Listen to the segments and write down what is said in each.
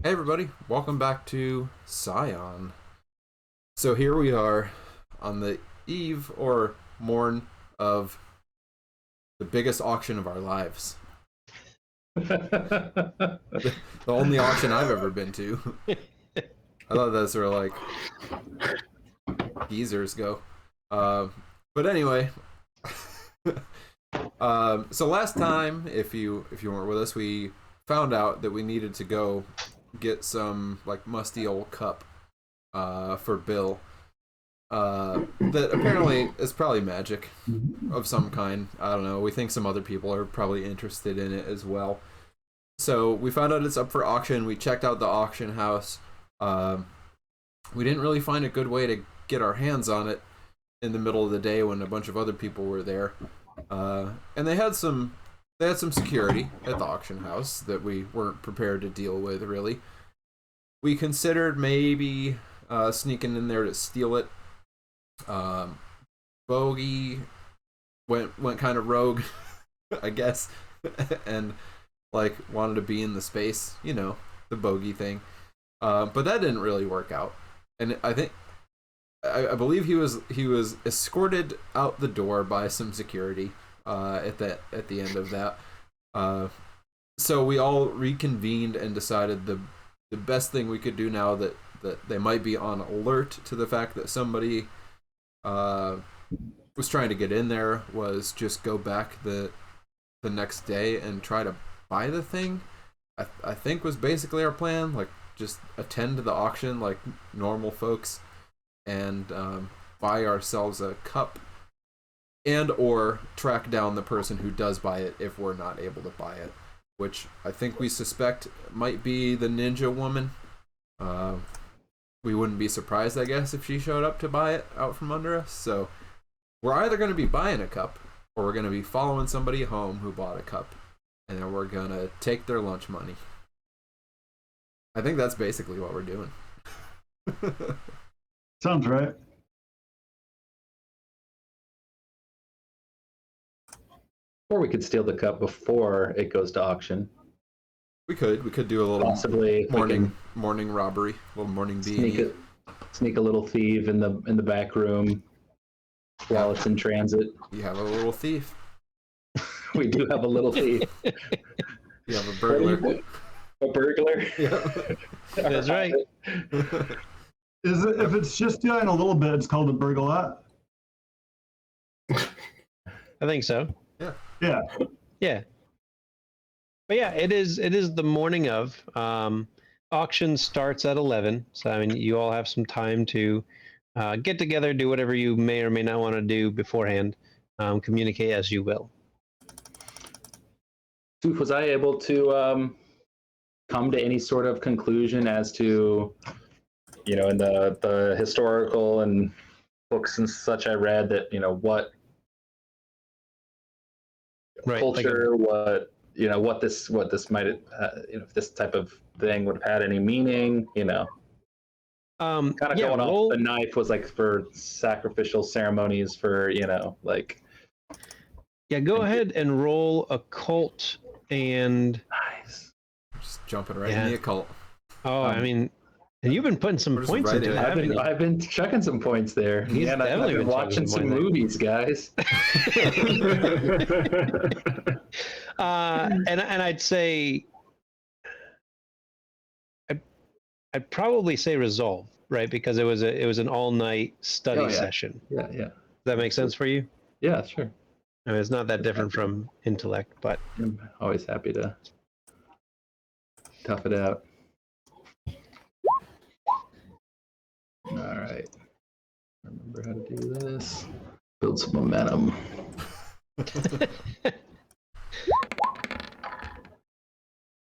Hey everybody, welcome back to Scion. So here we are on the eve or morn of the biggest auction of our lives. The only auction I've ever been to. I thought those were like geezers go. Uh, but anyway, so last time, if you weren't with us, we found out that we needed to go get some like musty old cup for Bill. That apparently is probably magic of some kind. I don't know. We think some other people are probably interested in it as well. So we found out it's up for auction. We checked out the auction house. We didn't really find a good way to get our hands on it in the middle of the day when a bunch of other people were there. And they had some security at the auction house that we weren't prepared to deal with really. We considered maybe sneaking in there to steal it. Bogi went kind of rogue, I guess, and like wanted to be in the space, the Bogi thing. But that didn't really work out, and I believe he was escorted out the door by some security at the end of that. So we all reconvened and decided the best thing we could do now that they might be on alert to the fact that somebody was trying to get in there was just go back the next day and try to buy the thing. I think was basically our plan, like just attend to the auction like normal folks and buy ourselves a cup and or track down the person who does buy it if we're not able to buy it, which I think we suspect might be the ninja woman. We wouldn't be surprised, I guess, if she showed up to buy it out from under us. So we're either going to be buying a cup or we're going to be following somebody home who bought a cup, and then we're going to take their lunch money. I think that's basically what we're doing. Sounds right. Or we could steal the cup before it goes to auction. We could do a little Possibly morning robbery, a little morning B&E. Sneak a little thief in the back room while it's in transit. You have a little thief. We do have a little thief. You have a burglar. A burglar. Yeah. That's right. Is it if it's just stealing a little bit, it's called a burglar? I think so. Yeah. Yeah. But yeah, it is the morning of. Auction starts at 11. So I mean you all have some time to get together, do whatever you may or may not want to do beforehand. Communicate as you will. Soof, was I able to come to any sort of conclusion as to, in the historical and books and such I read that, what Right, culture, what this might, if this type of thing would have had any meaning, kind of going off the knife was like for sacrificial ceremonies for, like. Yeah, go ahead and roll occult and. Nice. Just jumping right in the occult. Oh, I mean, and you've been putting some points into it. I've been chucking some points there. He's I've definitely been been watching some movies, guys. And I'd say, I'd probably say resolve, right? Because it was an all-night study session. Yeah. Does that make sense for you? Yeah, sure. I mean, it's not that different from intellect, but I'm always happy to tough it out. All right. Remember how to do this. Build some momentum.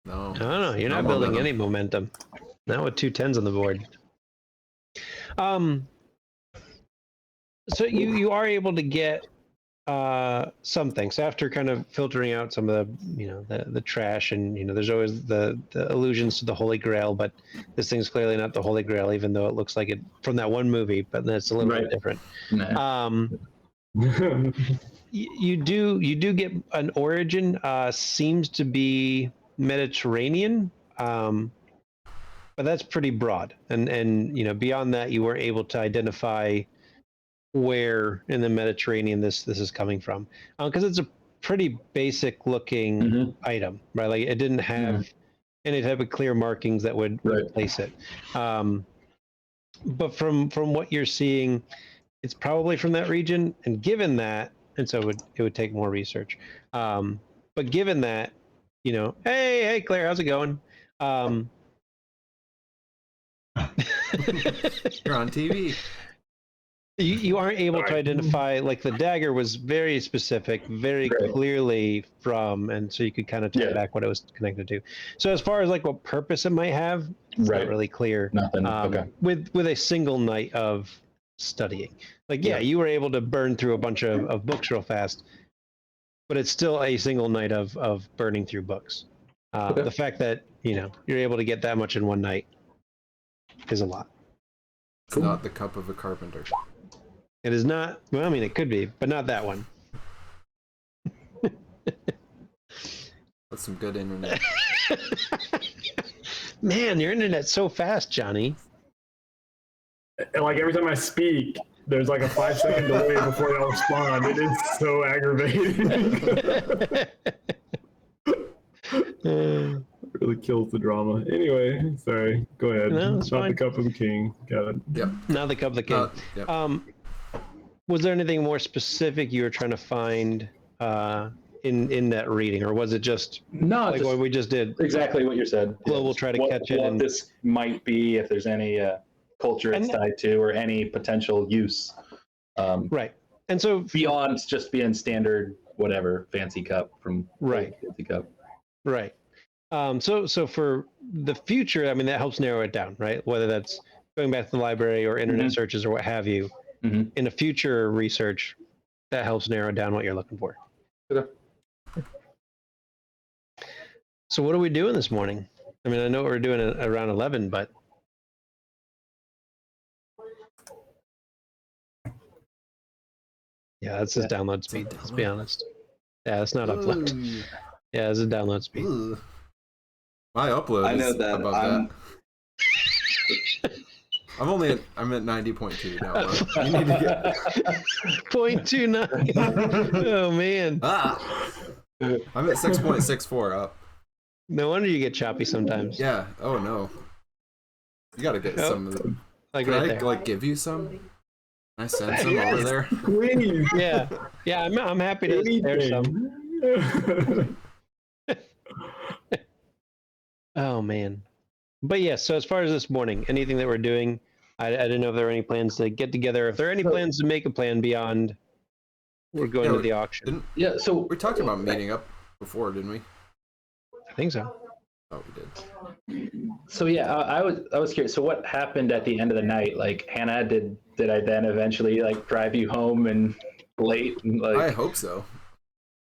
No, you're not building any momentum. Not with 2 10s on the board. So you are able to get something. So after kind of filtering out some of the trash, and there's always the allusions to the Holy Grail, but this thing's clearly not the Holy Grail, even though it looks like it from that one movie, but that's a little bit different. Nah. You do get an origin, seems to be Mediterranean. but that's pretty broad. And beyond that, you weren't able to identify where in the Mediterranean this is coming from, because it's a pretty basic looking item, right? Like it didn't have any type of clear markings that would place it. But from what you're seeing, it's probably from that region. And given that, and so it would take more research. But given that, hey Claire, how's it going? You're on TV. You aren't able to identify, like the dagger was very specific, very clearly from, and so you could kind of tie back what it was connected to. So as far as like what purpose it might have, it's not really clear. Nothing. With a single night of studying, like you were able to burn through a bunch of books real fast, but it's still a single night of burning through books. The fact that you're able to get that much in one night is a lot. It's not the cup of a carpenter. It is not. Well, I mean, it could be, but not that one. That's some good internet. Man, your internet's so fast, Johnny. And like every time I speak, there's like a 5-second delay before they'll respond. It is so aggravating. Really kills the drama. Anyway, sorry. Go ahead. No, it's not fine. the cup of the king. Got it. Yep. Not the cup of the king. Yep. Was there anything more specific you were trying to find in that reading, or was it just like what we just did? Exactly what you said. We'll try to catch it. What this might be, if there's any culture it's tied to, or any potential use. Right. And so beyond just being standard, whatever, fancy cup from fancy cup. Right. So for the future, I mean, that helps narrow it down, right? Whether that's going back to the library or internet searches or what have you. In a future research, that helps narrow down what you're looking for. Okay. So what are we doing this morning? I mean, I know we're doing it around 11, but yeah, that's his download speed. Let's be honest. Yeah, it's not upload. Yeah, it's a download speed. My upload. I know is that. above that. I'm at 90.2 now. You need to get 0.29. Oh man. I'm at 6.64 up. No wonder you get choppy sometimes. Yeah. Oh no. You gotta get some of them. Like Can right I there. give you some? Can I send some over there? Please. Yeah. I'm happy to share some. Oh man. But yeah, so as far as this morning, anything that we're doing, I didn't know if there were any plans to get together. If there are any plans to make a plan beyond we're going to the auction. So we talked about meeting up before, didn't we? I think so. Oh, we did. So yeah, I was curious. So what happened at the end of the night? Like Hannah, did I then eventually like drive you home and late? And, like, I hope so.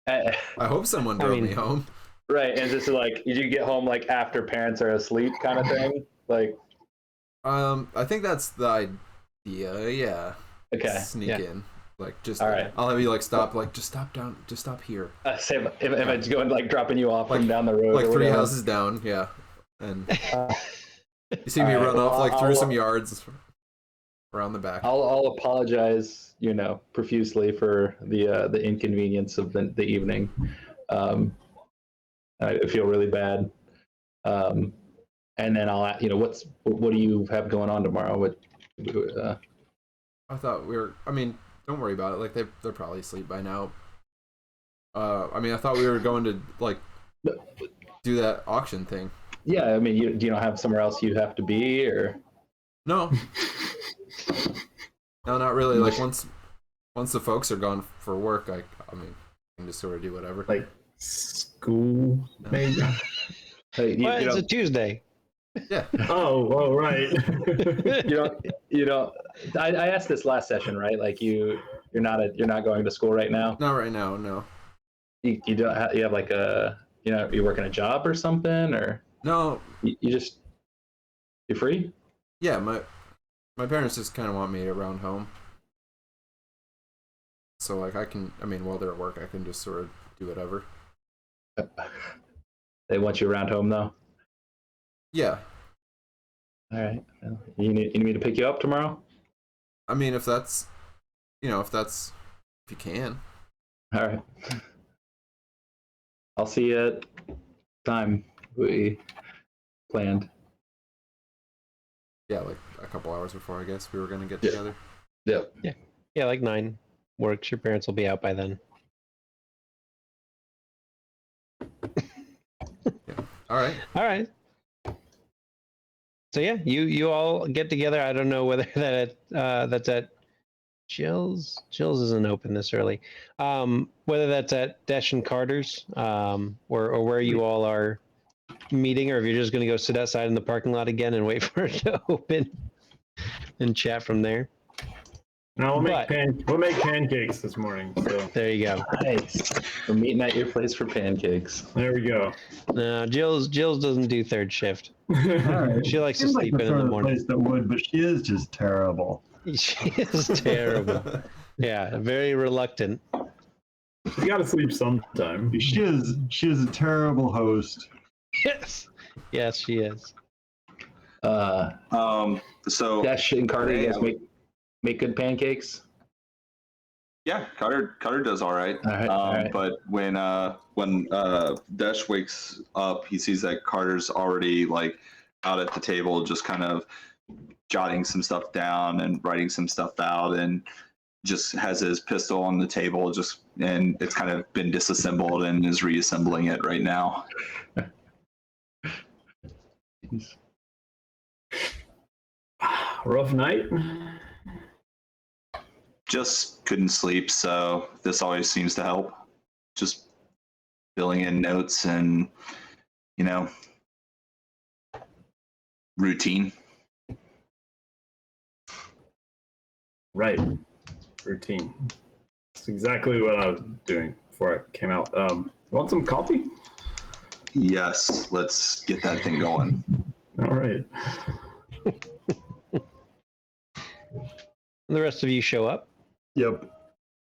I hope someone drove me home. Right, and just like, did you get home like after parents are asleep, kind of thing? Like, I think that's the idea. Yeah. Okay. Sneak in, like just. All right. I'll have you like stop, like just stop down, just stop here. Say if I just going like dropping you off from down the road, like or 3 whatever. houses down, yeah, and you see me run off like through some yards around the back. I'll apologize, profusely for the inconvenience of the evening. I feel really bad. And then I'll, what do you have going on tomorrow? I thought I mean, don't worry about it. Like they're probably asleep by now. I mean, I thought we were going to like do that auction thing. Yeah, I mean, do you not have somewhere else you have to be, or? No. No, not really. Like once the folks are gone for work, I mean, I can just sort of do whatever. Like school, maybe. Hey, It's a Tuesday. Yeah. Oh, right. you don't. I asked this last session, right? Like you're not going to school right now. Not right now, no. You don't have, you have like you're working a job or something, or No. you're free. Yeah, my parents just kind of want me around home. So like while they're at work, I can just sort of do whatever. They want you around home though. Yeah. All right. Well, you need me to pick you up tomorrow? I mean, if you can. All right. I'll see you at time we planned. Yeah, like a couple hours before I guess we were gonna get Yeah. together. Yep. Yeah, like 9 works. Your parents will be out by then. All right. All right. So yeah, you all get together. I don't know whether that's at Jill's. Jill's isn't open this early. Whether that's at Desh and Carter's, or where you all are meeting, or if you're just going to go sit outside in the parking lot again and wait for it to open and chat from there. No, we'll make But- we'll make pancakes this morning. So There you go. Nice. We're meeting at your place for pancakes. there we go. No, Jill's doesn't do third shift. All right. She likes to Seems like sleep in sort the of morning. place that would, but she is just terrible. She is terrible. Yeah, very reluctant. You got to sleep sometime. She is a terrible host. Yes, she is. So Dash and Carter, you guys make good pancakes? yeah, Carter does all right. All right, all right. But when Desh wakes up, he sees that Carter's already like out at the table, just kind of jotting some stuff down and writing some stuff out, and just has his pistol on the table, and it's kind of been disassembled and is reassembling it right now. Rough night. Just couldn't sleep, so this always seems to help. Just filling in notes and, routine. Right. Routine. That's exactly what I was doing before I came out. Want some coffee? Yes, let's get that thing going. All right. And the rest of you show up. Yep.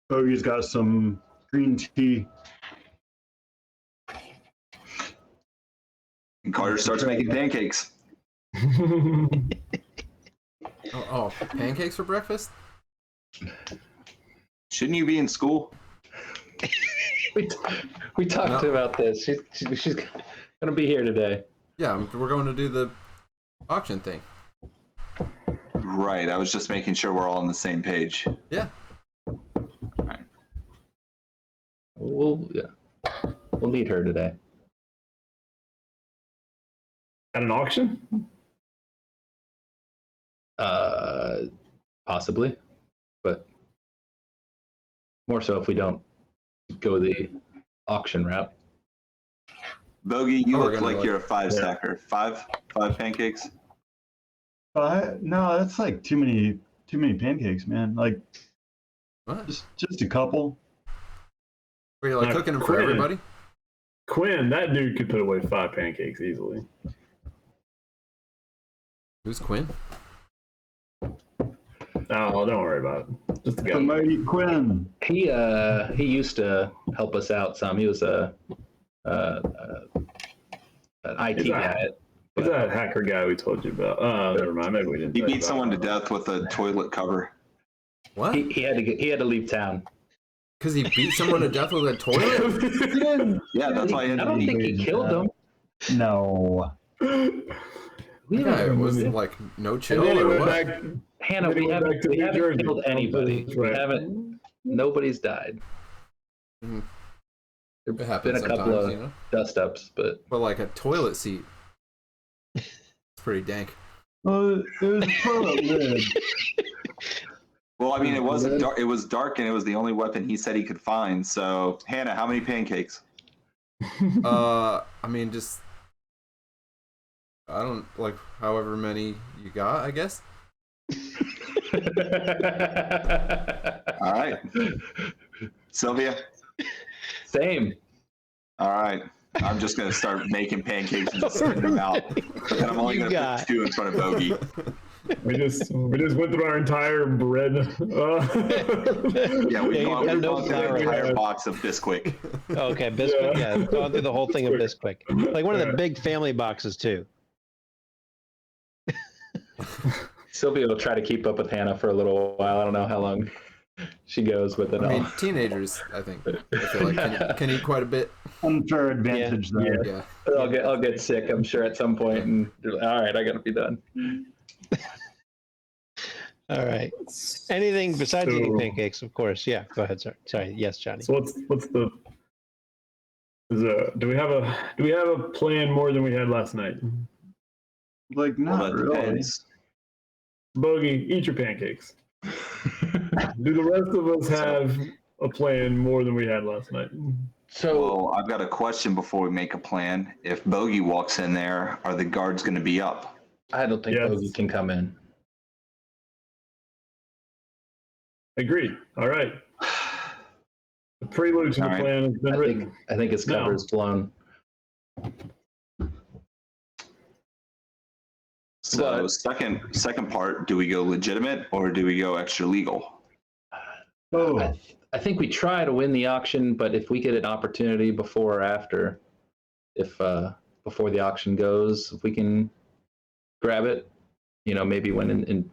Bogey's got some green tea. And Carter starts making pancakes. Oh, pancakes for breakfast? Shouldn't you be in school? We talked about this. She's gonna be here today. Yeah, we're going to do the auction thing. Right, I was just making sure we're all on the same page. Yeah. We'll need her today. At an auction? Possibly, but more so if we don't go the auction route. Bogey, you Oh, we're look gonna like go- you're a five stacker. Five pancakes? No, that's like too many pancakes, man. Like What? just a couple. Were you like Now, cooking them for Quinn. everybody? Quinn, that dude could put away 5 pancakes easily. Who's Quinn? Oh, don't worry about it. Just a The guy. mighty Quinn. He used to help us out some. He was an IT He's guy. Who's that hacker guy we told you about? Never mind. Maybe we didn't. He tell you beat about someone to that. death with a toilet cover. What? He had to leave town. Because he beat someone to death with a toilet? Yeah, that's why he I had don't to think he killed him. No. Yeah, it was like no And chill then he or went what? back. Hannah, Then he we went haven't, back to we New haven't Jersey. killed anybody. That's We right. haven't. Nobody's died. It There's happens been a couple sometimes, of you know? dust ups, but But like a toilet seat. It's pretty dank. Well, it was a toilet lid. Well, I mean, it was dark, and it was the only weapon he said he could find. So, Hannah, how many pancakes? I mean, just I don't like however many you got, I guess. All right, Sylvia. same. All right, I'm just gonna start making pancakes and just send them out. And I'm only You gonna got- put 2 in front of Bogey. We just went through our entire bread. Yeah, we've Yeah, gone you got no through an flour. entire box of Bisquick. Okay, Bisquick. Yeah. Yeah, going through the whole thing of Bisquick, like one of the big family boxes too. Sylvia will try to keep up with Hannah for a little while. I don't know how long she goes with it. I mean, teenagers, I think, I feel like can eat quite a bit. Unfair advantage there. Yeah. I'll get sick, I'm sure, at some point, and all right, I gotta be done. All right. Anything besides eating pancakes, of course. Yeah. Go ahead, sir. Sorry. Yes, Johnny. So what's the? Do we have a plan more than we had last night? Like, not That really. depends. Bogi, eat your pancakes. Do the rest of us have a plan more than we had last night? So Well, I've got a question before we make a plan. If Bogey walks in there, are the guards going to be up? I don't think Yes. Bogi can come in. Agreed. All right. The prelude to the All right. plan has been written. I think his cover is blown. So But- second part, do we go legitimate or do we go extra legal? Oh, I think we try to win the auction, but if we get an opportunity before or after, if before the auction goes, if we can grab it, maybe when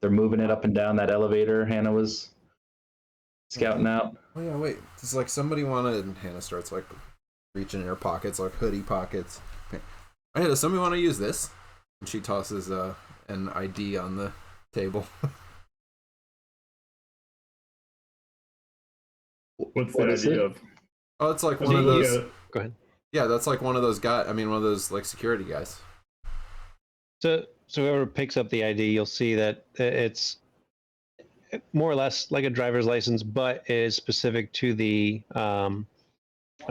they're moving it up and down that elevator Hannah was scouting out. Oh yeah, wait. It's like somebody wanted, and Hannah starts like reaching in her pockets, like hoodie pockets. Hey, does somebody want to use this? And she tosses an ID on the table. What's What the is idea it? of? Oh, it's like I one of think you those. got- Go ahead. Yeah, that's like one of those guys. I mean, one of those like security guys. So whoever picks up the ID, you'll see that it's more or less like a driver's license, but it is specific to the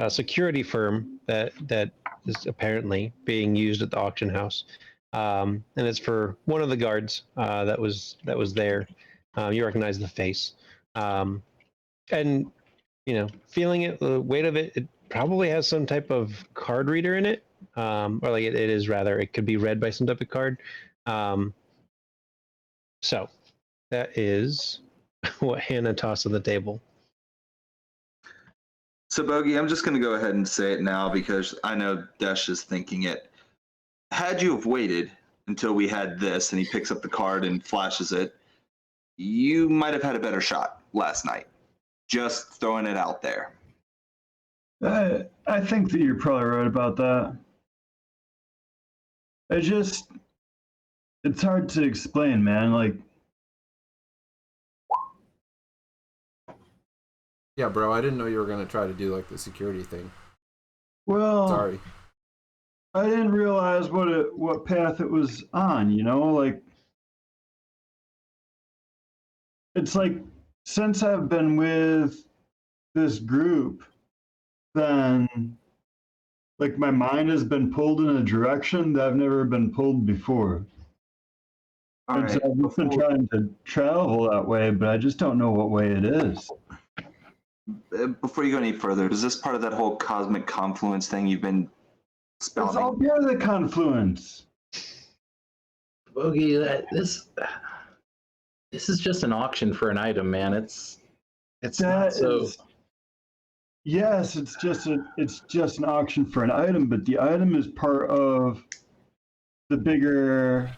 security firm that is apparently being used at the auction house, and it's for one of the guards that was there. You recognize the face, and feeling it, the weight of it, it probably has some type of card reader in it, or like it is rather, it could be read by some type of card. So that is what Hannah tossed on the table. So Bogey, I'm just going to go ahead and say it now because I know Desh is thinking it. Had you have waited until we had this and he picks up the card and flashes it, you might have had a better shot last night. Just throwing it out there. I think that you're probably right about that. It's hard to explain, man. Like, Yeah, bro. I didn't know you were gonna try to do like the security thing. well, Sorry. I didn't realize what path it was on, like it's like since I've been with this group, then like my mind has been pulled in a direction that I've never been pulled before. All And so right. I've just been trying to travel that way, but I just don't know what way it is. Before you go any further, is this part of that whole cosmic confluence thing you've been It's all spouting? part of the confluence. Bogi, this is just an auction for an item, man. It's not That so. is, yes, it's just an auction for an item, but the item is part of the bigger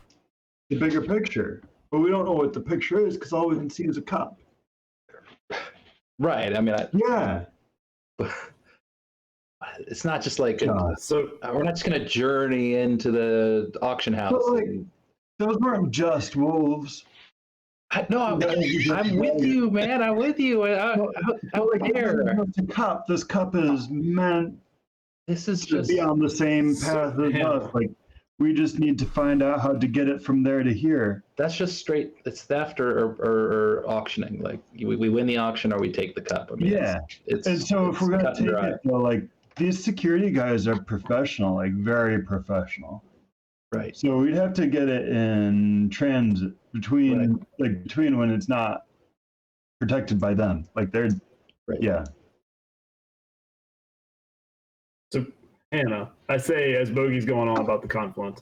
picture. But we don't know what the picture is because all we can see is a cup. Right. I mean, Yeah. it's not just like So we're not just gonna journey into the auction house. But, like, those weren't just wolves. No, I'm with you, man. I'm with you. I don't care. It's a cup. This cup is meant This is to just be on the same path as us. Like, we just need to find out how to get it from there to here. that's just straight. It's theft or auctioning. Like we win the auction or we take the cup. I mean, Yeah. It's And so if we're gonna cut and take dry. it, though, like these security guys are professional, like very professional. Right. So we'd have to get it in transit between when it's not protected by them. Like they're Right. yeah. So, Hannah, I say as Bogey's going on about the confluence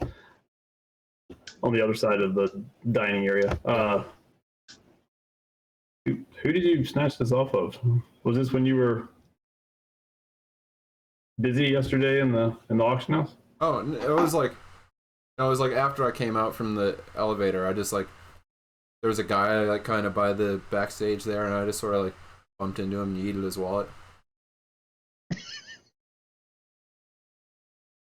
on the other side of the dining area, who did you snatch this off of? Was this when you were busy yesterday in the auction house? Oh, it was like No, it was like after I came out from the elevator, I just like there was a guy like kind of by the backstage there, and I just sort of like bumped into him and yeeted his wallet.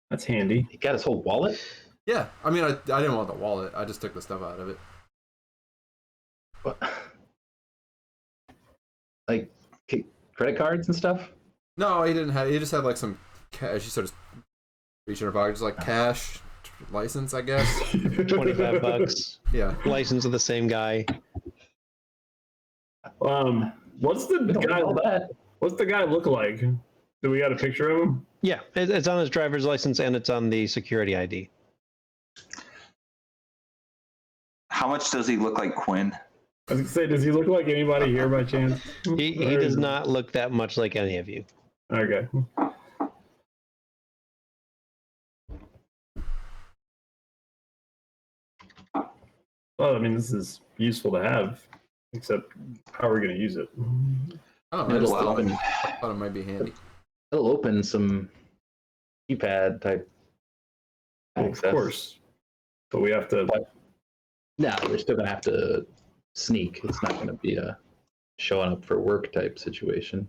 That's handy. He got his whole wallet. Yeah, I mean, I didn't want the wallet. I just took the stuff out of it. What? Like credit cards and stuff. No, he didn't have. He just had like some cash. He sort of reached in her pocket, just like cash, license, I guess. $25. Yeah. License of the same guy. What's the guy look like? Do we got a picture of him? Yeah, it's on his driver's license and it's on the security ID. How much does he look like Quinn? I was gonna say, does he look like anybody here by chance? He does not look that much like any of you. Okay. Well, I mean, this is useful to have, except how are we going to use it? I don't know. I just It'll open, thought it might be handy. it'll open some keypad type Well, of access. course, but we have to. No, we're still gonna have to sneak. It's not gonna be a showing up for work type situation.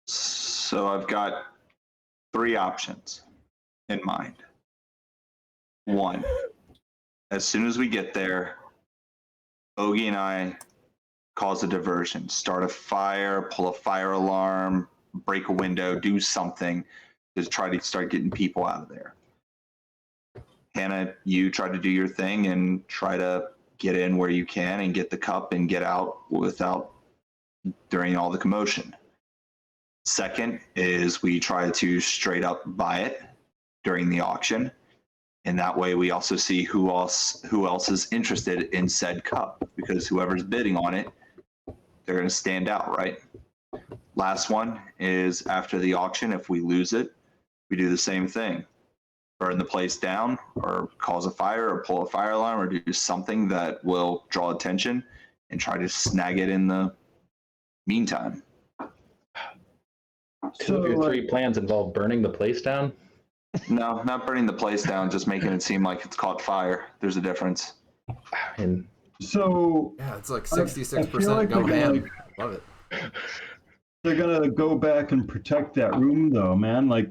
So I've got 3 options in mind. 1, as soon as we get there, Bogi and I cause a diversion, start a fire, pull a fire alarm, break a window, do something to try to start getting people out of there. Hannah, you try to do your thing and try to get in where you can and get the cup and get out without during all the commotion. Second is we try to straight up buy it during the auction, and that way we also see who else is interested in said cup, because whoever's bidding on it, they're going to stand out, right? Last one is after the auction, if we lose it, we do the same thing. Burn the place down or cause a fire or pull a fire alarm or do something that will draw attention and try to snag it in the meantime. Two of your 3 plans involve burning the place down. No, not burning the place down, just making it seem like it's caught fire. There's a difference. And So Yeah, it's like I feel 66% like go they're ham. gonna- Love it. they're gonna go back and protect that room, though, man. Like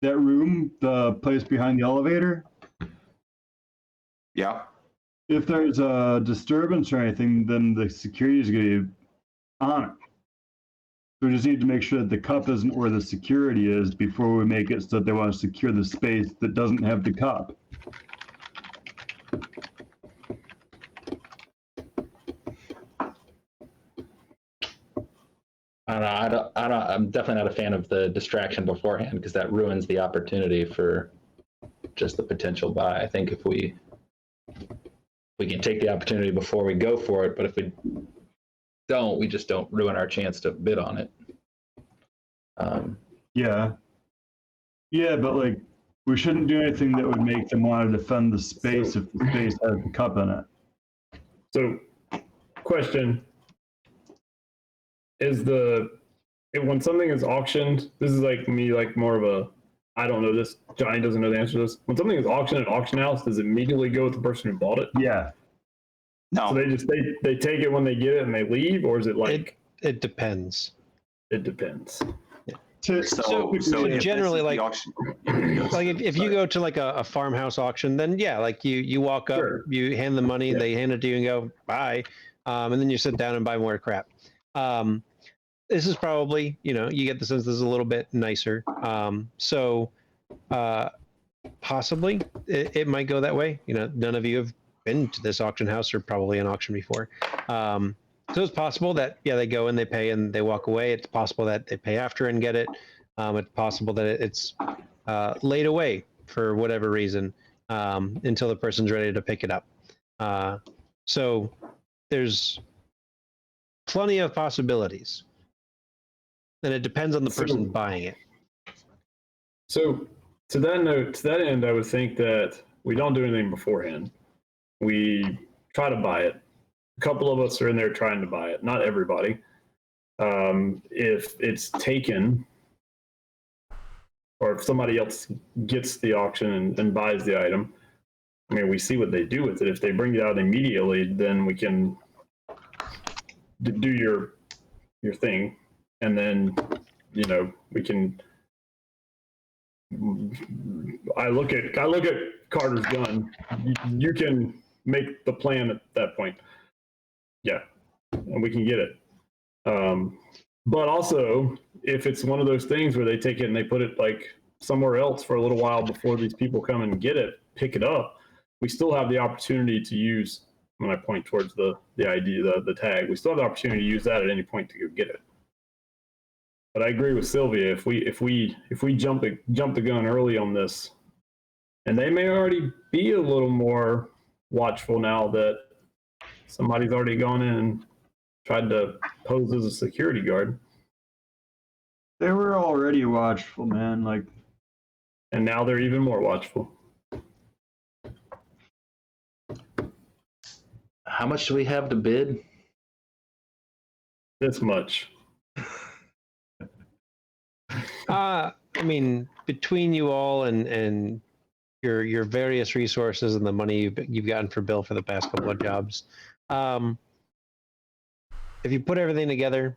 that room, the place behind the elevator. Yeah. If there's a disturbance or anything, then the security is gonna be on it. So we just need to make sure that the cup isn't where the security is before we make it so that they want to secure the space that doesn't have the cup. I don't know. I'm definitely not a fan of the distraction beforehand because that ruins the opportunity for just the potential buy. I think if we can take the opportunity before we go for it, but if we don't, we just don't ruin our chance to bid on it. Yeah. Yeah, but like we shouldn't do anything that would make them want to defend the space if the space has the cup in it. So, question is when something is auctioned, this is like me, like more of a, I don't know this, Johnny doesn't know the answer to this. When something is auctioned at an auction house, does it immediately go with the person who bought it? Yeah. No. So they take it when they get it and they leave, or is it like It depends. it depends? So if generally, this is the like- auction, Like if you go to like a farmhouse auction, then yeah, like you walk up, Sure. you hand the money, they hand it to you and go bye, and then you sit down and buy more crap. This is probably, you get the sense this is a little bit nicer. So possibly it might go that way. None of you have been to this auction house or probably an auction before. So it's possible that, yeah, they go and they pay and they walk away. It's possible that they pay after and get it. It's possible that it's laid away for whatever reason until the person's ready to pick it up. So there's plenty of possibilities. And it depends on the person buying it. So to that end, I would think that we don't do anything beforehand. We try to buy it. A couple of us are in there trying to buy it. Not everybody. If it's taken, or if somebody else gets the auction and buys the item, I mean, we see what they do with it. If they bring it out immediately, then we can do your thing, and then we can. I look at Carter's gun. You can make the plan at that point. Yeah, and we can get it. But also, if it's one of those things where they take it and they put it like somewhere else for a little while before these people come and get it, pick it up, we still have the opportunity to use. When I point towards the ID, the tag, we still have the opportunity to use that at any point to go get it. But I agree with Sylvia. If we jump the gun early on this, and they may already be a little more watchful now that somebody's already gone in and tried to pose as a security guard. They were already watchful, man. Like, and now they're even more watchful. How much do we have to bid? This much. I mean, between you all and your various resources and the money you've gotten for Bill for the past couple of jobs, if you put everything together,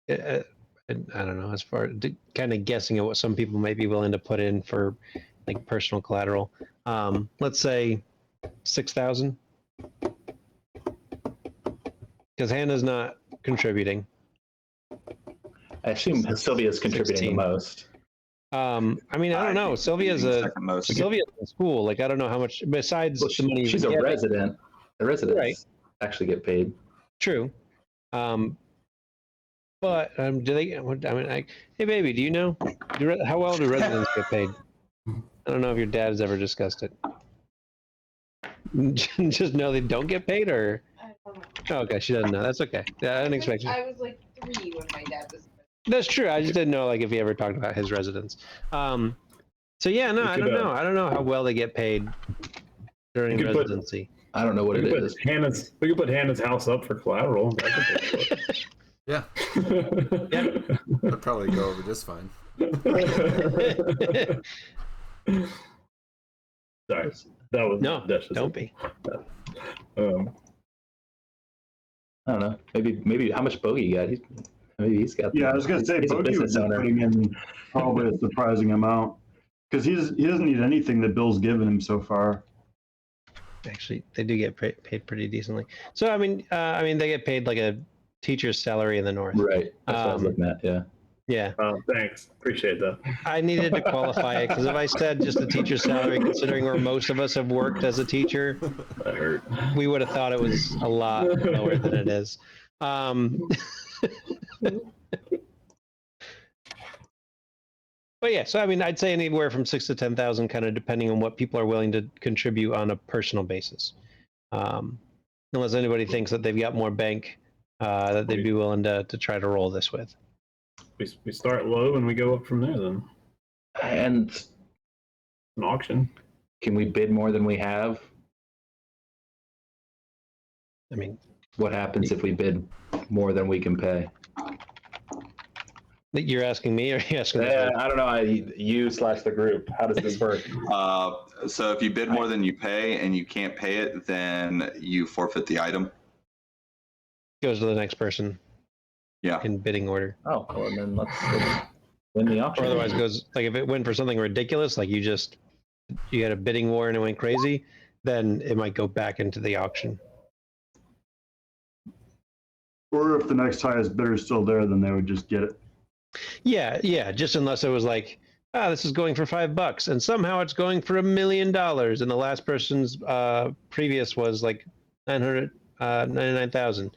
I don't know, as far as kind of guessing at what some people might be willing to put in for like personal collateral, let's say 6,000, because Hannah's not contributing. I assume Sylvia's contributing 16. the most. I mean, I don't know. Sylvia's in school. Like, I don't know how much besides the money. She's a resident. The residents right. actually get paid. True. But do they? I mean, hey, baby, do you know how well do residents get paid? I don't know if your dad has ever discussed it. Just know they don't get paid, or I don't know. oh, okay, she doesn't know. That's okay. I didn't expect you. I was like 3 when my dad was. That's true. I just didn't know like if he ever talked about his residents. So yeah, no, I don't know. I don't know how well they get paid during residency. I don't know what it is. We could put Hannah's house up for collateral. Yeah. Yeah. I'd probably go over just fine. Sorry, that was no. Desh, don't be. I don't know. Maybe how much Bogi got? Maybe he's got. Yeah, I was gonna say Bogi was putting in probably a surprising amount because he doesn't need anything that Bill's given him so far. Actually, they do get paid pretty decently. So I mean, they get paid like a teacher's salary in the north. Right. That's what I was looking at. Yeah. Yeah. Thanks. Appreciate that. I needed to qualify it because if I said just a teacher's salary, considering where most of us have worked as a teacher, That hurt. we would have thought it was a lot lower than it is. But yeah, so I mean, I'd say anywhere from 6,000 to 10,000, kind of depending on what people are willing to contribute on a personal basis. Unless anybody thinks that they've got more bank that they'd be willing to try to roll this with. We start low and we go up from there. Then And an auction. can we bid more than we have? I mean, What happens if we bid more than we can pay? you're asking me, or you're asking? I don't know. You/the group. How does this work? So if you bid more than you pay and you can't pay it, then you forfeit the item. Goes to the next person. Yeah. In bidding order. Oh, well, then let's win the auction. Or otherwise goes, like if it went for something ridiculous, like you had a bidding war and it went crazy, then it might go back into the auction. Or if the next highest bidder is still there, then they would just get it. Yeah, just unless it was like, this is going for $5 and somehow it's going for $1 million and the last person's previous was like 999,000.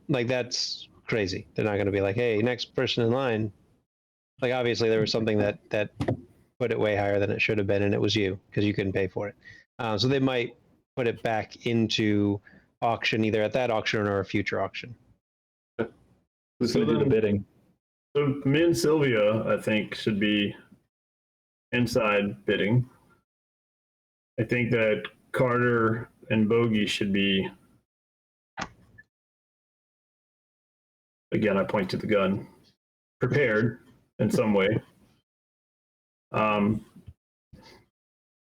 Like that's crazy. They're not going to be like, hey, next person in line. Like obviously there was something that put it way higher than it should have been, and it was you because you couldn't pay for it. So they might put it back into auction either at that auction or a future auction. Who's going to do the bidding? So me and Sylvia, I think, should be inside bidding. I think that Carter and Bogi should be, again, I point to the gun, prepared in some way. Now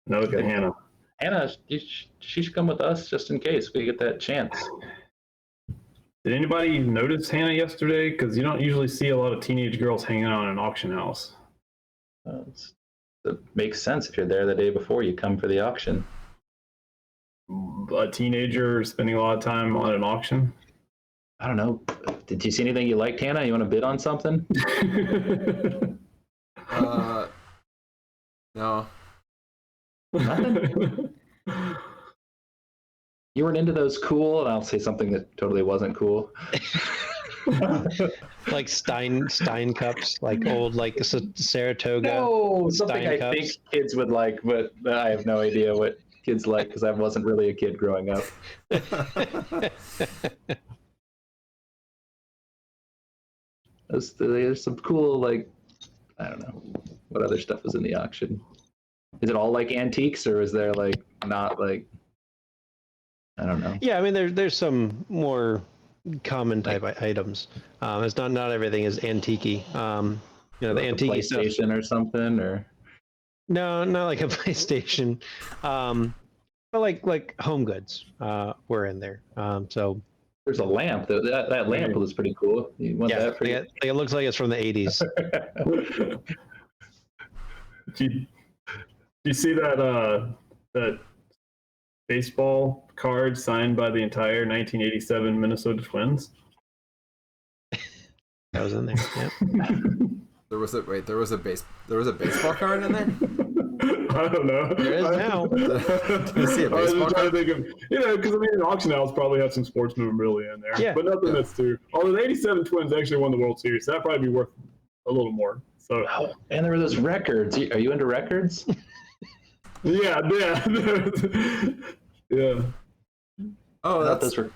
look at Hannah. Hannah, she should come with us just in case we get that chance. Did anybody notice Hannah yesterday? Because you don't usually see a lot of teenage girls hanging out in an auction house. It makes sense if you're there the day before you come for the auction. A teenager spending a lot of time on an auction. I don't know. Did you see anything you liked, Hannah? You want to bid on something? No. Nothing? You weren't into those cool, and I'll say something that totally wasn't cool. Like Stein cups, like old like Saratoga. No, something Stein I cups. think kids would like, but I have no idea what kids like because I wasn't really a kid growing up. There's some cool, like, I don't know, what other stuff was in the auction. Is it all like antiques, or is there like not like, I don't know. Yeah, I mean there's some more common type items. It's not everything is antique-y. The Like a antique stuff. PlayStation or something, or No, not like a PlayStation. But like home goods were in there. So there's a lamp. That lamp was pretty cool. You want yeah, that for it looks like it's from the 80s. Do you see that baseball card signed by the entire 1987 Minnesota Twins? That was in there. Yeah. There was a baseball card in there? I don't know. There is now. Did you see a I was baseball just trying card? to think of, because I mean, an auction house probably have some sports memorabilia in there. Yeah. But nothing Yeah. that's too. Although the 87 Twins actually won the World Series, so that'd probably be worth a little more. So Oh, and there were those records. Are you into records? yeah. Yeah. Oh, I thought that's. those were.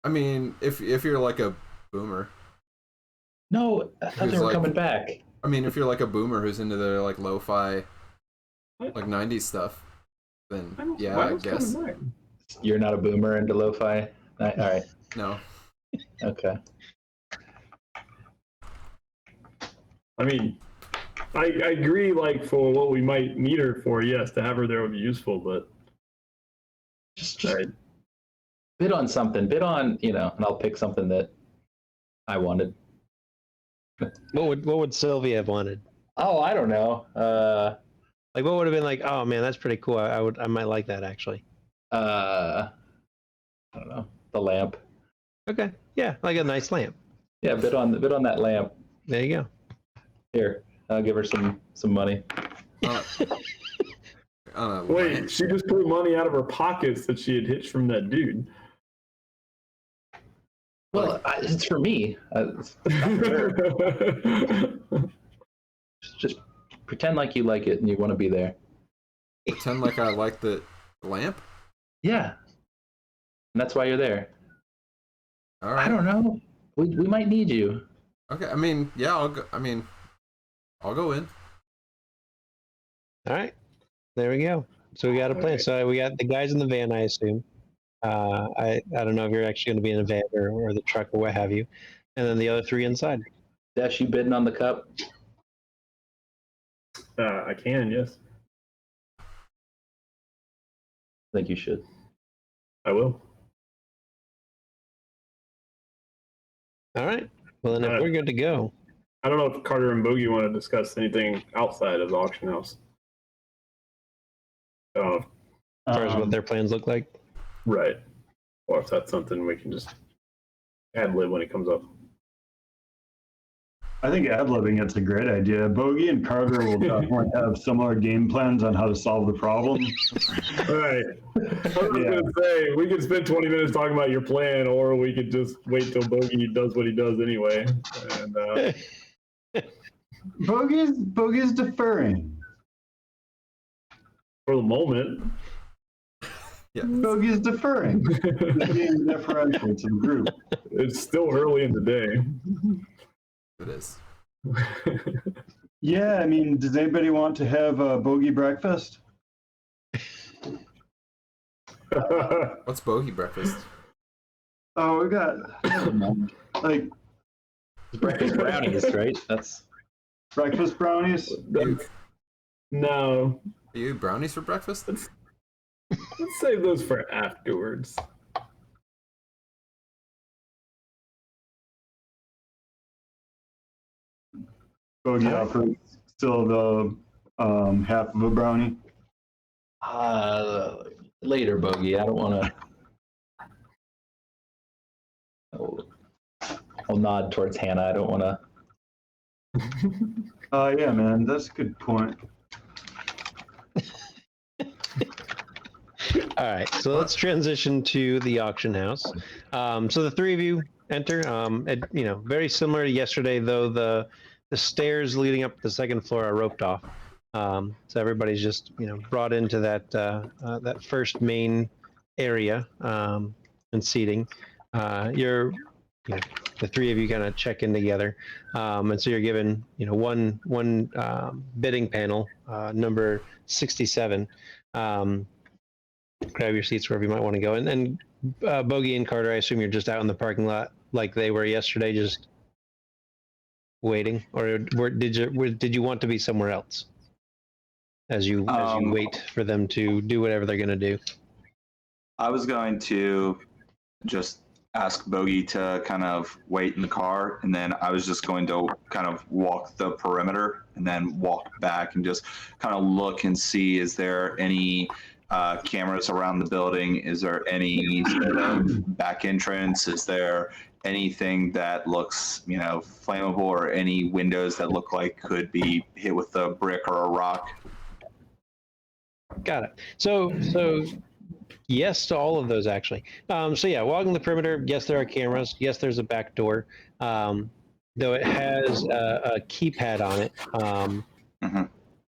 I mean, if you're like a boomer. No, I thought they Who's were like- coming back. I mean, if you're like a boomer who's into the like lo-fi, like 90s stuff, then yeah, I guess. You're not a boomer into lo-fi. All right. No. Okay. I mean, I agree. Like for what we might need her for, yes, to have her there would be useful. But Just bid on something. Bid on, and I'll pick something that I wanted. What would Sylvia have wanted? Oh, I don't know. Like what would have been like, oh man, that's pretty cool. I might like that actually. I don't know. The lamp. Okay. Yeah, like a nice lamp. Yeah, bid on that lamp. There you go. Here, I'll give her some money. wait, she just pulled money out of her pockets that she had hitched from that dude. Well, it's for me. It's not for her. Just pretend like you like it and you want to be there. Pretend like I like the lamp? Yeah. And that's why you're there. All right. I don't know. We might need you. Okay, I mean, yeah, I'll go. I'll go in. All right. There we go. So we got a plan. So we got the guys in the van, I assume. I don't know if you're actually going to be in a van or the truck or what have you. And then the other three inside. Desh, you bidding on the cup? I can, yes, I think you should. I will. All right. Well, then if we're good to go. I don't know if Carter and Bogi want to discuss anything outside of the auction house. As far as what their plans look like. Right. Or if that's something we can just ad lib when it comes up. I think ad-libbing it's a great idea. Bogi and Carter will definitely have similar game plans on how to solve the problem. Right. I was going to say, we could spend 20 minutes talking about your plan, or we could just wait till Bogi does what he does anyway. And Bogi's deferring. for the moment. Yeah. Bogi's deferring. He's being deferential to the group. It's still early in the day. It is. Yeah, I mean, does anybody want to have a Bogi breakfast? What's bogey breakfast? Oh, we got like Breakfast brownies, right? That's breakfast brownies. You No. eat brownies for breakfast? Let's save those for afterwards. Bogi offers still the half of a brownie. Later, Bogi. I don't want to. I'll nod towards Hannah. I don't want to. Yeah, man, that's a good point. All right, so let's transition to the auction house. So the three of you enter. Very similar to yesterday, though the stairs leading up to the second floor are roped off. So everybody's just brought into that first main area and seating. The three of you kind of check in together, and so you're given one bidding panel, number 67. Grab your seats wherever you might want to go. And Bogi and Carter, I assume you're just out in the parking lot like they were yesterday, just waiting, or did you want to be somewhere else as you wait for them to do whatever they're going to do? I was going to just ask Bogi to kind of wait in the car, and then I was just going to kind of walk the perimeter and then walk back and just kind of look and see, is there any cameras around the building? Is there any sort of back entrance? Is there anything that looks, flammable, or any windows that look like could be hit with a brick or a rock? Got it. So yes to all of those, actually. Walking the perimeter, yes, there are cameras. Yes, there's a back door, though it has a keypad on it.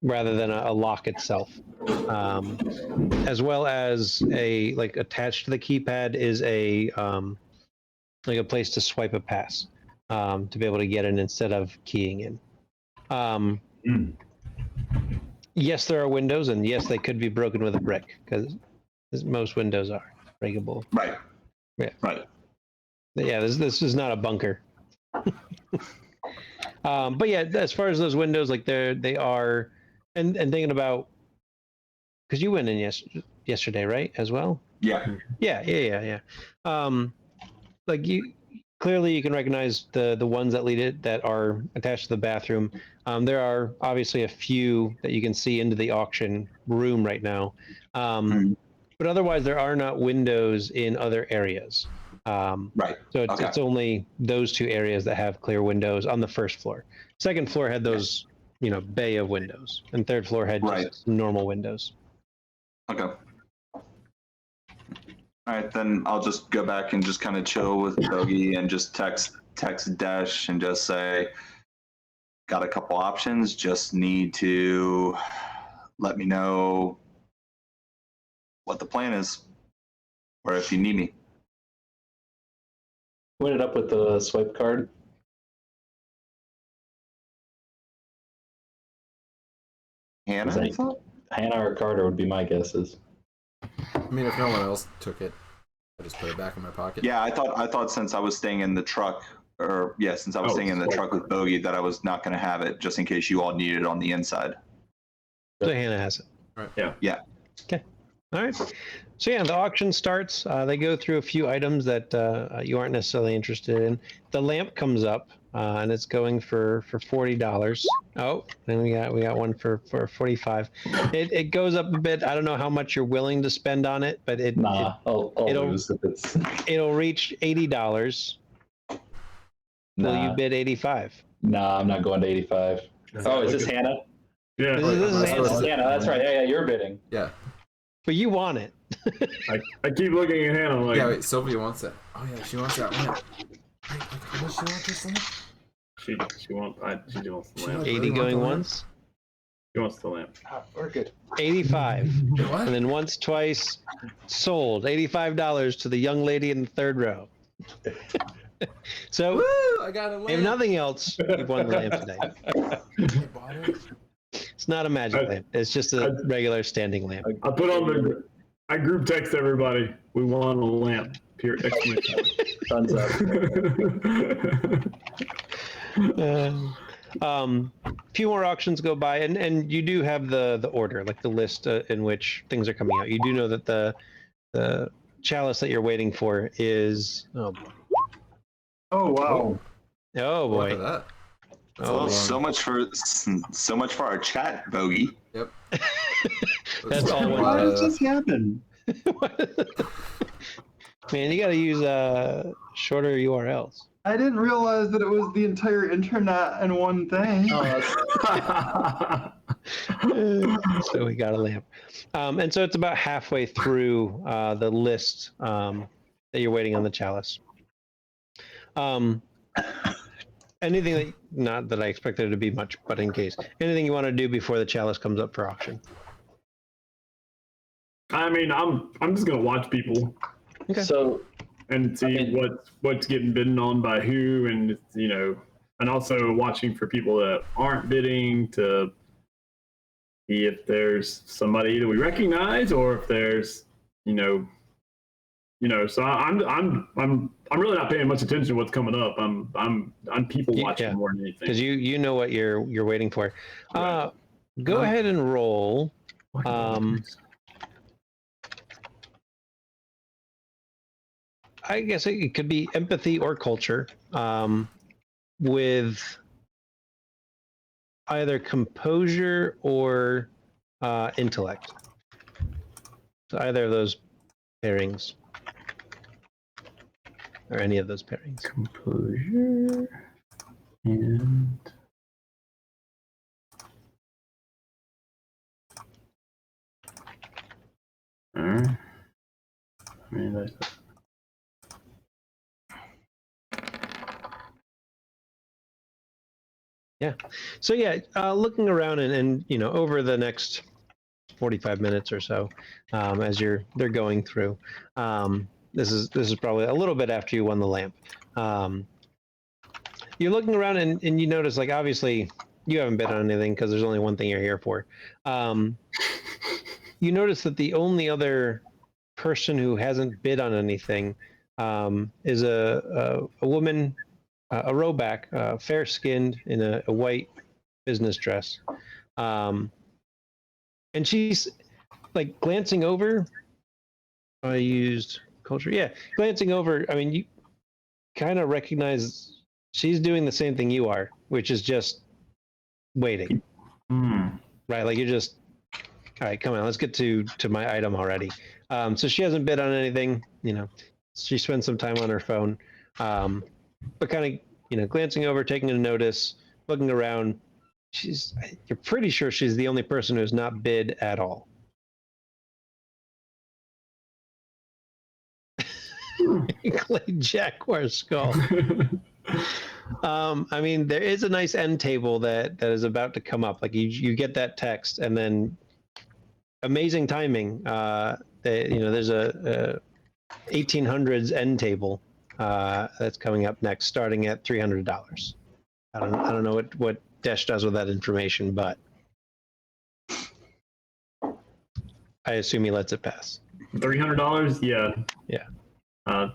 Rather than a lock itself, as well as attached to the keypad is a place to swipe a pass to be able to get in instead of keying in. Yes, there are windows, and yes, they could be broken with a brick, because most windows are breakable. Right. Yeah. Right. Yeah, this is not a bunker. But yeah, as far as those windows, they are. And thinking about, because you went in yesterday, right, as well? Yeah. Yeah. Clearly you can recognize the ones that are attached to the bathroom. There are obviously a few that you can see into the auction room right now, but otherwise there are not windows in other areas. Right. So it's only those two areas that have clear windows on the first floor. Second floor had those. Bay of windows, and third floor had just normal windows. Okay. All right, then I'll just go back and just kind of chill with Bogi and just text Desh and just say, got a couple options, just need to let me know what the plan is, or if you need me. What ended up with the swipe card? Hannah, I thought? Hannah or Carter would be my guesses. I mean, if no one else took it, I just put it back in my pocket. Yeah, I thought since I was staying in the truck, staying in the truck with Bogi, that I was not going to have it, just in case you all need it on the inside. So Hannah has it. Right. Yeah. Okay. All right. So yeah, the auction starts. They go through a few items that you aren't necessarily interested in. The lamp comes up, and it's going for $40. Oh, then we got one for $45. It goes up a bit. I don't know how much you're willing to spend on it, but I'll lose if it's. It'll reach $80. Will you bid 85? Nah, I'm not going to 85. Is this Hannah? Yeah. This is Hannah. That's right. Yeah, you're bidding. Yeah. But you want it. I keep looking at Hannah like. Yeah, wait, Sylvia wants that. Oh yeah, she wants that lamp. Wait, how much she want this lamp? She wants the lamp. 80 going once. She wants the lamp. We're good. 85. What? And then once, twice, sold. $85 to the young lady in the third row. So, Woo! I got a lamp. if nothing else, you've won the lamp today. I bought it. It's not a magic lamp. It's just a regular standing lamp. I put on I group text everybody. We want a lamp. Pure exclamation. Thumbs up. A few more auctions go by, and you do have the order, like the list in which things are coming out. You do know that the chalice that you're waiting for is Oh wow. oh Look at boy. that. Well, Oh, so much for our chat, Bogi. Yep. That's all a one Why lot does of- this happen? man, you got to use shorter URLs. I didn't realize that it was the entire internet in one thing. So we got a lamp, and so it's about halfway through the list that you're waiting on the chalice. Anything that, not that I expected it to be much, but in case, anything you want to do before the chalice comes up for auction? I mean, I'm just gonna watch people Okay. So and see what's getting bidden on by who, and and also watching for people that aren't bidding to see if there's somebody that we recognize or if there's So I'm really not paying much attention to what's coming up. I'm people watching Yeah. more than anything. Because you know what you're waiting for. Right. Go ahead and roll. I guess it could be empathy or culture, with either composure or intellect. So either of those pairings, or any of those pairings. Composure and I mean, So yeah, looking around and over the next 45 minutes or so, as they're going through, this is probably a little bit after you won the lamp. You're looking around and you notice, like, obviously you haven't bid on anything because there's only one thing you're here for. You notice that the only other person who hasn't bid on anything is a woman, a rowback, fair-skinned in a white business dress, and she's like glancing over. I used culture, yeah, glancing over. I mean, you kind of recognize she's doing the same thing you are, which is just waiting, right? Like you're just, all right, come on, let's get to my item already. So she hasn't bid on anything. She spends some time on her phone, but kind of glancing over, taking a notice, looking around. You're pretty sure she's the only person who's not bid at all. Clay Jaguar skull. I mean, there is a nice end table that is about to come up. Like you get that text, and then amazing timing. There's a 1800s end table that's coming up next, starting at $300. I don't know what Desh does with that information, but I assume he lets it pass. $300, yeah. Yeah.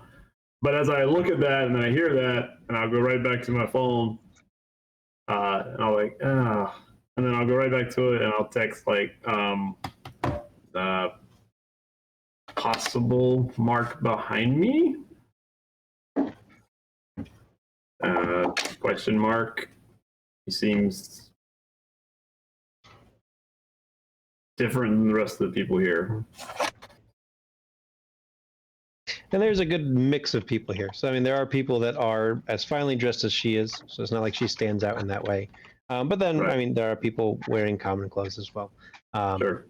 But as I look at that and then I hear that, and I'll go right back to my phone, and I'll like, and then I'll go right back to it and I'll text like, possible mark behind me? Question mark. He seems different than the rest of the people here. And there's a good mix of people here. So, I mean, there are people that are as finely dressed as she is, so it's not like she stands out in that way. But then, Right. I mean, there are people wearing common clothes as well. Sure.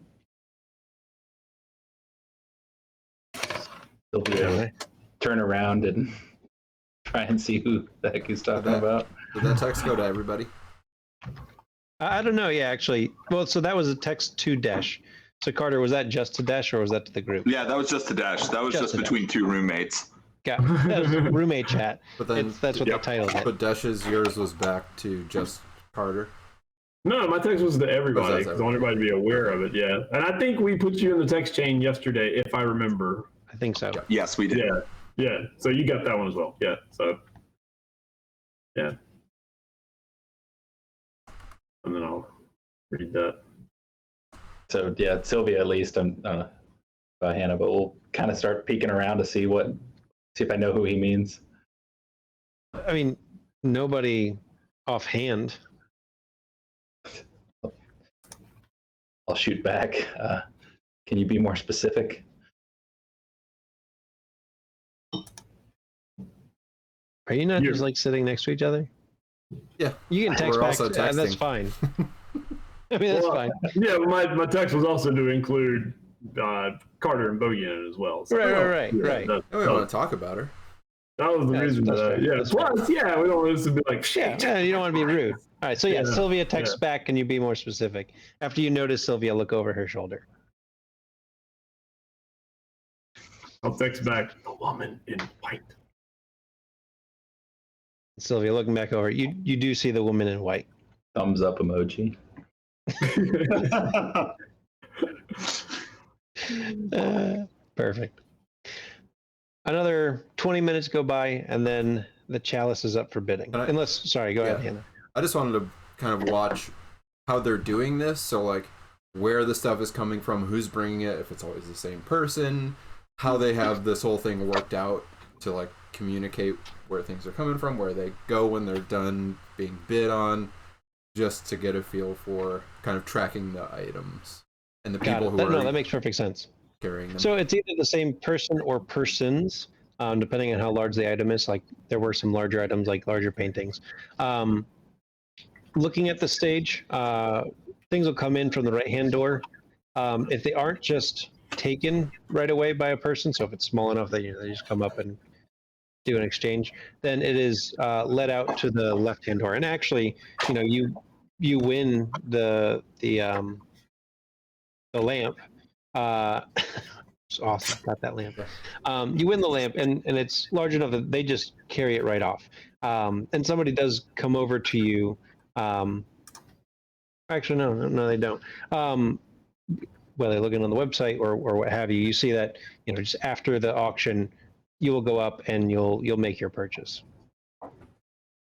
Sylvia turn around and try and see who the heck he's talking about. Did that text go to everybody? I don't know. Yeah, actually. Well, so that was a text to Desh. So, Carter, was that just to Desh or was that to the group? Yeah, that was just a Dash. That was just a between two roommates. Got that was roommate chat. But then, That's what the title is. but Desh's yours was back to just Carter. No, my text was to everybody Was because that I want everybody to be aware of it. Yeah, and I think we put you in the text chain yesterday, if I remember. I think so. Yes, we did. Yeah. So you got that one as well. Yeah. So. Yeah. and then I'll read that. So yeah, Sylvia at least. I don't know about Hannah, but we'll kind of start peeking around to see if I know who he means. I mean, nobody offhand. I'll shoot back. Can you be more specific? Are you not just like sitting next to each other? Yeah. You can text We're back. also texting. That's fine. I mean, that's fine. Yeah, my text was also to include Carter and Bogi in it as well. So, Right. We want to talk about her. That was the reason that's that. fair. Yeah. That's Plus, yeah, we don't want this to be like shit. Yeah, you don't want to be rude. All right, so yeah, Yeah, Sylvia texts back. Can you be more specific? After you notice Sylvia look over her shoulder. I'll text back the woman in white. Sylvia looking back over, you do see the woman in white. Thumbs up emoji. Perfect. Another 20 minutes go by, and then the chalice is up for bidding. Sorry, go ahead, Hannah. I just wanted to kind of watch how they're doing this. So, like, where the stuff is coming from, who's bringing it, if it's always the same person, how they have this whole thing worked out to, like, communicate where things are coming from, where they go when they're done being bid on, just to get a feel for kind of tracking the items and the people who are that makes perfect sense. carrying them. So it's either the same person or persons, depending on how large the item is. Like there were some larger items, like larger paintings. Looking at the stage, things will come in from the right-hand door. If they aren't just taken right away by a person, so if it's small enough that they just come up and do an exchange, then it is led out to the left-hand door. And actually, you win the lamp. It's awesome. Got that lamp. You win the lamp, and it's large enough that they just carry it right off. And somebody does come over to you. Actually, no, they don't. Whether looking on the website or what have you, you see that just after the auction, you will go up and you'll make your purchase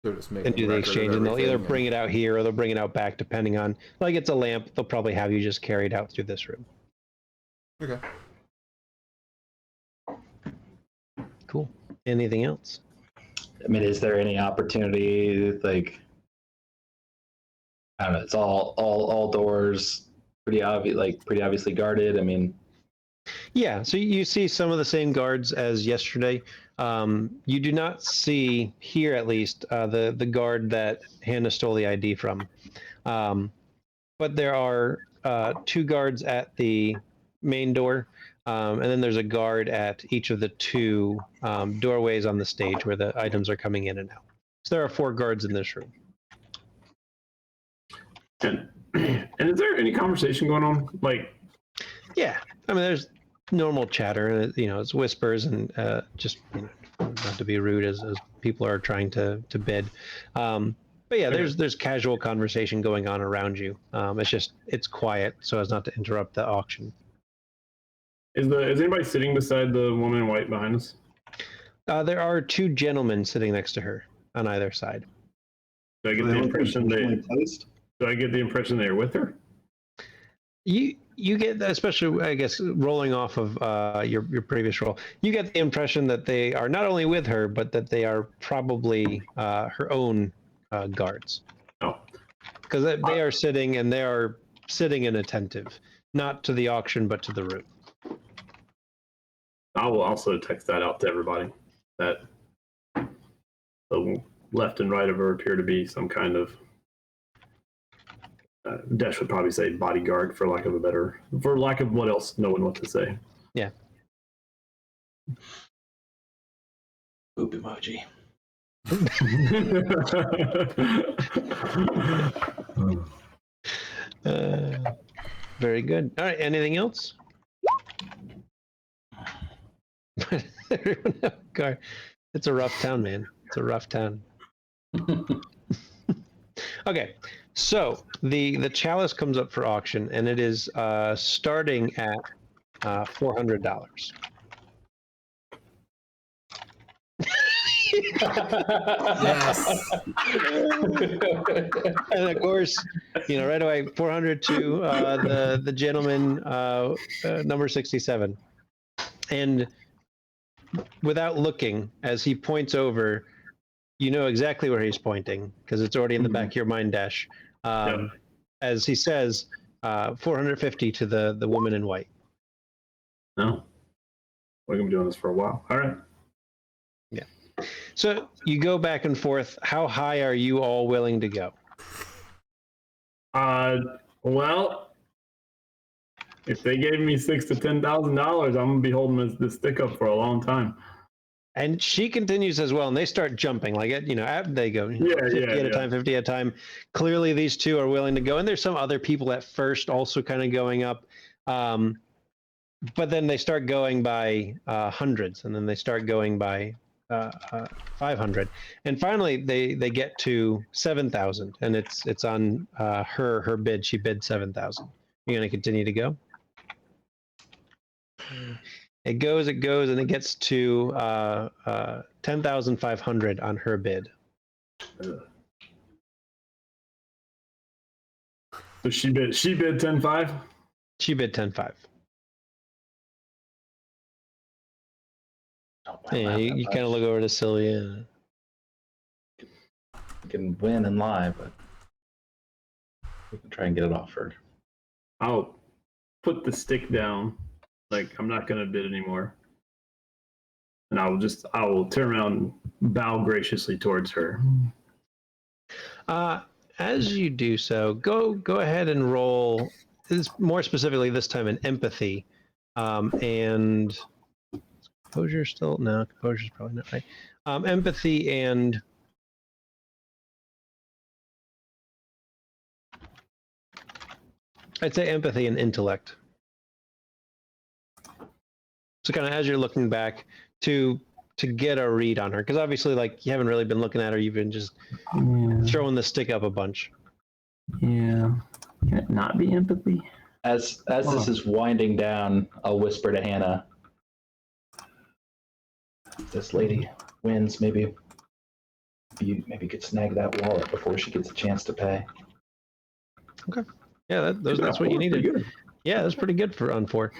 and do the exchange, and they'll either bring it out here or they'll bring it out back, depending on, like, it's a lamp, they'll probably have you just carry it out through this room. Okay. Cool. Anything else? I mean, is there any opportunity, like, I don't know, it's all doors pretty obviously guarded. I mean, yeah, so you see some of the same guards as yesterday. You do not see here, at least, the guard that Hannah stole the ID from. But there are 2 guards at the main door, and then there's a guard at each of the 2 doorways on the stage where the items are coming in and out. So there are 4 guards in this room. And is there any conversation going on? Like, yeah, I mean, there's normal chatter, and it's whispers, and just not to be rude as people are trying to bid. But yeah, there's casual conversation going on around you. It's quiet so as not to interrupt the auction. is anybody sitting beside the woman in white behind us? There are 2 gentlemen sitting next to her on either side. Do I get the impression they're with her? You get, especially, I guess, rolling off of your previous roll, you get the impression that they are not only with her, but that they are probably her own guards. Oh. Because they are sitting, and they are sitting and attentive, not to the auction, but to the room. I will also text that out to everybody, that the left and right of her appear to be some kind of Desh would probably say bodyguard, for lack of what else, knowing what to say. Yeah. Poop emoji. Very good. All right. Anything else? It's a rough town, man. It's a rough town. Okay, so the chalice comes up for auction, and it is starting at $400. Yes. And of course, right away, 400 to the gentleman, number 67. And without looking, as he points over, you know exactly where he's pointing because it's already in the back of your mind, Dash. As he says, 450 to the woman in white. No. We're going to be doing this for a while. All right. Yeah. So you go back and forth. How high are you all willing to go? Well, if they gave me $6,000 to $10,000, I'm gonna be holding this stick up for a long time. And she continues as well, and they start jumping. Like they go 50 at a time, 50 at a time. Clearly, these two are willing to go, and there's some other people at first also kind of going up, but then they start going by hundreds, and then they start going by 500, and finally they get to 7,000, and it's on her bid. She bid 7,000. You're gonna continue to go. It goes, and it gets to 10,500 on her bid. So she bid 10.5. She bid 10.5. Yeah, you kind of look over to Sylvia. You can win and lie, but we can try and get it offered. I'll put the stick down. Like, I'm not going to bid anymore. And I will turn around and bow graciously towards her. As you do so, go ahead and roll, more specifically this time, an empathy. And composure still? No, composure's probably not right. Empathy and I'd say empathy and intellect. So kind of as you're looking back to get a read on her, because obviously, like, you haven't really been looking at her, you've been just throwing the stick up a bunch. Yeah. Can it not be empathy? As this is winding down, I'll whisper to Hannah. This lady wins, maybe you could snag that wallet before she gets a chance to pay. Okay. Yeah, that's what you needed. Yeah, that's pretty good for on 4.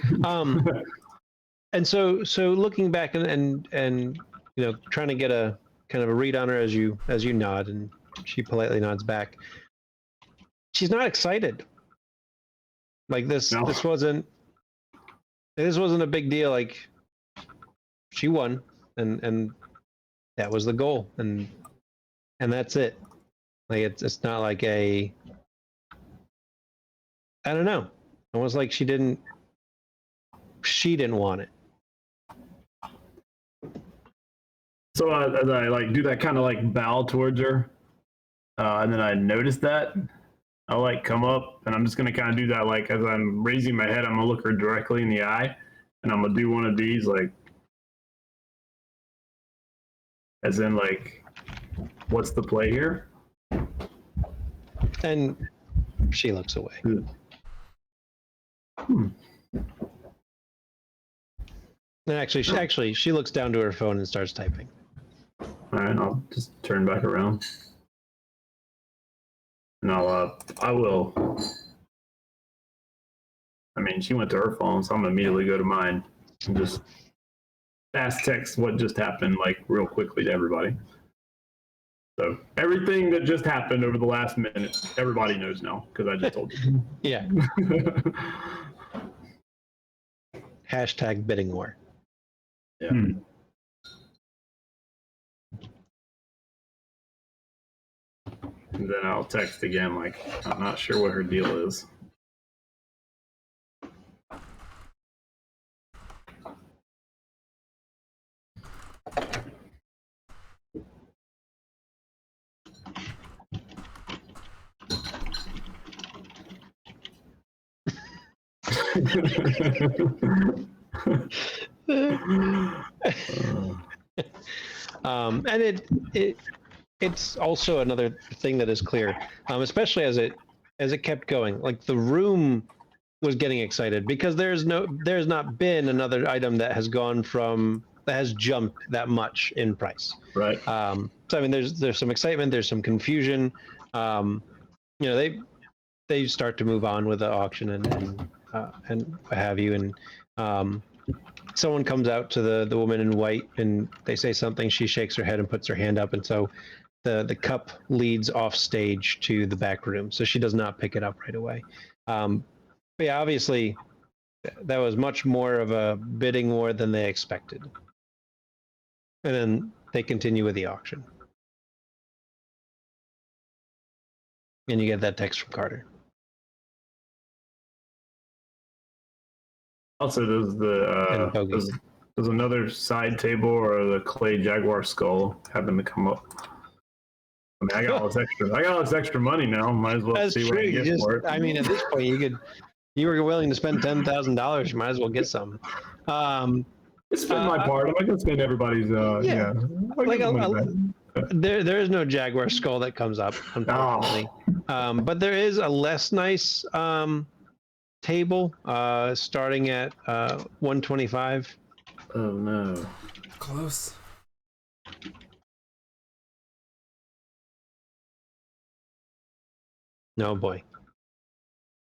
And so looking back and trying to get a kind of a read on her as you nod, and she politely nods back. She's not excited. Like this wasn't a big deal. Like, she won, and that was the goal, and that's it. Like, it's not like I don't know. Almost like she didn't want it. So as I do that kind of bow towards her, and then I notice that, I'll come up, and I'm just gonna kind of do that, as I'm raising my head, I'm gonna look her directly in the eye, and I'm gonna do one of these, as in what's the play here? And she looks away. And actually, she looks down to her phone and starts typing. All right, I'll just turn back around, and I will. I mean, she went to her phone, so I'm gonna immediately go to mine and just fast text what just happened, real quickly to everybody. So everything that just happened over the last minute, everybody knows now because I just told you. Yeah. Hashtag bidding war. Yeah. And then I'll text again, I'm not sure what her deal is. And it's also another thing that is clear, especially as it kept going. Like, the room was getting excited because there's not been another item that has jumped that much in price. Right. So I mean, there's some excitement, there's some confusion. they start to move on with the auction and what have you, and someone comes out to the woman in white and they say something. She shakes her head and puts her hand up, and so the cup leads off stage to the back room. So she does not pick it up right away. But yeah, obviously that was much more of a bidding war than they expected. And then they continue with the auction. And you get that text from Carter. Also, And Bogi. does another side table or the clay jaguar skull happen to come up? I mean, I got all this extra money now. Might as well That's see true. what I get for it. I mean, at this point, you were willing to spend $10,000. You might as well get some. Just spend my part. I'm not gonna spend everybody's. Yeah. Like there is no jaguar skull that comes up, unfortunately. But there is a less nice table starting at 125. Oh no. Close. No boy.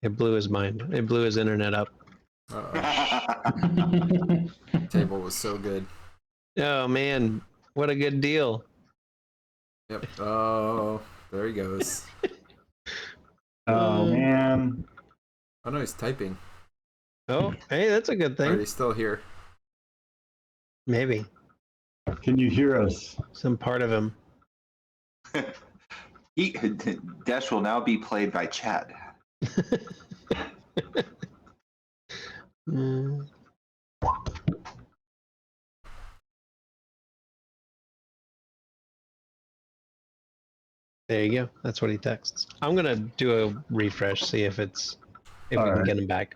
It blew his mind. It blew his internet up. Table was so good. Oh man, what a good deal. Yep. Oh, there he goes. Oh man. Oh no, he's typing. Oh, hey, that's a good Or thing. he's still here. Maybe Can you hear us? some part of him. Desh will now be played by Chad. Mm. There you go. That's what he texts. I'm gonna do a refresh, see if we can Alright. get him back.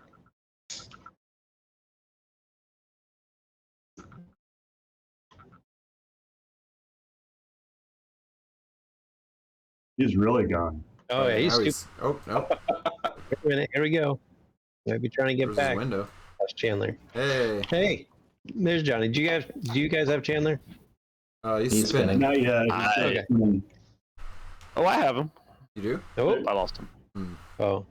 He's really gone. Oh yeah, he's Now stupid. Oh no. Wait a minute, here we go. Maybe trying to get There's his back. window. That's Chandler. Hey. Hey, there's Johnny. Do you guys have Chandler? He's spinning. Not yet. Okay. Oh, I have him. You do? Oh, I lost him. oh.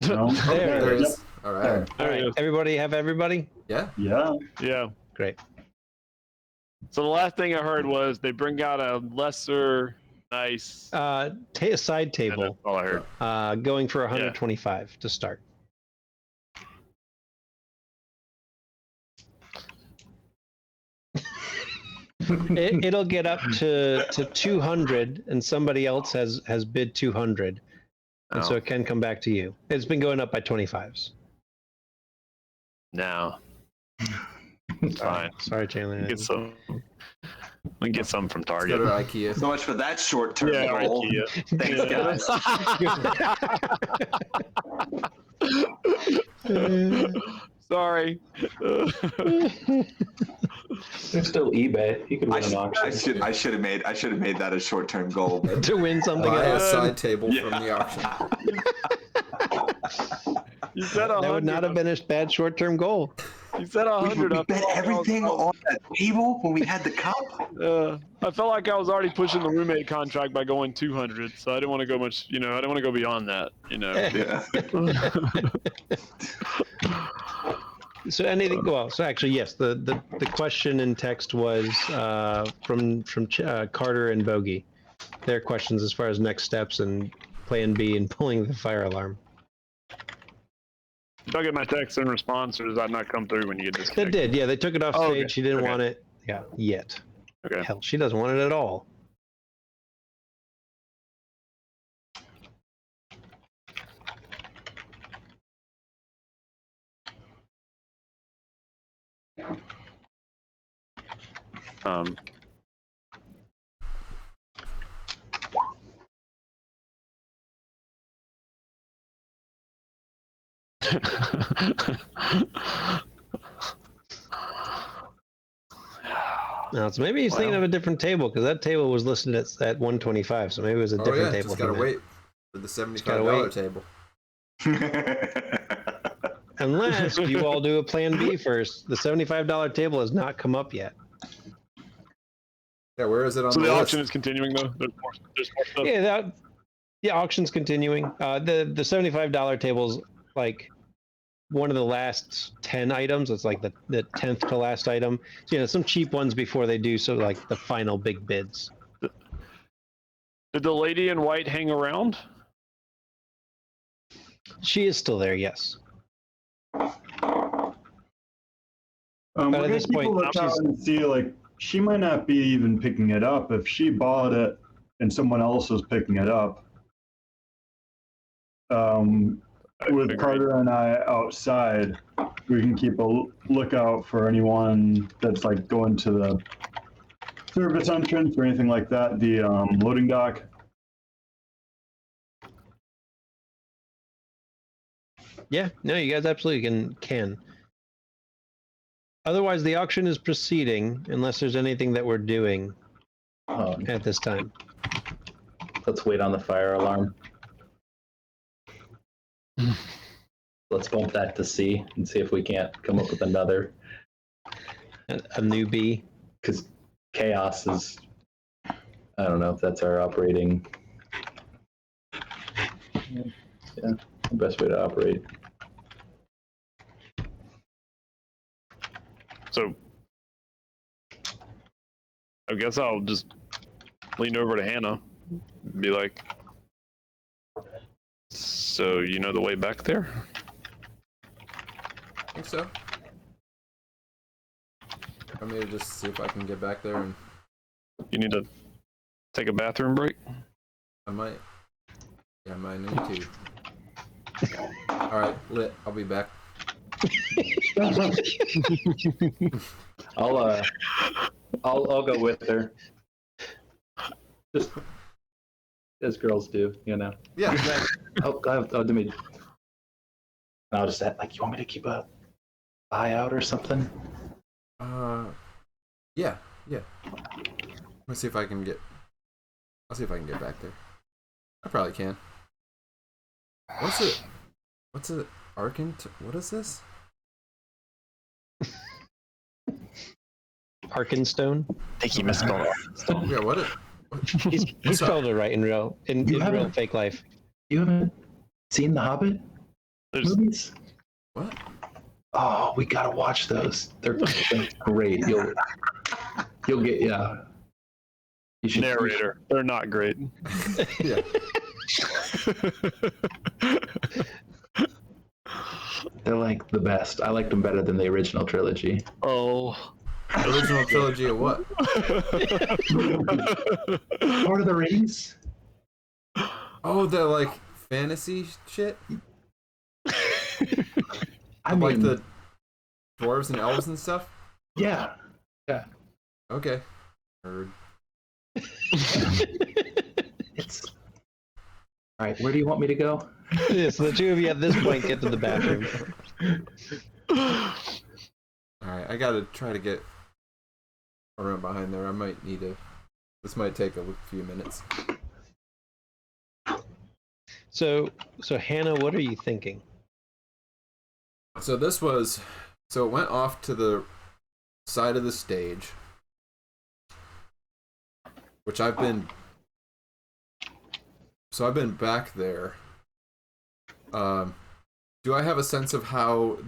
No? There There Yep. he is. All right. There. All right. Everybody have everybody? Yeah. Yeah. Yeah. Great. So the last thing I heard was they bring out a lesser nice. A side And table. that's all I heard. Going for 125 to start. It'll get up to 200, and somebody else has bid 200, and so Oh. it can come back to you. It's been going up by 25s. No. It's fine. Sorry, Chandler. Get some. We can get some from Let's Target. go to IKEA. So much for that short-term Yeah, goal. IKEA. Thanks, guys. Sorry. There's still eBay. You could win an auction. I should have made that a short-term goal. But To win something Buy a else. side table from the auction. You said 100. That would not have been a bad short-term goal. You said 100. we bet everything on that table when we had the cup. I felt like I was already pushing the roommate contract by going 200, so I didn't want to go much. I didn't want to go beyond that. Yeah. So anything? Well, so actually, yes. The question in text was from Carter and Bogi. Their questions as far as next steps and Plan B and pulling the fire alarm. Did I get my text in response, or does that not come through when you get They disconnected? did. Yeah, they took it off Oh, stage. okay. She didn't Okay. want it. Yeah, yet. Okay. Hell, she doesn't want it at all. Um, Now, so maybe he's thinking of a different table because that table was listed at 125. So maybe it was a Oh different yeah, table. just gotta he meant. wait for the $75 wait. table. Unless you all do a Plan B first. The $75 table has not come up yet. Yeah, where is it on so the the list? auction is continuing though. There's more stuff. Yeah, Yeah, auction's continuing. The $75 table's like one of the last 10 items. It's like the 10th to last item. So, some cheap ones before they do like the final big bids. Did the lady in white hang around? She is still there, yes. We're at gonna this keep a point, lookout and see, like, she might not be even picking it up. If she bought it and someone else was picking it up, with Agreed. Carter and I outside, we can keep a lookout for anyone that's like going to the service entrance or anything like that, the loading dock. Yeah, no, you guys absolutely can. Otherwise, the auction is proceeding unless there's anything that we're doing at this time. Let's wait on the fire alarm. Let's bump that to C and see if we can't come up with another. A newbie. Because chaos is, I don't know if that's our operating. Yeah, the best way to operate. So I guess I'll just lean over to Hannah and be like, so you know the way back there? I think so. I'm gonna just see if I can get back there, and You need to take a bathroom break? I might. Yeah, I might need to. Alright, lit. I'll be back. I'll go with her. Just as girls do, Yeah. Oh, do me. I'll just add, like, you want me to keep a eye out or something? Yeah. Let's see if I can get. I'll see if I can get back there. I probably can. What's it? Arcant? What is this? Arkenstone. I think he misspelled it. Yeah, what? He spelled it right in real fake life. You haven't seen the Hobbit movies? What? Oh, we gotta watch those. They're great. You'll get You should Narrator. They're not great. Yeah. They're like the best. I liked them better than the original trilogy. Oh. Original trilogy of what? Lord of the Rings? Oh, the like fantasy shit? I Like mean, the dwarves and elves and stuff? yeah. Okay. Heard. It's all right. Where do you want me to go? Yeah, so the two of you at this point get to the bathroom. Alright, I gotta try to get around behind there. I might need to. This might take a few minutes. So Hannah, what are you thinking? So it went off to the side of the stage, which I've been back there. Do I have a sense of how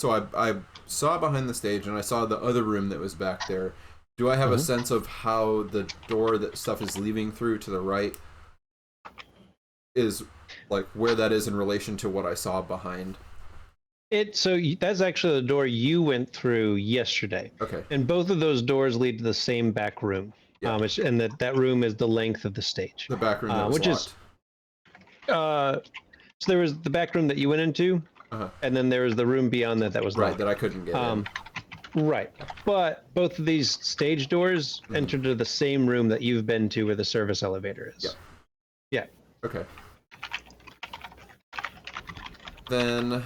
I saw behind the stage and I saw the other room that was back there. Do I have a sense of how the door that stuff is leaving through to the right is, like, where that is in relation to what I saw behind? That's actually the door you went through yesterday. Okay. And both of those doors lead to the same back room. Yeah. And that room is the length of the stage. The back room that was which locked. So there was the back room that you went into, and then there was the room beyond that was right locked. that I couldn't get in. Right, but both of these stage doors enter to the same room that you've been to, where the service elevator is. Yeah. Okay. Then, let's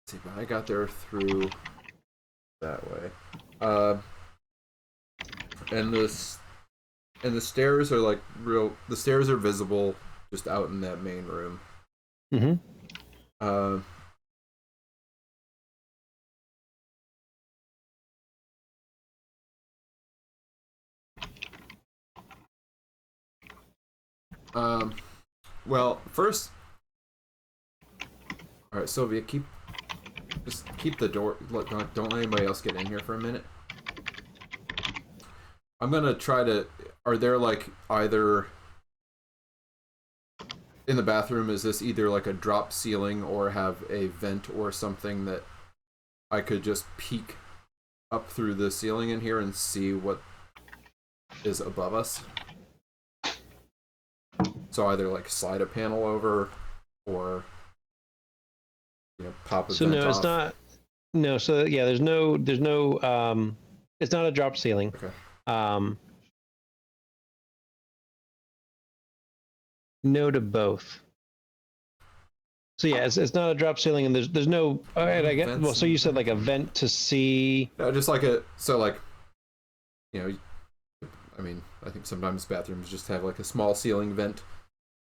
see, but I got there through that way. And the stairs are like real. The stairs are visible just out in that main room. Well, first, all right, Sylvia, just keep the door. Look, don't let anybody else get in here for a minute. I'm gonna try to. Are there like either in the bathroom? Is this either like a drop ceiling or have a vent or something that I could just peek up through the ceiling in here and see what is above us? So either like slide a panel over, or pop a So vent no, off. it's not. No, so yeah, there's no. It's not a drop ceiling. Okay. No to both. So yeah, it's not a drop ceiling, and there's no. All right, I get. Well, so you said like a vent to see. No, just like I mean, I think sometimes bathrooms just have like a small ceiling vent,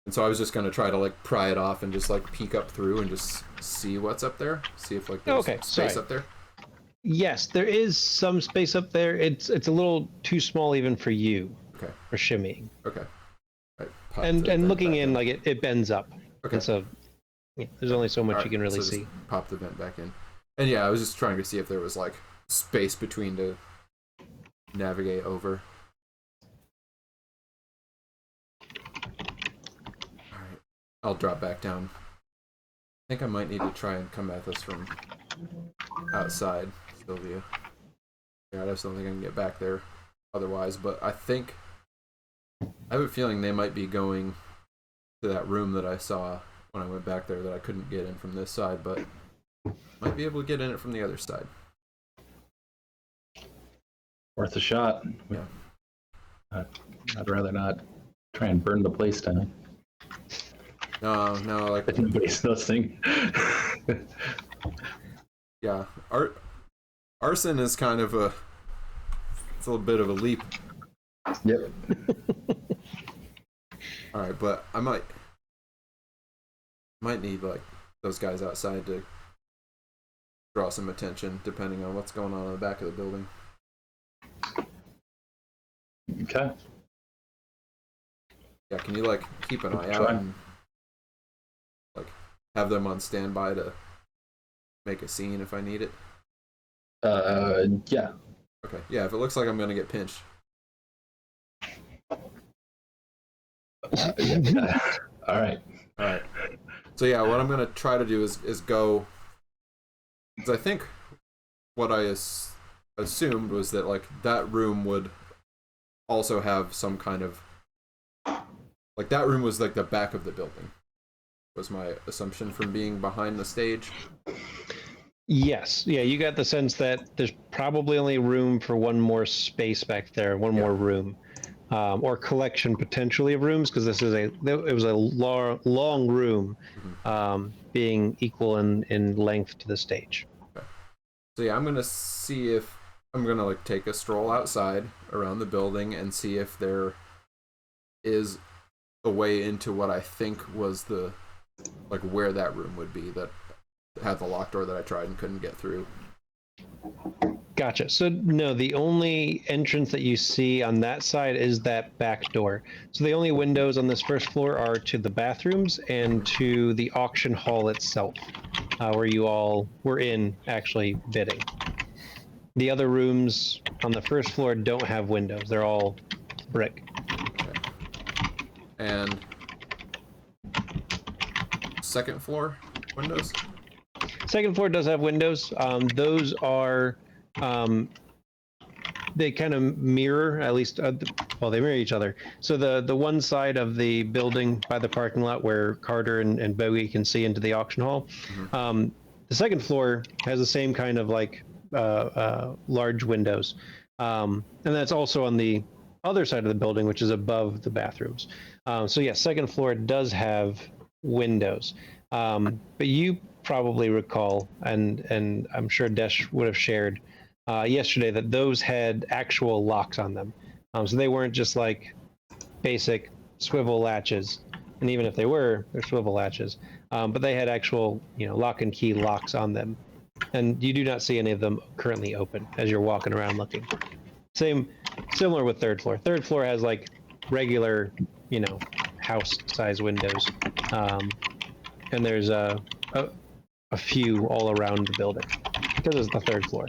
and so I was just gonna try to like pry it off and just like peek up through and just see what's up there, see if like there's space up there. Yes, there is some space up there. It's a little too small even for you. Okay. For shimmying. Okay. Right. And looking in, like it bends up. Okay. And so there's only so much All right, you can really so see. Pop the vent back in. And yeah, I was just trying to see if there was like space between to navigate over. Alright. I'll drop back down. I think I might need to try and come at this from outside, Sylvia. Yeah, I just don't think I can get back there otherwise, but I have a feeling they might be going to that room that I saw when I went back there that I couldn't get in from this side, but might be able to get in it from the other side. Worth a shot. Yeah. I'd rather not try and burn the place down. No, like If nobody's listening. yeah, arson is kind of it's a little bit of a leap. Yep. All right, but I might need like those guys outside to draw some attention, depending on what's going on in the back of the building. Okay. Yeah, can you like keep an eye out and like have them on standby to make a scene if I need it? Yeah. Okay. Yeah, if it looks like I'm gonna get pinched. Yeah. All right. All right. So yeah, what I'm gonna try to do is go. Because I think what I assumed was that like that room would also have some kind of like that room was like the back of the building. Was my assumption from being behind the stage. Yes. Yeah, you got the sense that there's probably only room for one more space back there, one more room. Or collection potentially of rooms, because it was a long room, being equal in length to the stage. Okay. So yeah, I'm gonna see if I'm gonna like take a stroll outside around the building and see if there is a way into what I think was the like where that room would be that had the locked door that I tried and couldn't get through. Gotcha. So no, the only entrance that you see on that side is that back door. So the only windows on this first floor are to the bathrooms and to the auction hall itself, where you all were in actually bidding. The other rooms on the first floor don't have windows. They're all brick. Okay. And second floor windows? Second floor does have windows. Those are, they kind of mirror, at least, well, they mirror each other. So the one side of the building by the parking lot where Carter and Bogi can see into the auction hall, the second floor has the same kind of like large windows. And that's also on the other side of the building, which is above the bathrooms. So yeah, second floor does have windows. But you probably recall, and I'm sure Desh would have shared yesterday, that those had actual locks on them. So they weren't just like basic swivel latches. And even if they were, they're swivel latches. But they had actual, lock and key locks on them. And you do not see any of them currently open as you're walking around looking. Similar with third floor. Third floor has like regular, house-size windows, and there's a few all around the building because it's the 3rd floor.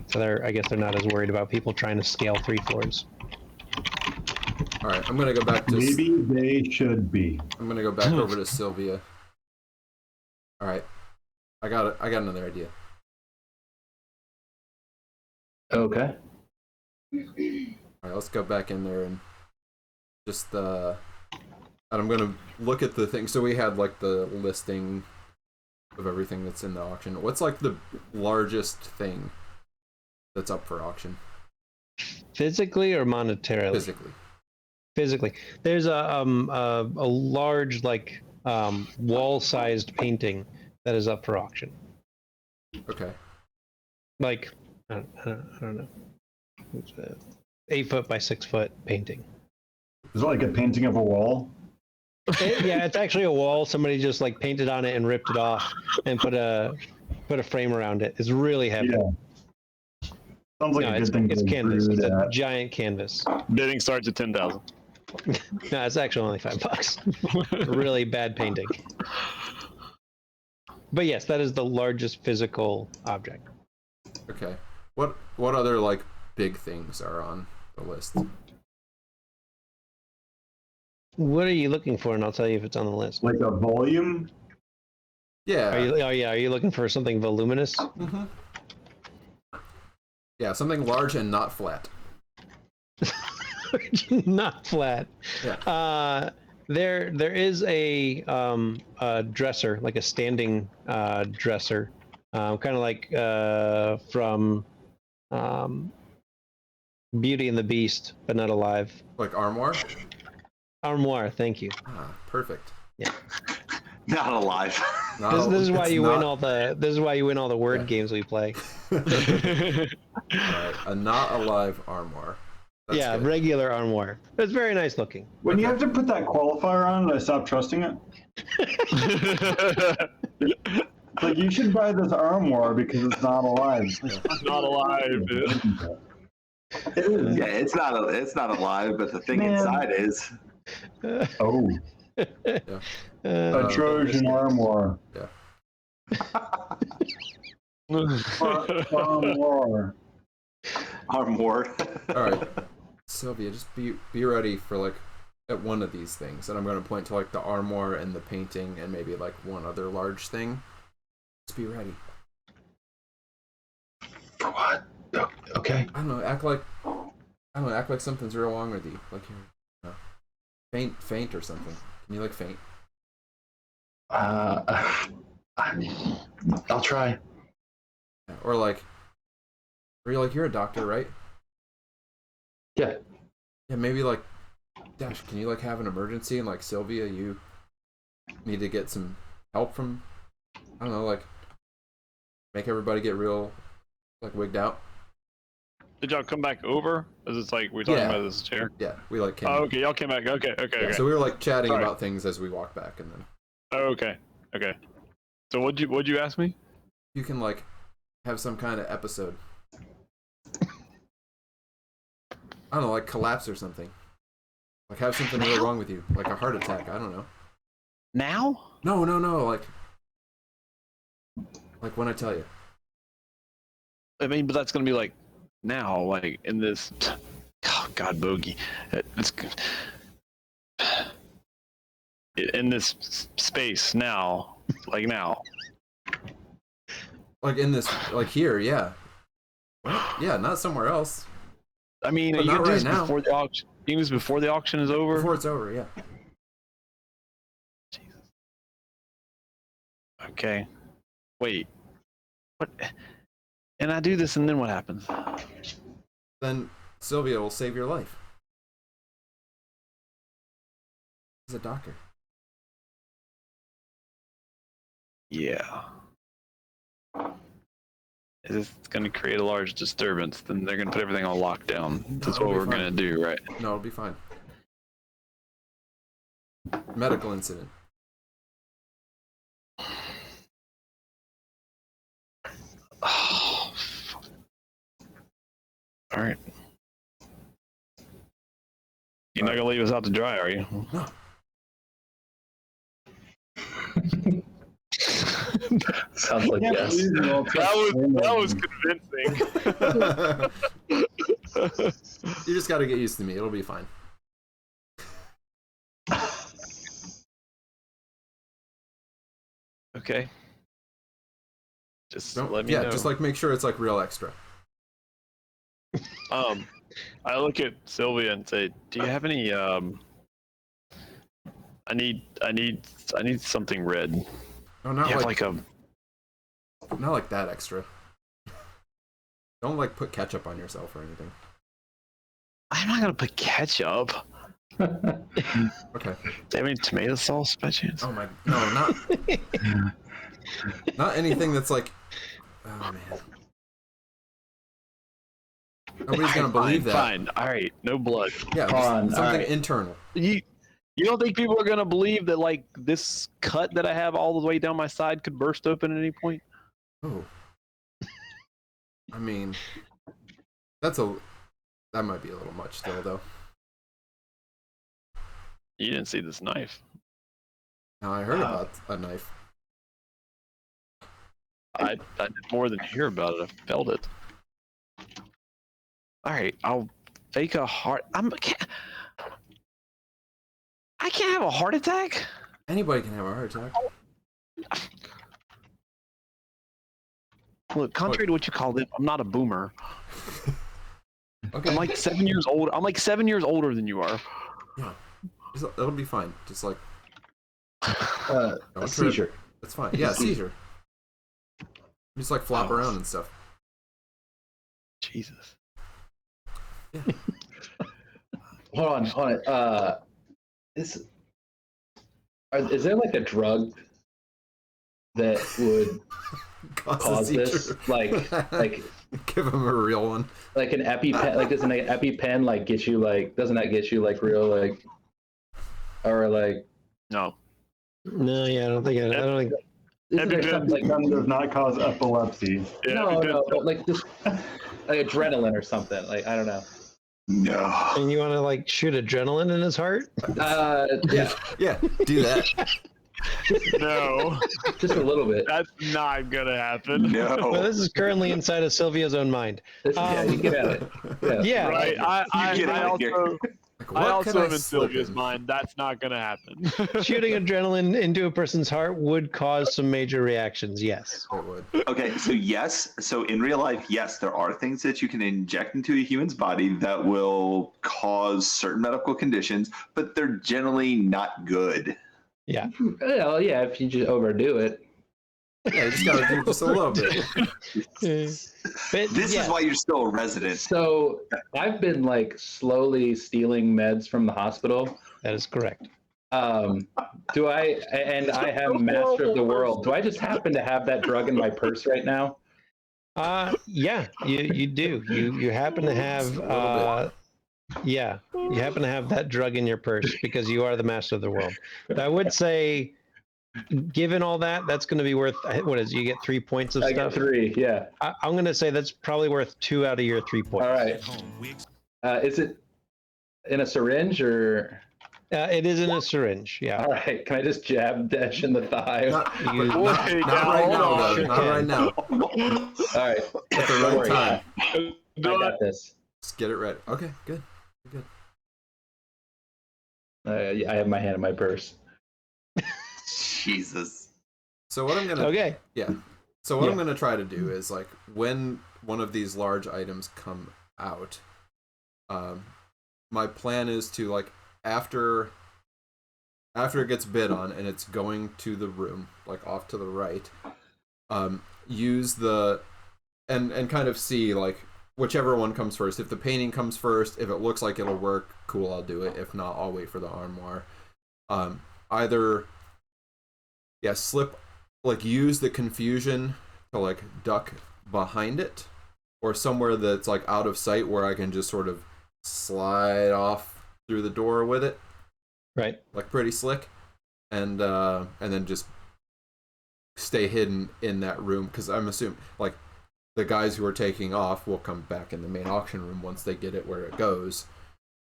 So I guess they're not as worried about people trying to scale 3 floors. All right, I'm gonna go back to. Maybe they should be. I'm gonna go back over to Sylvia. All right, I got another idea. Okay. All right, let's go back in there and just and I'm gonna look at the thing. So we had like the listing of everything that's in the auction. What's like the largest thing that's up for auction? Physically or monetarily? Physically. There's a large like wall-sized painting that is up for auction. Okay. Like I don't know. It's a 8 foot by 6 foot painting. Is it like a painting of a wall? Yeah, it's actually a wall. Somebody just like painted on it and ripped it off and put a frame around it. It's really heavy. Yeah. Sounds like a good thing. It's canvas. It's a giant canvas. Bidding starts at 10,000. No, it's actually only $5. Really bad painting. But yes, that is the largest physical object. Okay. What other like big things are on the list? What are you looking for? And I'll tell you if it's on the list. Like a volume? Yeah. Are you looking for something voluminous? Mm-hmm. Yeah, something large and not flat. Not flat. Yeah. There is a dresser, like a standing dresser, kind of like from Beauty and the Beast, but not alive. Like armoire? Armoire, thank you. Ah, perfect. Yeah. Not alive. No, This is why it's you not... win all the. This is why you win all the word games we play. Right. A not alive armoire. That's yeah, good. regular armoire. It's very nice looking. When you have to put that qualifier on, I stop trusting it. Like, you should buy this armoire because it's not alive. It's not alive. It is. Yeah, it's not alive, but the thing Man. inside is. Oh, Yeah. a Trojan armoire. Armoire. Armoire. All right, Sylvia, just be ready for like at one of these things, and I'm going to point to like the armoire and the painting, and maybe like one other large thing. Just be ready. For what? Oh, okay. I don't know. Act like something's real wrong with you. Like you're faint or something. Can you like faint? I'll try. Or like, you're a doctor, right? Yeah. Yeah, maybe like, Desh, can you like have an emergency and like Sylvia, you need to get some help from, I don't know, like make everybody get real like wigged out. Did y'all come back over? Is it's like we're talking about this chair? Yeah, we like came. Oh, okay, y'all came back. Okay. Yeah, so we were like chatting Sorry. about things as we walked back, and then. Oh, okay. So what'd you ask me? You can like have some kind of episode. I don't know, like collapse or something. Like have something real wrong with you, like a heart attack. I don't know. Now? No. Like when I tell you. I mean, but that's gonna be like now, like in this. Oh God, Bogi. It's in this space now, like now. Like in this, like here, yeah. Yeah, not somewhere else. I mean, But you not can do right this now. before the auction. You can do this before the auction is over. Before it's over, yeah. Okay. Wait. What? And I do this, and then what happens? Then Sylvia will save your life. He's a doctor. Yeah. If it's going to create a large disturbance, then they're going to put everything on lockdown. That's it'll what be we're fine. going to do, right? No, it'll be fine. Medical incident. Oh, all right. You're not going to leave us out to dry, are you? No. Sounds like yes. That was convincing. You just got to get used to me. It'll be fine. Okay. Just Don't, let me know. just like make sure it's like real extra. I look at Sylvia and say, "Do you have any? I need something red. No, not You have like a not like that extra. Don't like put ketchup on yourself or anything. I'm not gonna put ketchup. Okay. Do you have any tomato sauce by chance? Oh my, no, not anything that's like. Oh man. Nobody's gonna believe that. Fine. All right. No blood. Yeah, something internal. You don't think people are gonna believe that like this cut that I have all the way down my side could burst open at any point? Oh. I mean, that might be a little much still, though. You didn't see this knife. Now I heard about a knife. I did more than hear about it. I felt it. All right, I'll fake a heart. I can't have a heart attack. Anybody can have a heart attack. Look, contrary to what you called it, I'm not a boomer. Okay. I'm like 7 years old. I'm like 7 years older than you are. Yeah. It'll be fine. Just like A seizure. That's fine. Yeah, seizure. Just like flop around and stuff. Jesus. Yeah. Hold on. Is there like a drug that would cause this? Like give him a real one. Like an EpiPen? Like doesn't an EpiPen like get you like? Doesn't that get you like real like? Or like? No. No, yeah, I don't think. Isn't there something like? Gun does not cause epilepsy. Yeah, No, but like just like adrenaline or something. Like I don't know. No. And you want to like shoot adrenaline in his heart? Yeah, Yeah, do that. No. just a little bit. That's not gonna happen. No. Well, this is currently inside of Sylvia's own mind. Yeah, you get at it. Yeah. Yeah. Right. You get I out of here. also, Like, I what could also am in slip Sylvia's mind. That's not gonna happen. Shooting adrenaline into a person's heart would cause some major reactions. Yes. It would. Okay, so yes, so in real life, yes, there are things that you can inject into a human's body that will cause certain medical conditions, but they're generally not good. Yeah. Well, yeah, if you just overdo it. Yeah, you just gotta do just a little bit. But, This is why you're still a resident. So I've been like slowly stealing meds from the hospital. that is correct. Do I? And I have Master of the World. Do I just happen to have that drug in my purse right now? Yeah, you do. You happen to have yeah, you happen to have that drug in your purse because you are the master of the world. But I would say, given all that, that's going to be worth, what is it, you get 3 points of I stuff? get 3. Yeah. I'm going to say that's probably worth 2 out of your 3 points. All right. Is it in a syringe or? It is in a syringe. Yeah. All right. Can I just jab Desh in the thigh? Not You- right now, though. Sure Not can. right now. All right. At the Don't right worry. time. I got this. Just get it ready. Okay, good. Yeah, I have my hand in my purse. Jesus. So what I'm gonna Okay. So what I'm Yeah. gonna try to do is like when one of these large items come out, my plan is to like after it gets bid on and it's going to the room, like off to the right, use the and kind of see like whichever one comes first. If the painting comes first, if it looks like it'll work, cool, I'll do it. If not, I'll wait for the armoire. Either slip, like use the confusion to like duck behind it, or somewhere that's like out of sight where I can just sort of slide off through the door with it, Right. like pretty slick, and then just stay hidden in that room, because I'm assuming like the guys who are taking off will come back in the main auction room once they get it where it goes,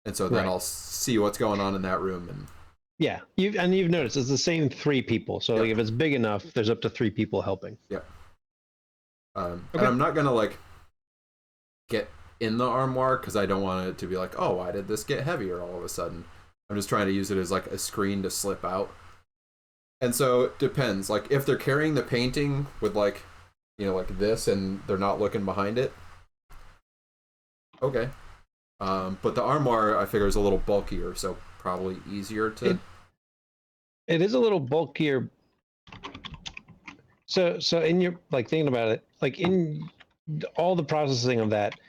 and so then Right. I'll see what's going on in that room and Yeah, you've noticed it's the same 3 people. So like, if it's big enough, there's up to 3 people helping. Yep. And I'm not gonna like get in the armoire because I don't want it to be like, oh, why did this get heavier all of a sudden? I'm just trying to use it as like a screen to slip out. And so it depends. Like if they're carrying the painting with like, you know, like this, and they're not looking behind it. Okay. But the armoire I figure is a little bulkier, so probably easier to. It is a little bulkier. So in your like thinking about it, like in all the processing of that,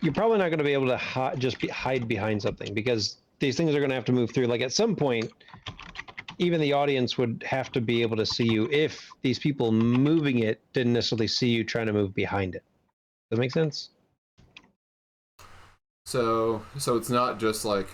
you're probably not going to be able to hide behind something because these things are going to have to move through. Like at some point, even the audience would have to be able to see you if these people moving it didn't necessarily see you trying to move behind it. Does that make sense? So it's not just like.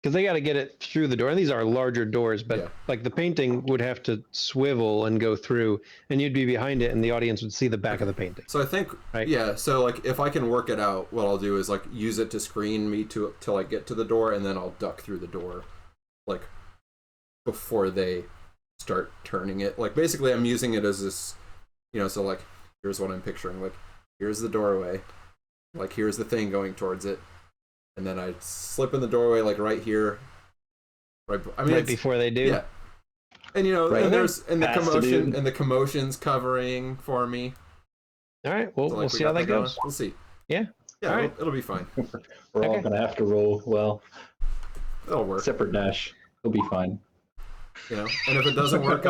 Because they got to get it through the door, and these are larger doors. But like the painting would have to swivel and go through, and you'd be behind it, and the audience would see the back of the painting. So I think, right? Yeah. So like, if I can work it out, what I'll do is like use it to screen me till I get to the door, and then I'll duck through the door, like before they start turning it. Like basically, I'm using it as this, you know. So like, here's what I'm picturing. Like, here's the doorway. Like here's the thing going towards it. And then I slip in the doorway, like right here. Right before they do. Yeah. And you know, right. And the commotion's covering for me. All right. Well, so, like, we'll see how that goes. We'll see. Yeah. Yeah. Right. It'll be fine. We're all gonna have to roll well. It'll work. Except for Desh, he'll be fine. You know, and if it doesn't work,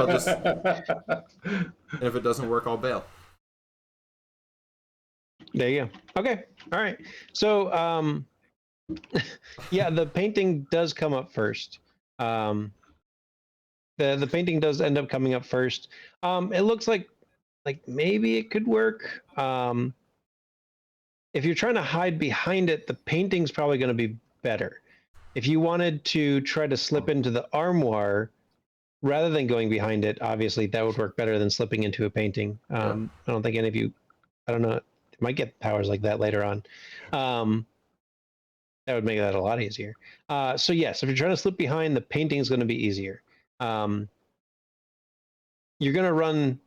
I'll bail. There you go. Okay. All right. So, yeah, the painting does come up first. The painting does end up coming up first. It looks like maybe it could work. If you're trying to hide behind it, the painting's probably going to be better. If you wanted to try to slip into the armoire rather than going behind it, obviously that would work better than slipping into a painting. I don't think any of you, I don't know, might get powers like that later on. That would make that a lot easier. So yes, if you're trying to slip behind, the painting is going to be easier. You're going to run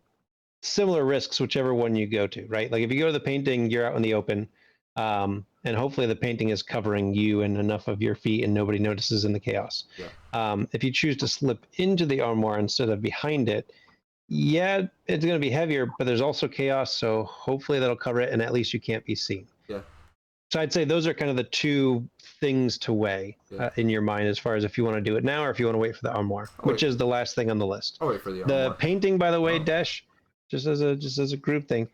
similar risks whichever one you go to, right? Like if you go to the painting, you're out in the open, and hopefully the painting is covering you and enough of your feet and nobody notices in the chaos. Yeah. If you choose to slip into the armoire instead of behind it, yeah, it's going to be heavier, but there's also chaos, so hopefully that'll cover it, and at least you can't be seen. Yeah. So I'd say those are kind of the 2 things to weigh in your mind as far as if you want to do it now or if you want to wait for the armoire, which is the last thing on the list. I'll wait for the armoire. The painting, by the way, Desh, just as a group thing,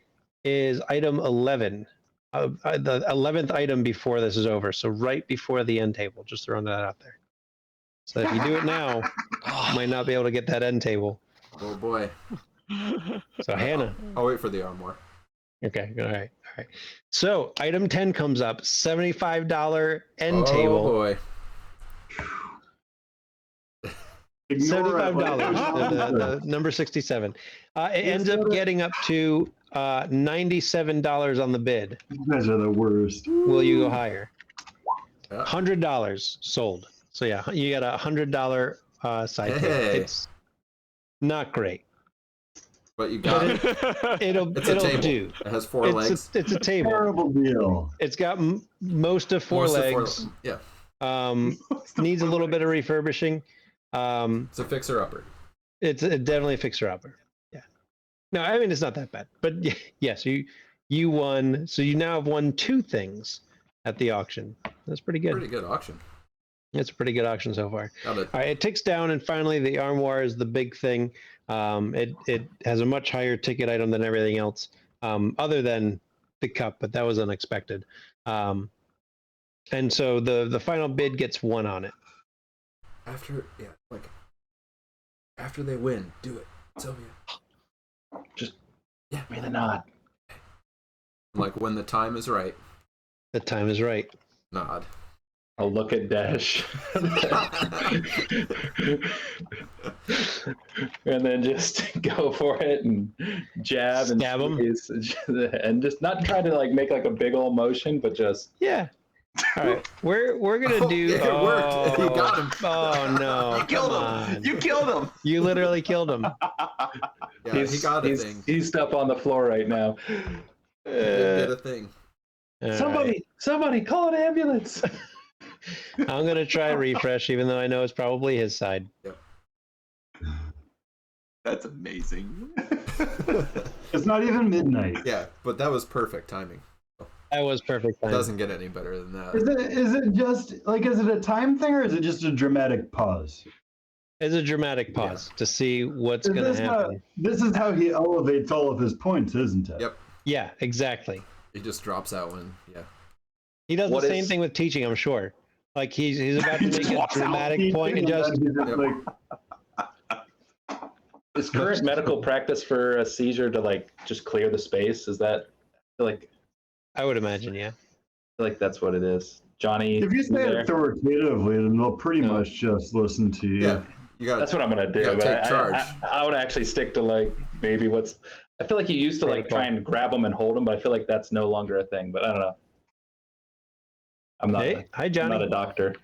is item 11. The 11th item before this is over, so right before the end table. Just throwing that out there. So if you do it now, you might not be able to get that end table. Oh boy. So Hannah. I'll wait for the armoire. Okay. All right. So item 10 comes up. $75 end table. Oh boy. $75. the number 67. It ends up getting up to $97 on the bid. You guys are the worst. Will you go higher? $100 sold. So yeah, you got a $100 side table. It's not great. But you got it. It'll do. It has 4 legs. It's a table. Terrible deal. It's got most of 4 legs. Yeah. Needs a little bit of refurbishing. It's a fixer-upper. It's definitely a fixer-upper. Yeah. No, I mean it's not that bad. But yes, you won. So you now have won 2 things at the auction. That's pretty good. Pretty good auction. It's a pretty good auction so far. All right, it ticks down, and finally the armoire is the big thing. It has a much higher ticket item than everything else, other than the cup, but that was unexpected. And so the final bid gets 1 on it. After they win, do it, Sylvia. Just give me the nod. Like when the time is right. The time is right. Nod. I'll look at Desh. And then just go for it and jab and stab him. And just not try to like make like a big old motion, but just All right, we're gonna do. Yeah, it worked. You got him. Oh no! You killed come him. on. You killed him. You literally killed him. Yeah, he got a thing. He's up on the floor right now. He did get a thing. All Somebody call an ambulance. right. I'm gonna try refresh, even though I know it's probably his side. That's amazing. It's not even midnight. Yeah, but that was perfect timing. That was perfect. It Time. doesn't get any better than that. Is it just like, is it a time thing or is it just a dramatic pause? It's a dramatic pause to see what's Is gonna this happen. This is how he elevates all of his points, isn't it? Yep. Yeah, exactly. He just drops out when, He does What the same is- thing with teaching, I'm sure. Like he's about to He make just a walks out dramatic point and just then he's just Yep. like, Is current medical practice for a seizure to like just clear the space? Is that I would imagine, yeah. I feel like that's what it is. Johnny, if you say there? it authoritatively, then they'll pretty No. much just listen to you. yeah. You got That's what I'm gonna do. Yeah, But take charge. I would actually stick to like maybe what's. I feel like you used to like try and grab them and hold them, but I feel like that's no longer a thing. But I don't know. I'm not. Hey, hi I'm Johnny. not a doctor.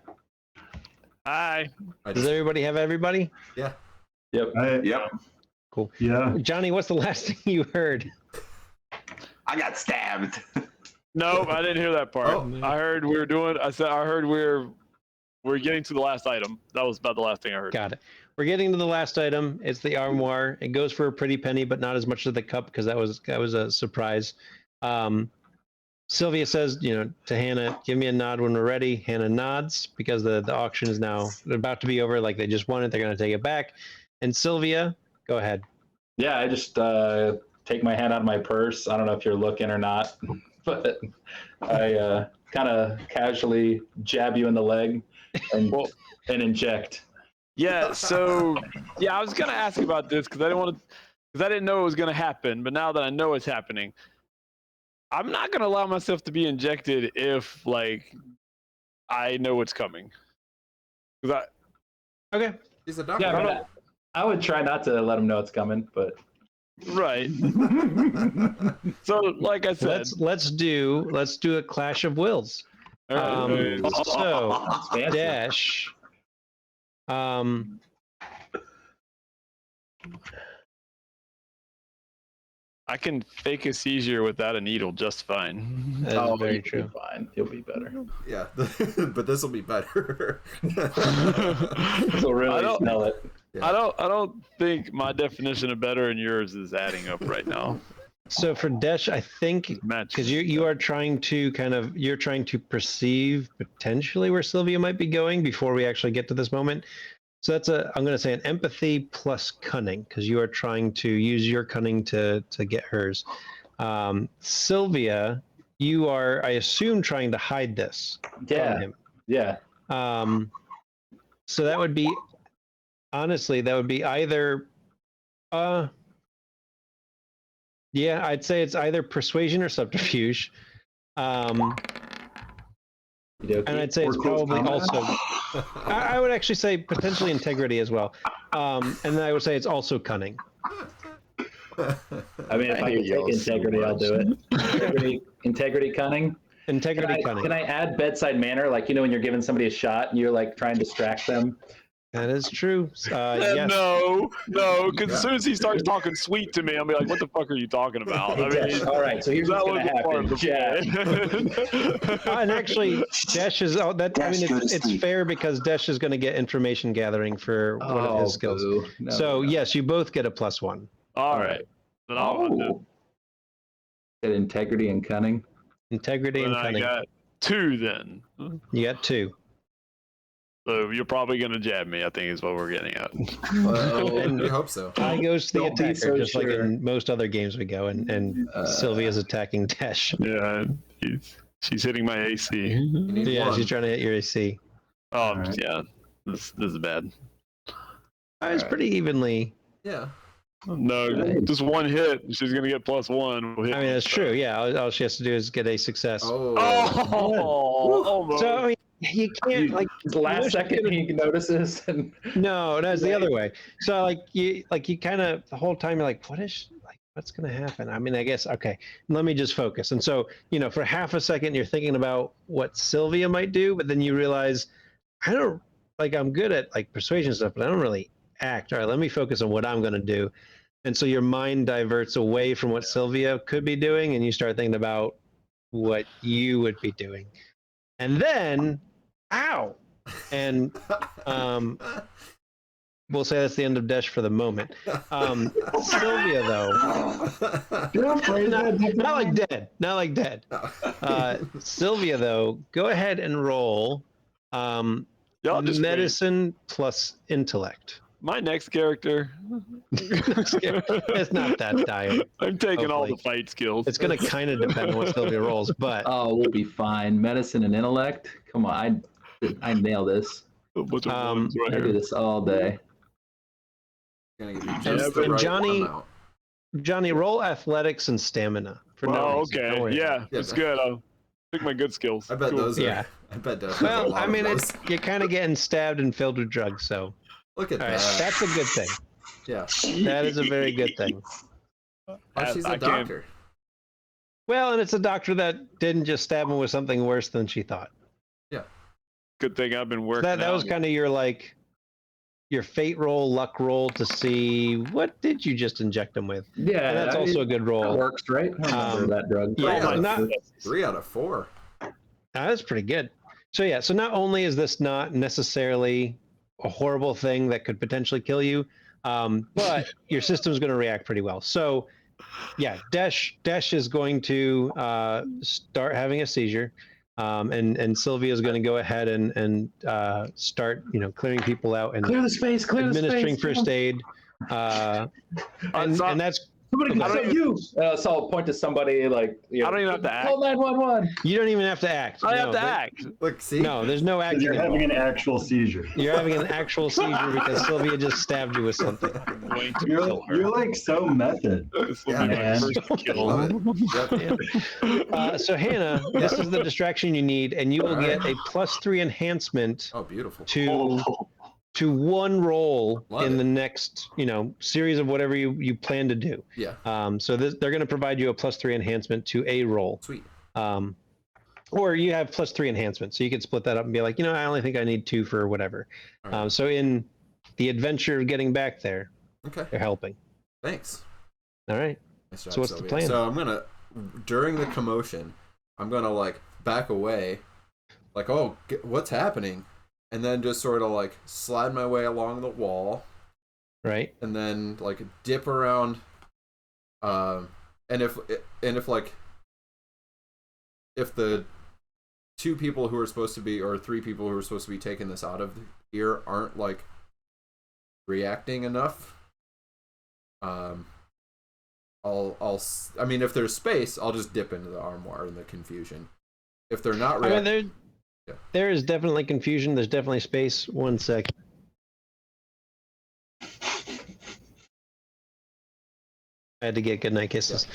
Hi. Does everybody have everybody? Yeah. Yep. Yep. Cool. Yeah. Johnny, what's the last thing you heard? I got stabbed. Nope, I didn't hear that part. Oh. I heard we were doing. I heard we're getting to the last item. That was about the last thing I heard. Got it. We're getting to the last item. It's the armoire. It goes for a pretty penny, but not as much as the cup because that was a surprise. Sylvia says, to Hannah, give me a nod when we're ready. Hannah nods because the auction is now about to be over. Like they just won it. They're going to take it back. And Sylvia, go ahead. Yeah, I just take my hand out of my purse. I don't know if you're looking or not, but I kind of casually jab you in the leg and inject. Yeah. So I was gonna ask about this because I didn't know it was gonna happen. But now that I know it's happening, I'm not gonna allow myself to be injected if like I know what's coming. Okay. He's a doctor. Yeah, but I would try not to let him know it's coming, but Right. So, like I said, Let's do a clash of wills. all right. So it's fancy. Desh. I can fake a seizure without a needle just fine. That is very you'll true. Be fine. You'll be better. Yeah, but this will be better. So really I don't- smell it. I don't think my definition of better and yours is adding up right now. So for Desh, I think Match. because you are trying to you're trying to perceive potentially where Sylvia might be going before we actually get to this moment. So that's I'm going to say an empathy plus cunning because you are trying to use your cunning to get hers. Sylvia, you are, I assume, trying to hide this Yeah. from him. Yeah. So that would be, honestly, that would be either, yeah, I'd say it's either persuasion or subterfuge. And I'd say it's Or close probably combat. also, I would actually say potentially integrity as well. And then I would say it's also cunning. I mean, if I can take integrity, I'll do it. Integrity, cunning. Integrity, cunning. Can I add bedside manner? Like, when you're giving somebody a shot and you're like trying to distract them. That is true. Yes. No, because as soon as he starts talking sweet to me, I'll be like, "What the fuck are you talking about?" I mean, All right, so here's that what's gonna was the happen. part of the Yeah. And actually, Desh is. Oh, that I mean, Desh, go to it's sleep. fair because Desh is going to get information gathering for one of his skills. boo. No, So no. yes, you both get a +1. All right, then I'll Get integrity and cunning. Integrity then and I cunning. got 2 then. You got 2. So you're probably gonna jab me, I think is what we're getting at. And we hope so. I goes to the Don't be attacker, so just like sure. in most other games we go, and Sylvia's attacking Desh. Yeah, she's hitting my AC. You need Yeah, one. she's trying to hit your AC. Oh Alright. yeah, this is bad. It's pretty evenly. Yeah. No, just one hit, she's gonna get +1. We'll hit I mean, that's true. Yeah, all she has to do is get a success. Oh. almost. So I mean, you can't like Last second he notices and no, it's the other way. So like you kind of the whole time you're like, what is what's going to happen? I mean, I guess, okay, let me just focus. And so, for half a second, you're thinking about what Sylvia might do, but then you realize, I'm good at like persuasion stuff, but I don't really act. All right, let me focus on what I'm going to do. And so your mind diverts away from what Sylvia could be doing, and you start thinking about what you would be doing. And then, ow! And we'll say that's the end of Desh for the moment. Sylvia, though, not like dead. Sylvia, though, go ahead and roll medicine plus intellect. My next character. It's not that dire. I'm taking all the fight skills. It's going to kind of depend on what Sylvia rolls, but Oh, we'll be fine. Medicine and intellect. Come on, I nail this. A bunch of ones right I do here. this all day. Gonna give you just the right amount. Johnny, roll athletics and stamina. Oh, okay. Yeah, that's good. I'll pick my good skills. I bet Cool. those are. Yeah. I bet Desh has a Well, lot I of mean, those. you're kind of getting stabbed and filled with drugs, so. Look at All that. right, that's a good thing. Yeah. That is a very good thing. Oh, she's a I can't- doctor. Well, and it's a doctor that didn't just stab him with something worse than she thought. Good thing I've been working. That was out. kind of your fate roll, luck roll to see what did you just inject him with. Yeah, And that's also a good That roll. works, right? I remember that drug. Yeah, Oh, not, 3 out of 4. that's pretty good. So not only is this not necessarily a horrible thing that could potentially kill you, but your system's going to react pretty well. So, yeah, Desh is going to start having a seizure, and Sylvia is going to go ahead and start, clearing people out and Clear the space. Clear the space. administering first aid, and that's. Somebody, I don't you. So I'll point to somebody like. I don't even have to act. Call 911. You don't even have to act. I No, have to act. Look, see? No, there's no acting. You're having an actual seizure. You're having an actual seizure because Sylvia just stabbed you with something. I'm going to You're, kill her. you're like so method. This will Yeah, be my man. first kill. Love it. Yep. So Hannah, this is the distraction you need, and you will get a +3 enhancement Oh, beautiful. to one roll Love in it. the next, series of whatever you plan to do. Yeah. So they're going to provide you a +3 enhancement to a roll. Sweet. Or you have +3 enhancement, so you can split that up and be like, I only think I need 2 for whatever. All right. So in the adventure of getting back there, Okay. they're helping. Thanks. All right. Nice job, So what's the Sylvia. plan? So I'm gonna, during the commotion, I'm gonna like back away, like, oh, what's happening, and then just sort of like slide my way along the wall, Right. and then like dip around, and if like if the 2 people who are supposed to be, or 3 people who are supposed to be taking this out of here aren't like reacting enough, I mean, if there's space, I'll just dip into the armoire in the confusion. If they're not reacting, there is definitely confusion. There's definitely space. 1 sec. I had to get goodnight kisses.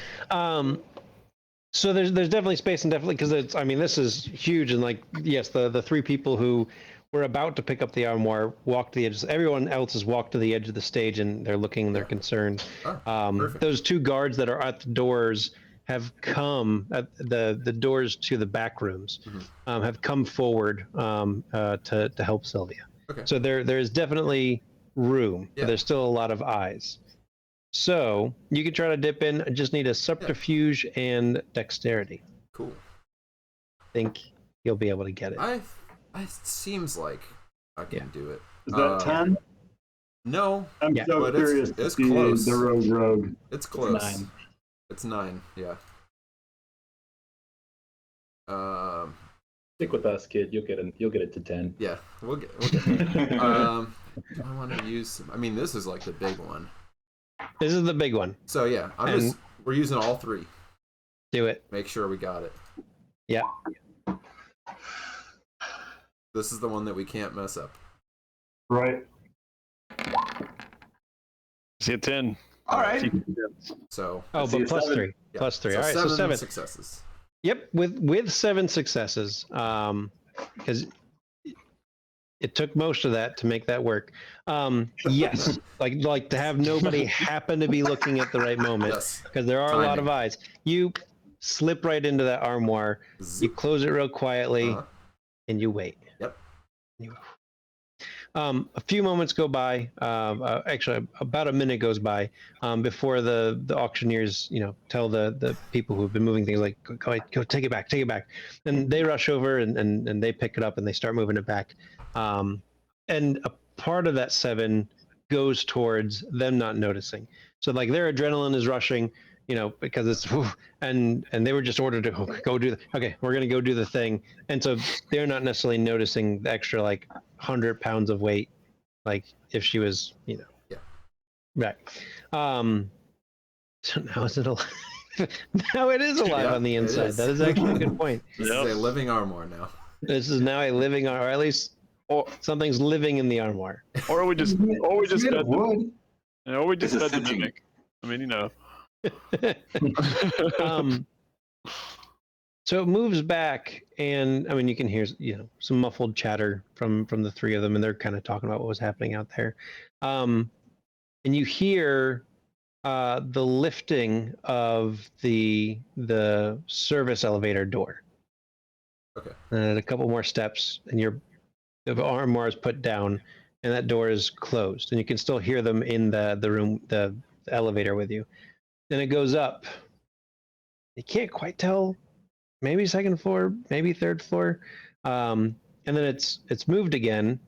So there's definitely space, and definitely because this is huge, and like, yes, the 3 people who were about to pick up the armoire walked to the edge. Everyone else has walked to the edge of the stage, and they're looking and they're concerned. perfect. Those 2 guards that are at the doors have come at the doors to the back rooms, have come forward to help Sylvia. Okay. So there is definitely room. Yeah. But there's still a lot of eyes. So you could try to dip in. I just need a subterfuge and dexterity. Cool. I think you'll be able to get it. It seems like I can do it. Is that 10? No, I'm Yeah. so But it's- curious to it's see close. the rogue. it's close. 9. It's 9. Yeah. Stick with us, kid. You'll get it to 10. Yeah. We'll get there. I want to use. I mean, this is like the big one. This is the big one. So yeah, we're using all 3. Do it. Make sure we got it. Yeah. This is the one that we can't mess up. Right. See a 10. All right. So Oh, See but a 7. yeah. +3. All right, so 7. successes. Yep, with 7 successes, because it took most of that to make that work. Yes, like to have nobody happen to be looking at the right moment, Yes. because there are a lot of Timing. eyes. You slip right into that armoire, you Zip. close it real quietly, Uh-huh. and you wait. Yep. A few moments go by. Actually, about a minute goes by before the auctioneers, tell the people who've been moving things, like, go take it back, and they rush over and they pick it up and they start moving it back. And a part of that 7 goes towards them not noticing. So like their adrenaline is rushing, because it's and they were just ordered to go do okay, we're gonna go do the thing, and so they're not necessarily noticing the extra 100 pounds of weight, like if she was, Yeah. right. So now is it alive? Now it is alive on the inside. That is actually a good point. This is a living armoire now. This is now a living, or at least something's living in the armoire. Or we just fed the, wood. or we just It's a fed the cinching. mimic. I mean, So it moves back, and I mean, you can hear some muffled chatter from the 3 of them, and they're kind of talking about what was happening out there. And you hear the lifting of the service elevator door. Okay. And a couple more steps, and the armoire is put down, and that door is closed, and you can still hear them in the room, the elevator with you. Then it goes up. You can't quite tell. Maybe 2nd floor, maybe 3rd floor, and then it's moved again,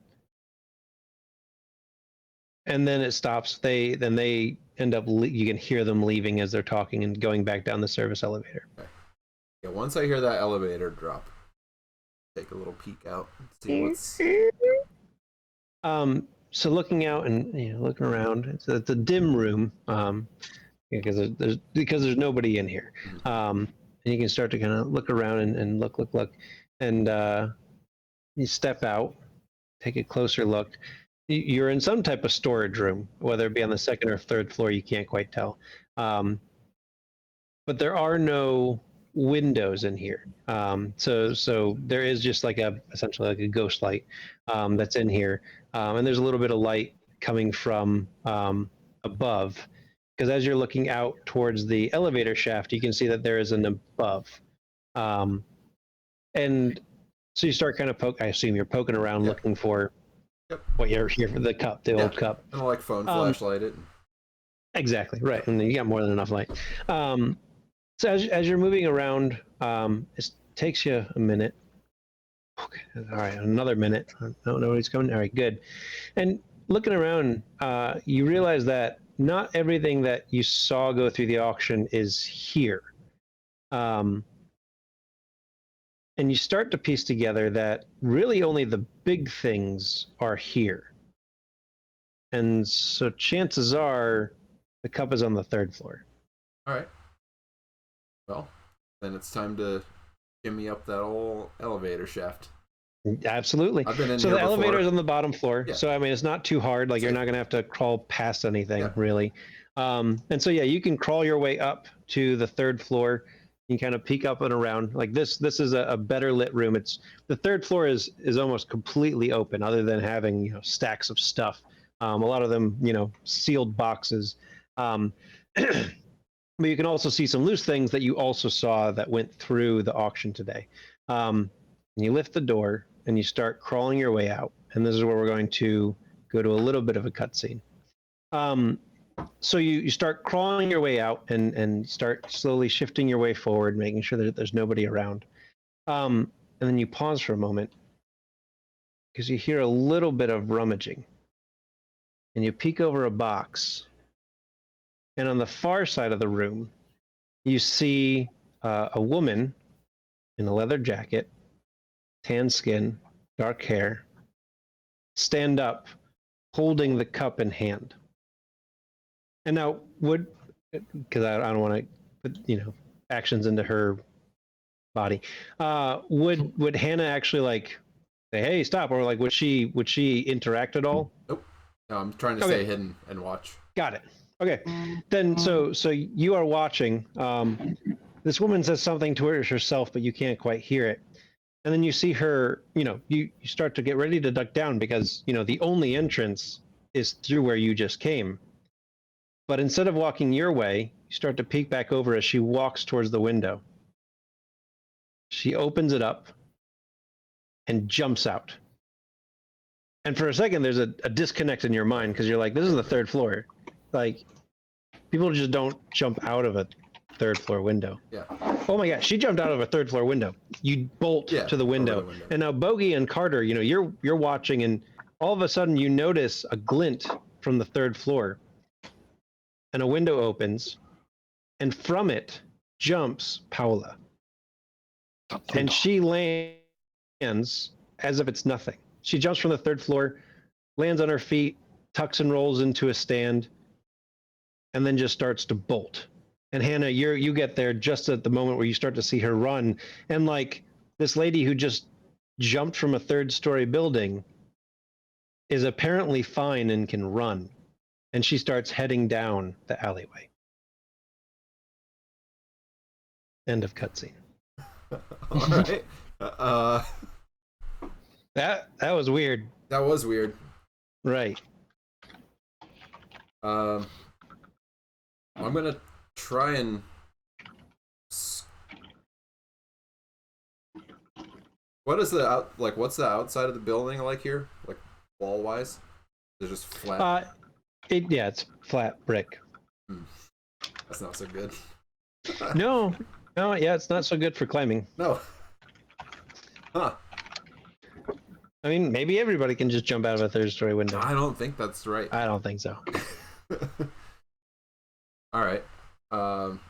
and then it stops. They end up. You can hear them leaving as they're talking and going back down the service elevator. Okay. Yeah. Once I hear that elevator drop, take a little peek out and see what's. So looking out and looking around, it's a dim room. Because there's nobody in here. And you can start to kind of look around and look, and you step out, take a closer look. You're in some type of storage room, whether it be on the 2nd or 3rd floor, you can't quite tell. But there are no windows in here. So there is just essentially like a ghost light that's in here, and there's a little bit of light coming from above. Because as you're looking out towards the elevator shaft, you can see that there is an above. And so you start kind of I assume you're poking around looking for what you're here for, the cup, the old cup. And like phone flashlight it. Exactly, right. And you got more than enough light. So as you're moving around, it takes you a minute. Okay, all right, another minute. No, nobody's coming. All right, good. And looking around, you realize that not everything that you saw go through the auction is here. And you start to piece together that really only the big things are here. And so chances are the cup is on the 3rd floor. All right. Well, then it's time to shimmy up that old elevator shaft. Absolutely. I've been in so here the elevator before. is on the bottom floor. Yeah. So I mean, it's not too hard. Like you're not going to have to crawl past anything really. And so you can crawl your way up to the 3rd floor. You can kind of peek up and around. Like this is a better lit room. It's the 3rd floor is almost completely open, other than having stacks of stuff. A lot of them sealed boxes. But you can also see some loose things that you also saw that went through the auction today. And you lift the door and you start crawling your way out. And this is where we're going to go to a little bit of a cutscene. So you start crawling your way out and start slowly shifting your way forward, making sure that there's nobody around. And then you pause for a moment because you hear a little bit of rummaging. And you peek over a box. And on the far side of the room, you see a woman in a leather jacket, tan skin, dark hair, stand up, holding the cup in hand. And now, because I don't want to put actions into her body, would Hannah actually say, "Hey, stop," or would she interact at all? Nope. No, I'm trying to stay hidden and watch. Got it. Okay, then so you are watching. This woman says something to herself, but you can't quite hear it. and then you see her, you start to get ready to duck down because, the only entrance is through where you just came. But instead of walking your way, you start to peek back over as she walks towards the window. She opens it up and jumps out. And for a second, there's a disconnect in your mind because you're like, this is the third floor. Like, people just don't jump out of a third floor window. Yeah. Oh my gosh, she jumped out of a third floor window. You bolt to the window. And now Bogi and Carter, you're watching, and all of a sudden you notice a glint from the third floor. And a window opens, and from it jumps Paola. And she lands as if it's nothing. She jumps from the third floor, lands on her feet, tucks and rolls into a stand, and then just starts to bolt. And Hannah, you get there just at the moment where you start to see her run. And like this lady who just jumped from a third-story building is apparently fine and can run. And she starts heading down the alleyway. End of cutscene. All right. That was weird. That was weird. Right. I'm gonna try and. What is what's the outside of the building like here? Like wall wise? Is it just flat? It's flat brick. That's not so good. No, it's not so good for climbing. No. Huh. I mean, maybe everybody can just jump out of a third-story window. I don't think that's right. I don't think so. All right. I don't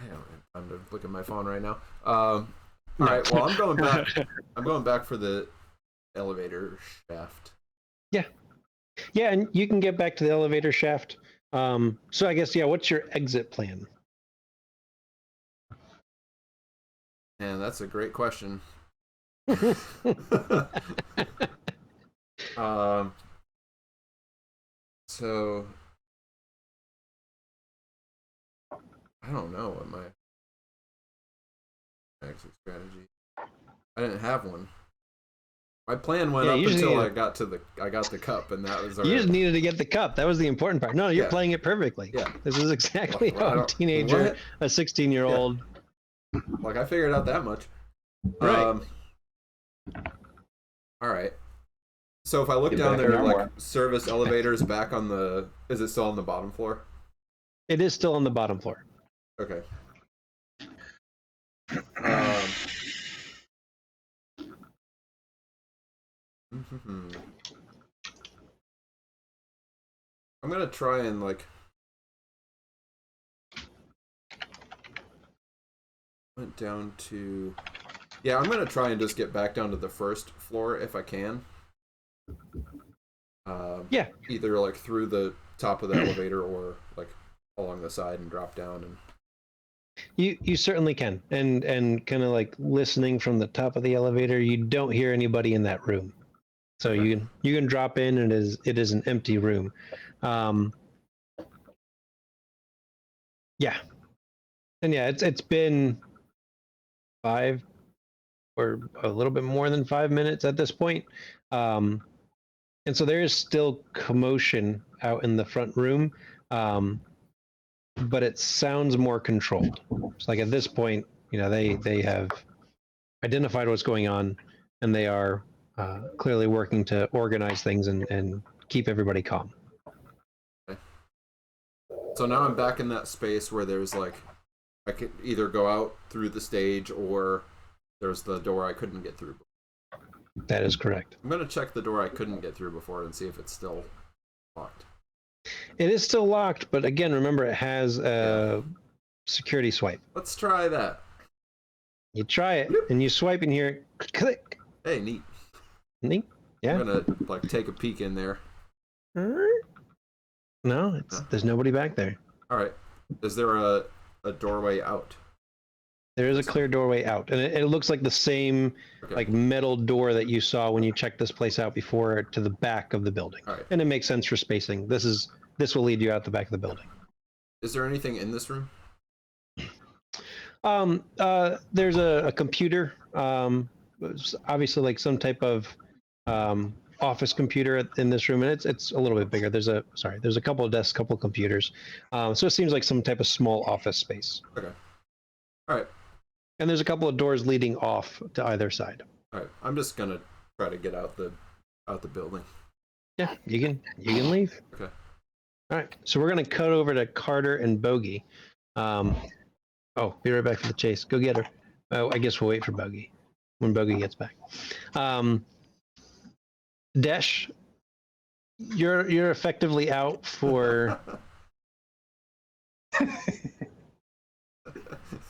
have time to look at my phone right now. All right. Well, I'm going back. I'm going back for the elevator shaft. Yeah, and you can get back to the elevator shaft. So I guess, what's your exit plan? Man, that's a great question. So I don't know what my exit strategy. I didn't have one. My plan went up until I got the cup, and that was. You just needed to get the cup. That was the important part. No, you're playing it perfectly. Yeah, this is exactly how a teenager, a 16-year-old. Yeah. Like I figured out that much. Right. All right. So if I look down there, like service elevators back on the. Is it still on the bottom floor? It is still on the bottom floor. Okay. I'm gonna try and went down to. Yeah, I'm gonna try and just get back down to the first floor if I can. Either through the top of the elevator or along the side and drop down and. You certainly can, and kind of listening from the top of the elevator, you don't hear anybody in that room, so you can drop in, and it is an empty room. It's been 5 or a little bit more than 5 minutes at this point, and so there is still commotion out in the front room. But it sounds more controlled. So at this point, they have identified what's going on, and they are clearly working to organize things and keep everybody calm. Okay. So now I'm back in that space where there's I could either go out through the stage or there's the door I couldn't get through. That is correct. I'm gonna check the door I couldn't get through before and see if it's still locked. It is still locked, but again, remember it has a security swipe. Let's try that. You try it, and you swipe in here. Click. Hey, neat. Neat. Yeah. I'm gonna take a peek in there. No, there's nobody back there. All right. Is there a doorway out? There is a clear doorway out, and it looks like the same metal door that you saw when you checked this place out before to the back of the building. All right. And it makes sense for spacing. This will lead you out the back of the building. Is there anything in this room? There's a computer. It's obviously like some type of office computer in this room, and it's a little bit bigger. There's a couple of desks, couple of computers. So it seems like some type of small office space. Okay. All right. And there's a couple of doors leading off to either side. All right. I'm just gonna try to get out the building. Yeah, you can leave. Okay. All right. So we're gonna cut over to Carter and Bogi. Be right back for the chase. Go get her. Oh, I guess we'll wait for Bogi when Bogi gets back. Desh, you're effectively out for.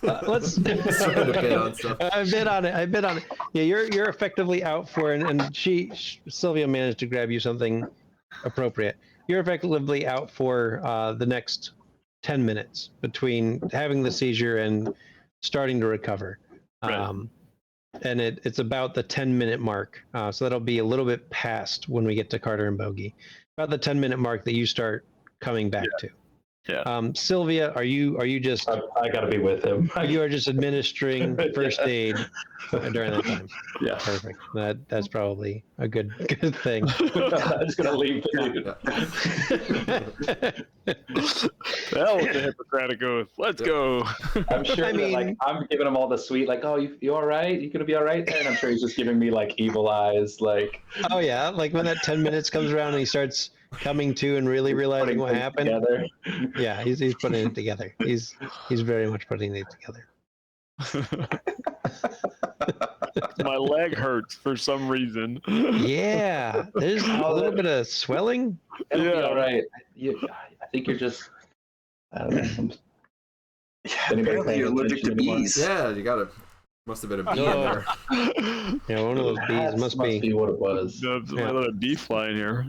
Let's. Trying to bid on stuff. I bid on it. Yeah, you're effectively out for, and Sylvia managed to grab you something appropriate. You're effectively out for the next 10 minutes between having the seizure and starting to recover. Right. And it's about the 10-minute mark. So that'll be a little bit past when we get to Carter and Bogi. About the 10-minute mark that you start coming back to. Yeah. Sylvia, are you just I gotta be with him. you are just administering first aid during that time? Yeah. Perfect. That's probably a good thing. I'm just gonna leave. Hell with the Hippocratic Oath. Let's go. I'm sure I that, mean- like, I'm giving him all the sweet, like, oh, you all right? You gonna be all right? And I'm sure he's just giving me like evil eyes, like. Oh yeah, like when that 10 minutes comes around and he starts coming to and really realizing putting what things happened. together. Yeah, he's putting it together. He's very much putting it together. My leg hurts for some reason. Yeah, there's a little bit of swelling. It'll be Yeah. all right. I think you're just. I don't know. Anybody Apparently paying you're allergic to attention anymore? bees. Yeah, you gotta. Must have been a bee in Oh. there. Yeah, one of those bees That must be. what it was. There's Yeah. a little bee flying here.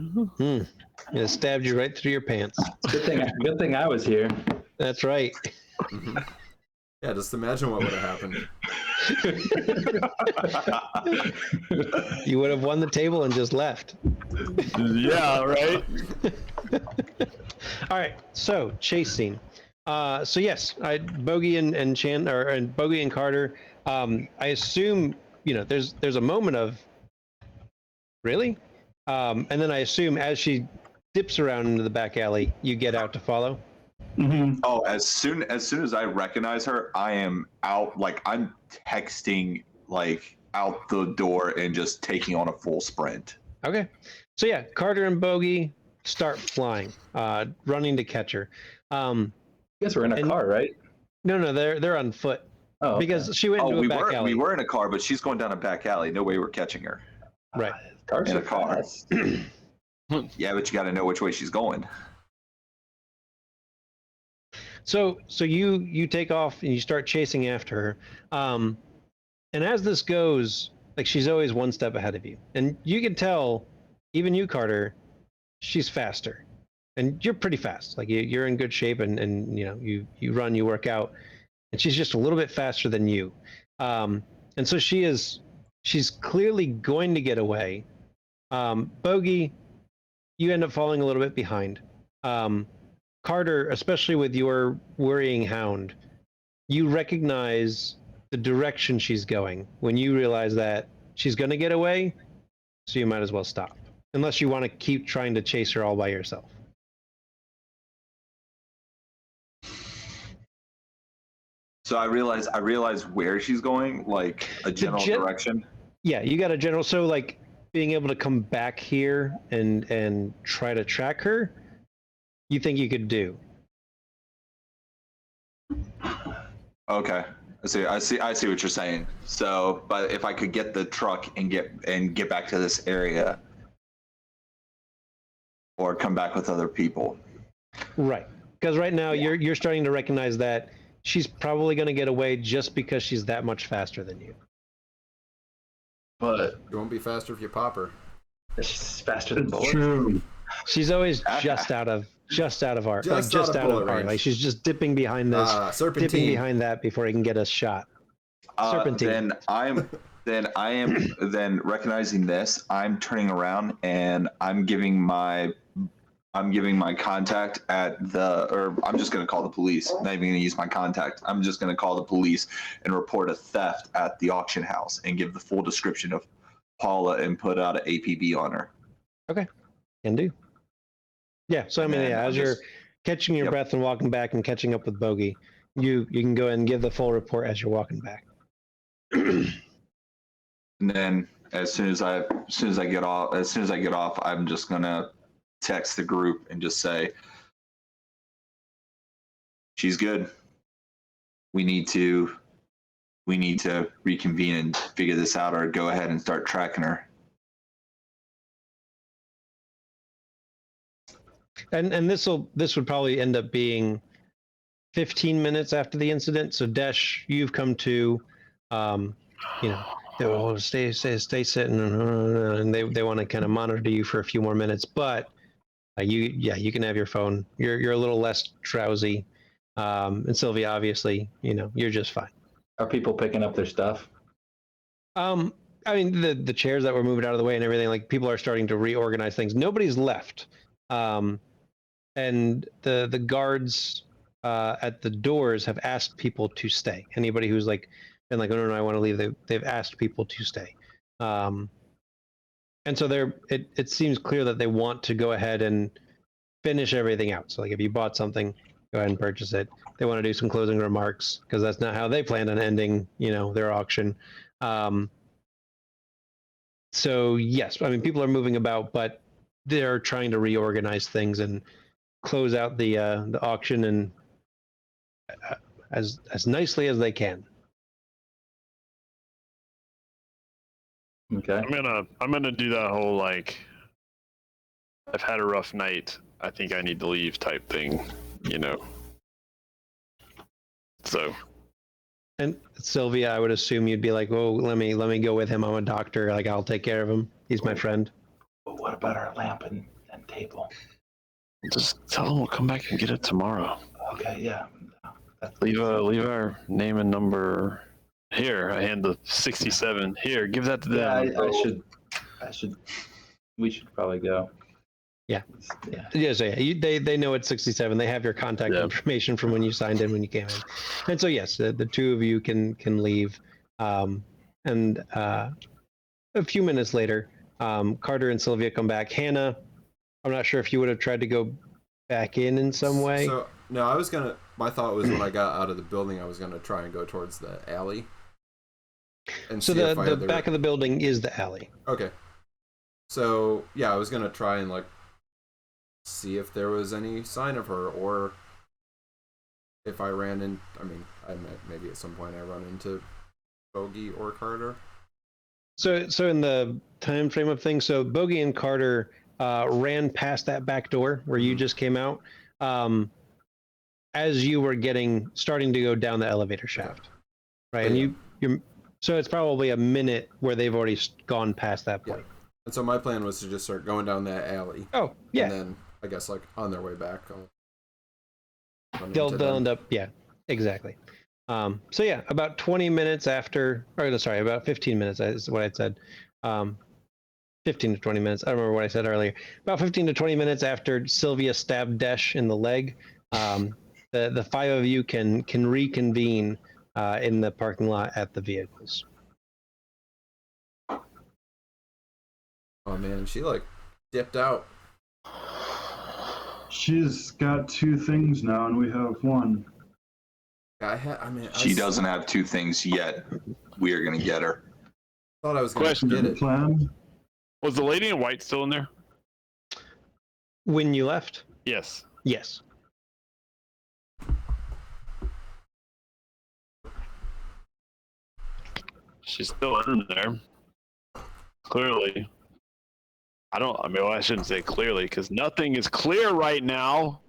It stabbed you right through your pants. Good thing I was here. That's right. Mhm. Yeah, just imagine what would have happened. You would have won the table and just left. Yeah, right? All right, so chase scene. So yes, Bogi and Bogi and Carter. I assume there's a moment of really, and then I assume as she dips around into the back alley, you get out to follow. Oh, as soon as I recognize her, I am out. Like, I'm texting like out the door and just taking on a full sprint. Okay, so yeah, Carter and Bogi start flying, running to catch her. You guys were in a And- car, right? No, they're on foot Oh, okay. because she went Oh, into we a back were alley. we were in a car, but she's going down a back alley. No way we're catching her. Right. Cars in are a car. fast. Yeah, but you got to know which way she's going. So you take off and you start chasing after her. And as this goes, like she's always one step ahead of you. And you can tell, even you, Carter, she's faster. And you're pretty fast. Like you're in good shape and you run, you work out. And she's just a little bit faster than you. And so she's clearly going to get away. Bogi, you end up falling a little bit behind. Carter, especially with your worrying hound, you recognize the direction she's going when you realize that she's going to get away, so you might as well stop. Unless you want to keep trying to chase her all by yourself. So I realize where she's going, like a general direction. Yeah, you got a general. So like being able to come back here and try to track her, you think you could do? Okay. I see what you're saying. So, but if I could get the truck and get back to this area, or come back with other people. Right. Because right now you're starting to recognize that she's probably going to get away just because she's that much faster than you. But You won't be faster if you pop her. she's faster than bullets. True. She's always just out of arc, Just just out of out bullet of arc. range. Like she's just dipping behind this, dipping Serpentine. behind that before he can get a shot. Serpentine. Then I am recognizing this. I'm turning around and I'm giving my I'm giving my contact or I'm just going to call the police. Not even going to use my contact. I'm just going to call the police and report a theft at the auction house and give the full description of Paula and put out an APB on her. Okay, can do. Yeah, so I mean, yeah, as you're catching your breath and walking back and catching up with Bogi, you can go ahead and give the full report as you're walking back. And then as soon as I get off, I'm just gonna text the group and just say, she's good. We need to reconvene and figure this out, or go ahead and start tracking her. And this would probably end up being 15 minutes after the incident. So Desh, you've come to, stay sitting, and they want to kind of monitor you for a few more minutes. But you can have your phone. You're a little less drowsy, and Sylvia, obviously, you're just fine. Are people picking up their stuff? I mean, the chairs that were moved out of the way and everything, like people are starting to reorganize things. Nobody's left. And the guards at the doors have asked people to stay. Anybody who's been like, oh no, I want to leave. They've asked people to stay. And so it seems clear that they want to go ahead and finish everything out. So like if you bought something, go ahead and purchase it. They want to do some closing remarks because that's not how they planned on ending, their auction. So yes, I mean people are moving about, but they're trying to reorganize things and close out the auction and as nicely as they can. Okay. I'm gonna do that whole I've had a rough night. I think I need to leave type thing, So. And Sylvia, I would assume you'd be like, "Oh, let me go with him. I'm a doctor. I'll take care of him. He's my friend." But what about our lamp and table? Just tell them we'll come back and get it tomorrow. Okay, yeah. Leave our name and number here. I hand the 67. Here, give that to them. Yeah, we should probably go. Yeah. Yeah. So they know it's 67. They have your contact information from when you signed in when you came in, and so yes, the two of you can leave. And a few minutes later, Carter and Sylvia come back. Hannah, I'm not sure if you would have tried to go back in some way. So no, my thought was when I got out of the building, I was gonna try and go towards the alley. And so the back of the building is the alley. Okay. So yeah, I was gonna try and see if there was any sign of her, or if I ran in. I mean, maybe at some point I run into Bogi or Carter. So in the time frame of things, so Bogi and Carter ran past that back door where you just came out, as you were starting to go down the elevator shaft, right? Yeah. And you're so it's probably a minute where they've already gone past that point. Yeah. And so my plan was to just start going down that alley. Oh yeah. And then I guess on their way back, they'll end up exactly. So yeah, about 20 minutes after, about 15 minutes is what I said. 15 to 20 minutes. I don't remember what I said earlier. About 15 to 20 minutes after Sylvia stabbed Desh in the leg, the five of you can reconvene in the parking lot at the vehicles. Oh man, she dipped out. She's got two things now, and we have one. She doesn't have two things yet. We are gonna get her. Thought I was gonna get it. Plan. Was the lady in white still in there? When you left? Yes. Yes. She's still in there. Clearly. I shouldn't say clearly, because nothing is clear right now.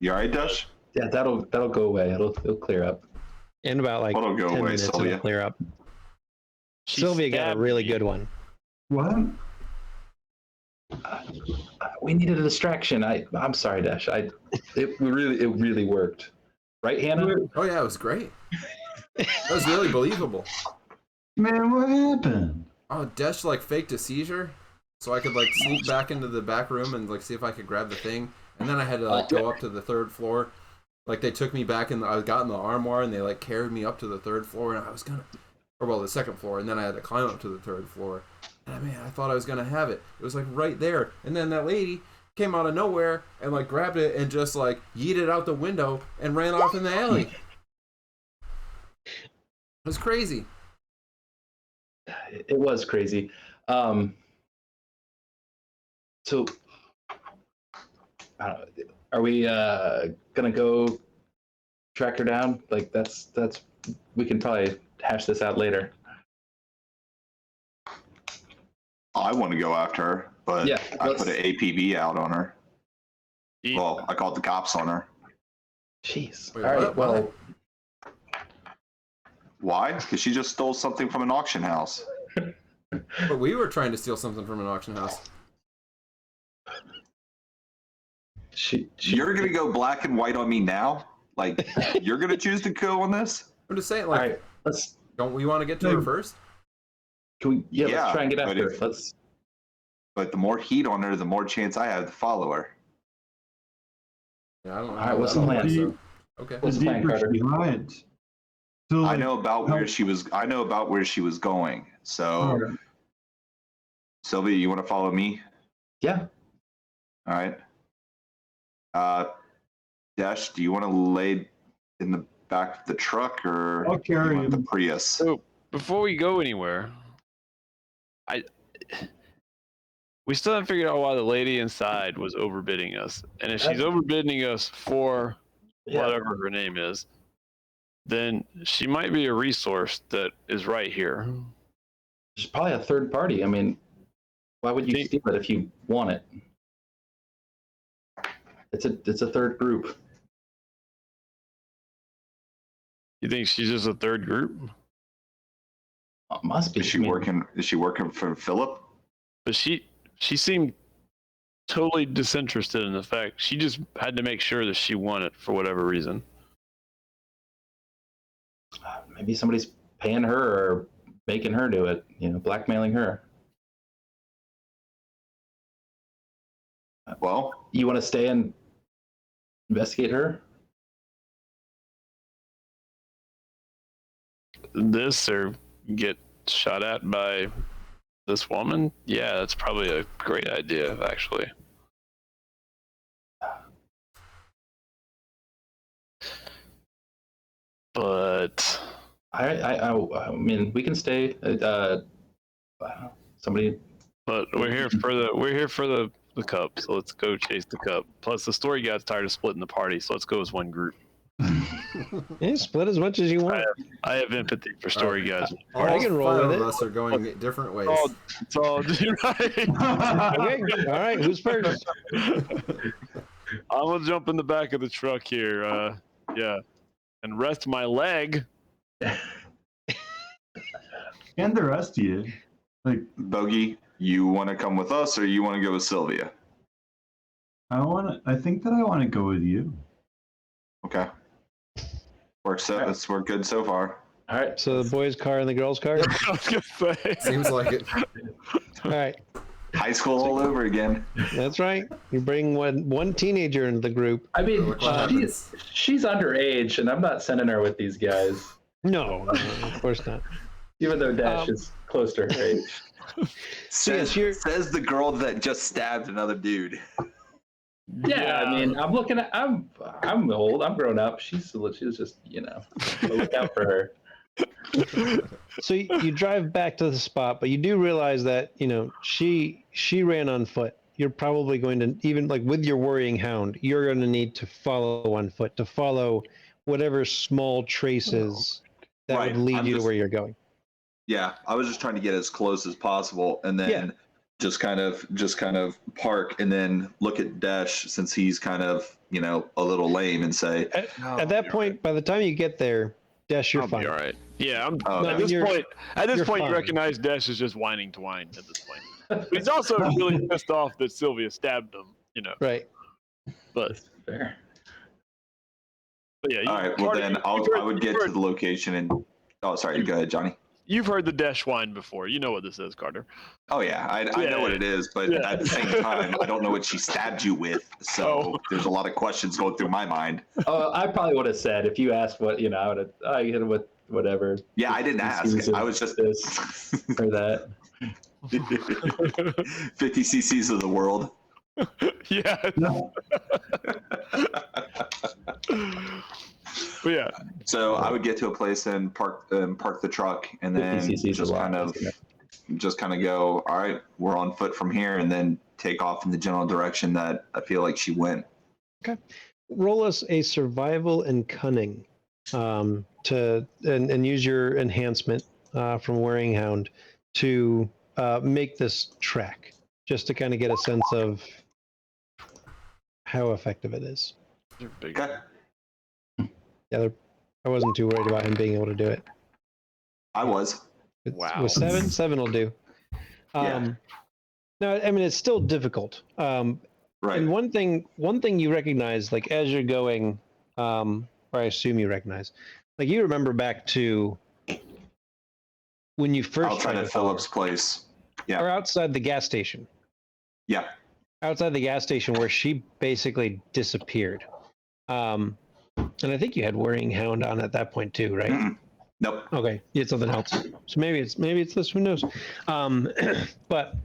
You alright, Desh? Yeah, that'll go away. It'll clear up. In about What'll go 10 away, minutes, Sylvia? it'll clear up. Sylvia got a really good one. What? We needed a distraction. I'm sorry, Desh. It really worked. Right, Hannah? Oh yeah, it was great. That was really believable. Man, what happened? Oh, Desh faked a seizure. so I could like sneak back into the back room and like see if I could grab the thing. And then I had to like go up to the 3rd floor. Like they took me back and I got in the armoire and they like carried me up to the 3rd floor and I was gonna, or well, the 2nd floor, and then I had to climb up to the 3rd floor. And man, I thought I was gonna have it. It was like right there. And then that lady came out of nowhere and like grabbed it and just like yeeted out the window and ran off in the alley. It was crazy. It was crazy. So, are we gonna go track her down? Like that's we can probably hash this out later. I want to go after her, but Yeah, I put an APB out on her. Well, I called the cops on her. Jeez. Wait, All right. what? Well, Why? Because she just stole something from an auction house. But we were trying to steal something from an auction house. You're gonna go black and white on me now? Like you're gonna choose to go on this? I'm just saying, all like, right. don't we want to get to her first? Can we? Yeah. Yeah, Let's try and get but after her. if- But the more heat on her, the more chance I have to follow her. Yeah, I don't know. All right, what's I the don't plan? think so. Okay. The What's the plan, deeper Carter? she hides. So, I like, know about how- where she was. I know about where she was going. So, Alright. Sylvia, you want to follow me? Yeah. All right. Desh, do you want to lay in the back of the truck or I'll carry you want the him. Prius? So before we go anywhere, we still haven't figured out why the lady inside was overbidding us. And if she's overbidding us for whatever her name is, then she might be a resource that is right here. There's probably a third party. I mean, why would you steal it if you want it? It's a third group. You think she's just a third group? Must be. Is she working? Is she working for Philip? But she seemed totally disinterested in the fact. She just had to make sure that she won it for whatever reason. Maybe somebody's paying her or making her do it. You know, blackmailing her. Well, You want to stay and investigate her? This or get shot at by this woman? Yeah, that's probably a great idea, actually. But I mean, we can stay. Somebody. but we're here for the cup, so let's go chase the cup. Plus, the story guy's tired of splitting the party, so let's go as one group. Yeah, split as much as you want. I have empathy for story guys. All I can roll 5 with of it. us are going different ways. It's all you're right. Okay, all right. Who's first? I'm gonna jump in the back of the truck here, yeah, and rest my leg. And the rest of you. Like, Bogi, you want to come with us or you want to go with Sylvia? I think that I want to go with you. Okay. We're good so far. All right. So the boys' car and the girls' car. I was gonna say. Seems like it. All right, High school all over again. that's right. You bring one teenager into the group. I mean, Look what happens. she's underage, and I'm not sending her with these guys. No, of course not. Even though Dash is close to her age. Says, you're- says the girl that just stabbed another dude. Yeah, I mean, I'm looking at. I'm old. I'm grown up. She's just, you know, look out for her. So you drive back to the spot, but you do realize that she ran on foot. You're probably going to, even like with your worrying hound, you're going to need to follow on foot to follow whatever small traces that Right, would lead I'm you to just- where you're going. Yeah, I was just trying to get as close as possible, and then Yeah. just kind of park, and then look at Desh since he's kind of a little lame, and say, At that point, by the time you get there, Desh, you're I'll fine. be all right. Yeah, I'm. Oh, No, at this you're- point, you're you fine. recognize Desh is just whining to whine at this point. But he's also really pissed off that Sylvia stabbed him. Right. But Fair. yeah. all right, well then I would get to the location and. Oh, sorry. Go ahead, Johnny. you've heard the Desh wine before. You know what this is, Carter. Oh yeah, I know what it is, but at the same time, I don't know what she stabbed you with. So there's a lot of questions going through my mind. Oh, I probably would have said if you asked what I would have. I hit it with whatever. Yeah, I didn't ask. I was just this or that. 50 cc's of the world. Yeah. No. But yeah. So I would get to a place and park the truck, and then 50 cc's just kind of go. All right, we're on foot from here, and then take off in the general direction that I feel like she went. Okay. Roll us a survival and cunning and use your enhancement from Wearing Hound to make this track, just to kind of get a sense of how effective it is. You're big. Okay. Yeah, I wasn't too worried about him being able to do it. I was. Wow. With seven will do. Yeah. No, I mean it's still difficult. Right. And one thing you recognize, like as you're going, or I assume you recognize, like you remember back to when you first outside tried of Philip's place. Yeah. or outside the gas station. Yeah. Outside the gas station where she basically disappeared. And I think you had Worrying Hound on at that point too, right? Mm-mm. Nope. Okay, you had something else. So maybe it's this. Who knows? But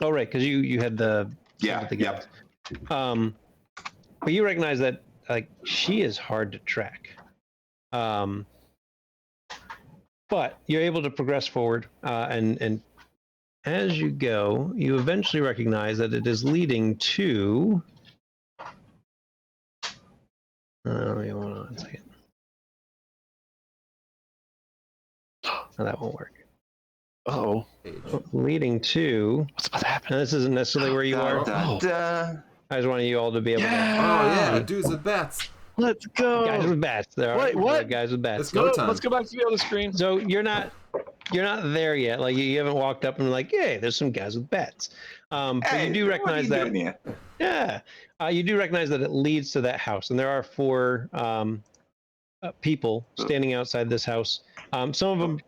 right, because you had the Yeah. gas. But you recognize that like she is hard to track. But you're able to progress forward, and as you go, you eventually recognize that it is leading to. Hold on a second. Oh, that won't work. Oh. Leading to. What's about to happen? And this isn't necessarily where you are. I just wanted you all to be able Oh yeah, to. dudes with bats. Let's go. Guys with bats. There are Wait, what? guys with bats. Let's go time. Let's go back to the other screen. So you're not there yet. Like you haven't walked up and like, hey, there's some guys with bats. But you do recognize that. Yeah, you do recognize that it leads to that house, and there are 4 people standing outside this house. Some of them,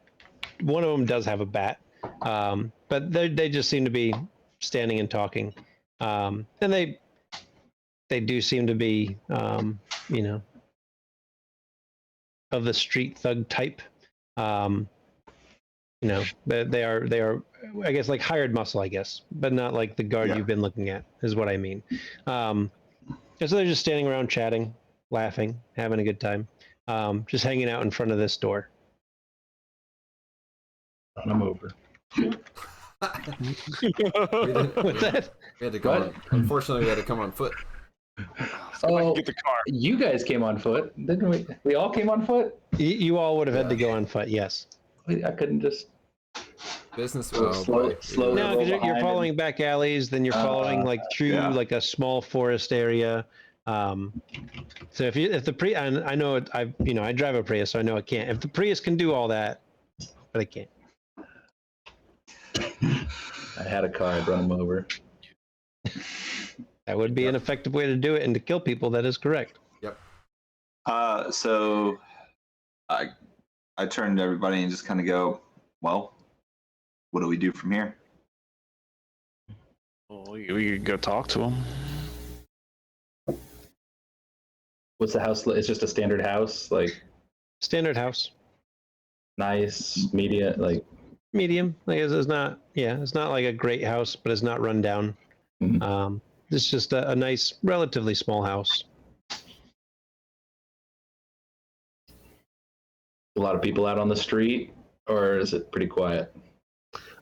one of them does have a bat, but they just seem to be standing and talking, and they do seem to be, of the street thug type. They are, I guess, like hired muscle, I guess, but not like the guard you've been looking at, is what I mean. And so they're just standing around chatting, laughing, having a good time, just hanging out in front of this door. Run them over. What's that? We had to go on, unfortunately, we had to come on foot. Oh, Get the car. you guys came on foot, didn't we? We all came on foot. You all would have had to go on foot, yes. I couldn't just Business. slowly. No, because you're behind following back alleys, then you're following like through like a small forest area. So if the Prius, I know I drive a Prius, so I know it can't. If the Prius can do all that, but it can't. I had a car. I'd run them over. That would be an effective way to do it and to kill people. That is correct. Yep. So I turn to everybody and just kind of go, well, what do we do from here? Well, we could go talk to him. What's the house? It's just a standard house, like Standard house. nice, medium, like Medium. Like it's not. Yeah, it's not like a great house, but it's not run down. Mhm. It's just a nice, relatively small house. a lot of people out on the street, or is it pretty quiet?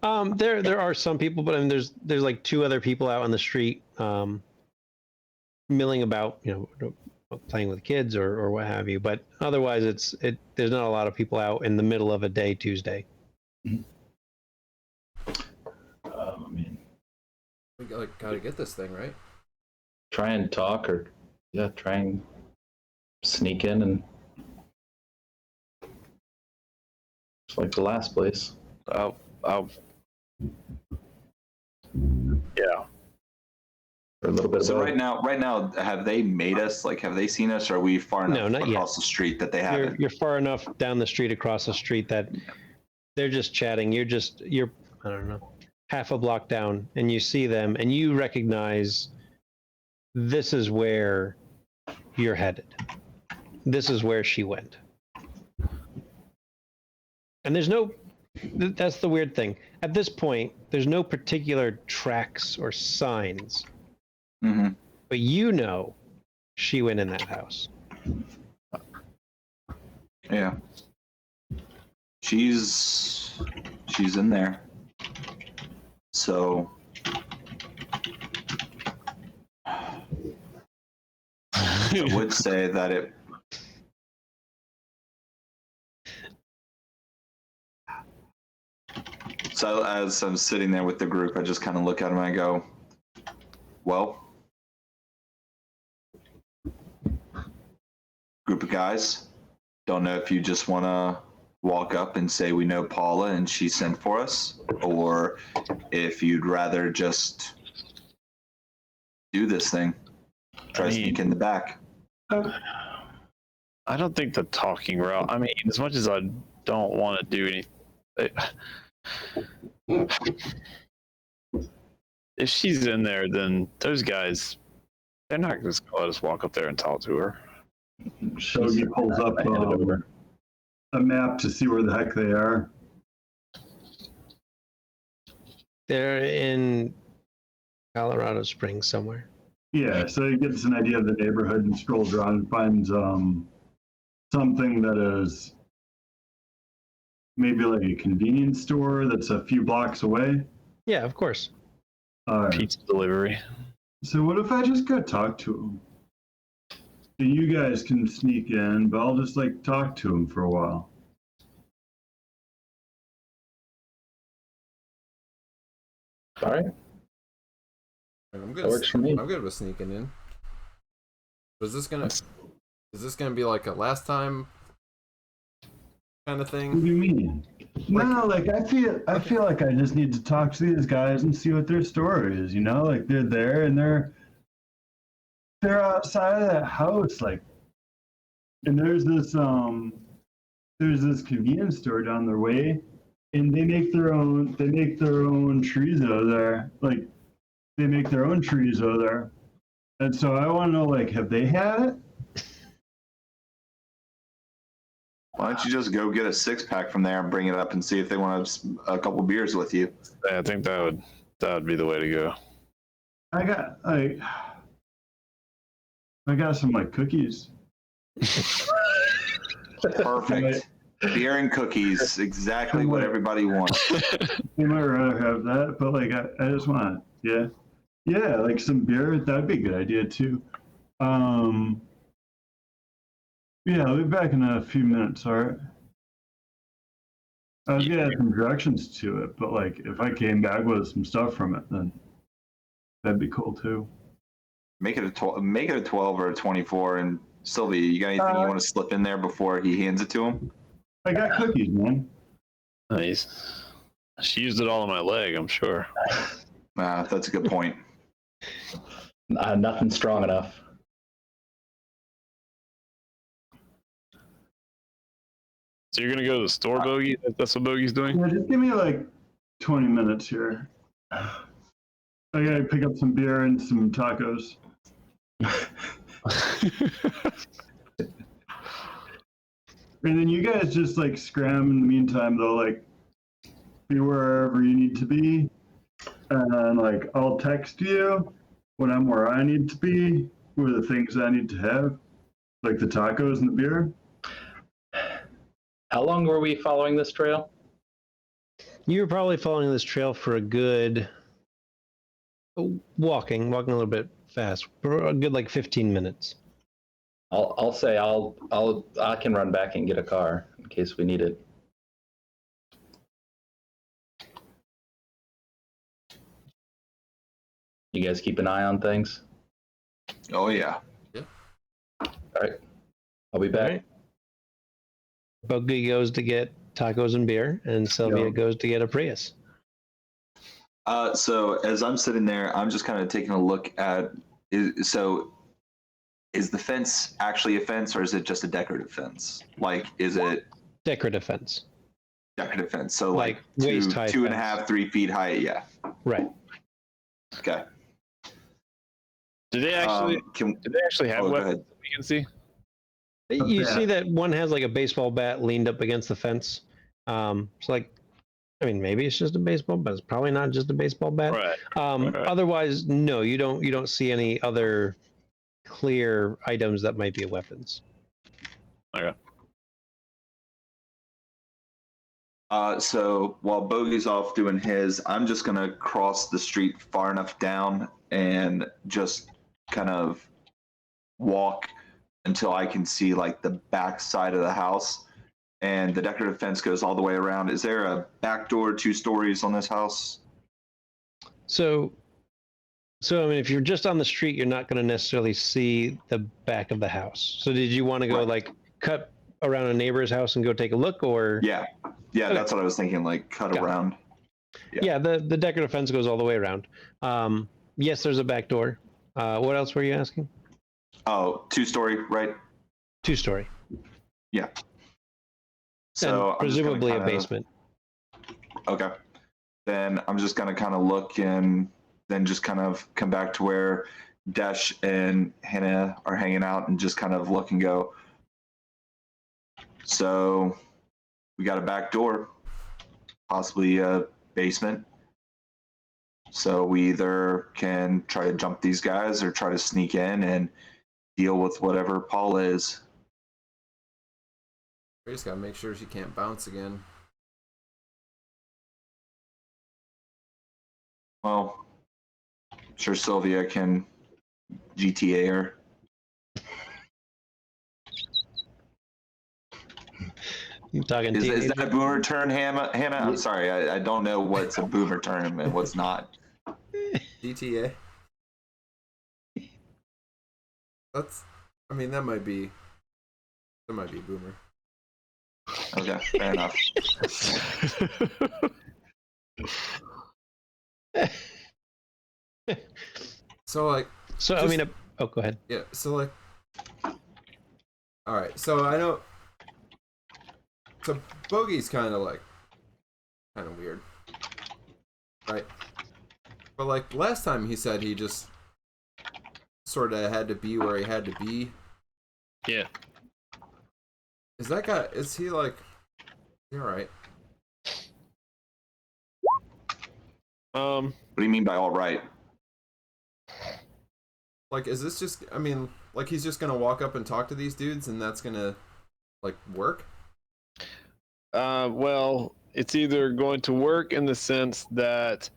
There are some people, but I mean, there's like 2 other people out on the street, milling about, playing with kids or what have you. But otherwise, there's not a lot of people out in the middle of a day, Tuesday. I mean, We gotta get this thing right. try and talk, or try and sneak in, and just like the last place. Yeah. For a little bit. So of right now, have they made us? Like, have they seen us? Or are we far enough No, not yet. across the street that they haven't? You're far enough down the street, across the street, that They're just chatting. You're I don't know, half a block down, and you see them, and you recognize this is where you're headed. This is where she went. And that's the weird thing. At this point, there's no particular tracks or signs. Mm-hmm. But you know she went in that house. Yeah. She's in there. So I would say that it So as I'm sitting there with the group, I just kind of look at him and I go, well, group of guys, don't know if you just want to walk up and say we know Paula and she sent for us, or if you'd rather just do this thing, try to sneak in the back. I don't think the talking route. I mean, as much as I don't want to do anything, if she's in there, then those guys, they're not just gonna let us walk up there and talk to her. Shogi pulls up a map to see where the heck they are. They're in Colorado Springs somewhere. Yeah, so he gets an idea of the neighborhood and scrolls around and finds something that is maybe like a convenience store that's a few blocks away. Yeah, of course. Pizza delivery. So what if I just go talk to him? So you guys can sneak in, but I'll just like talk to him for a while. All right. I'm good. That works for me. I'm good with sneaking in. Is this gonna be like a last time kind of What thing? do you mean? No, like I feel like I just need to talk to these guys and see what their story is, you know? Like they're there and they're outside of that house, like, and there's this convenience store down their way, and they make their own chorizo there. Like they make their own chorizo there. And so I want to know, like, have they had it? Why don't you just go get a 6-pack from there and bring it up and see if they want to have a couple beers with you? I think that would be the way to go. I got some like cookies. Perfect. Beer and cookies, exactly what everybody wants. You might rather have that, but like I just want, yeah, like some beer. That'd be a good idea too. Yeah, I'll be back in a few minutes. All right. I was gonna add some directions to it, but like if I came back with some stuff from it, then that'd be cool too. Make it a 12 or a 24. And Sylvia, you got anything you want to slip in there before he hands it to him? I got cookies, man. Nice. She used it all on my leg, I'm sure. That's a good point. Nothing strong enough. So you're gonna go to the store, Bogi? That's what Bogi's doing? Yeah, just give me like 20 minutes here. I gotta pick up some beer and some tacos. And then you guys just like scram in the meantime, though, like be wherever you need to be. And like I'll text you when I'm where I need to be with the things I need to have, like the tacos and the beer. How long were we following this trail? You were probably following this trail for a good walking a little bit fast, for a good like 15 minutes. I'll say I can run back and get a car in case we need it. You guys keep an eye on things. Oh yeah. All right, I'll be back. Bogi goes to get tacos and beer, and Sylvia goes to get a Prius. So as I'm sitting there, I'm just kind of taking a look at. Is the fence actually a fence, or is it just a decorative fence? Like, is it Decorative fence? Decorative fence. So Like two, waist-high 2.5, fence. 3 feet high. Yeah. Right. Okay. Do they actually? Can, Do they actually have oh, go weapons ahead. that we can see? You bat. see that one has like a baseball bat leaned up against the fence. It's like, I mean, maybe it's just a baseball, but it's probably not just a baseball bat. Right. Right. Otherwise, no, you don't see any other clear items that might be weapons. Okay. So while Bogey's off doing his, I'm just gonna cross the street far enough down and just kind of walk until I can see like the back side of the house, and the decorative fence goes all the way around. Is there a back door, 2 stories on this house? So I mean, if you're just on the street, you're not going to necessarily see the back of the house. So did you want to go Right. like cut around a neighbor's house and go take a look, or? Yeah, Okay. that's what I was thinking. Like cut Got it. around. Yeah, the decorative fence goes all the way around. Yes, there's a back door. What else were you asking? Oh, 2-story, right? 2-story. Yeah. So And I'm just gonna presumably a kinda- basement. Okay. Then I'm just gonna kind of look and then just kind of come back to where Desh and Hannah are hanging out and just kind of look and go. So we got a back door, possibly a basement. So we either can try to jump these guys or try to sneak in and deal with whatever Paul is. We just gotta make sure she can't bounce again. Well, I'm sure Sylvia can GTA her. You talking Is teenager? that a boomer term, Hannah? I'm sorry, I don't know what's a boomer term and what's not. GTA. I mean, that might be boomer. Okay, fair enough. So like, So I just- mean, oh, go ahead. yeah. So like, all right. So I know. So Bogey's kind of weird, right? But like last time he said he just sort of had to be where he had to be. Yeah. Is that guy? Is he like? All right. What do you mean by all right? Like, is this just? I mean, like he's just gonna walk up and talk to these dudes, and that's gonna like work? Well, it's either going to work in the sense that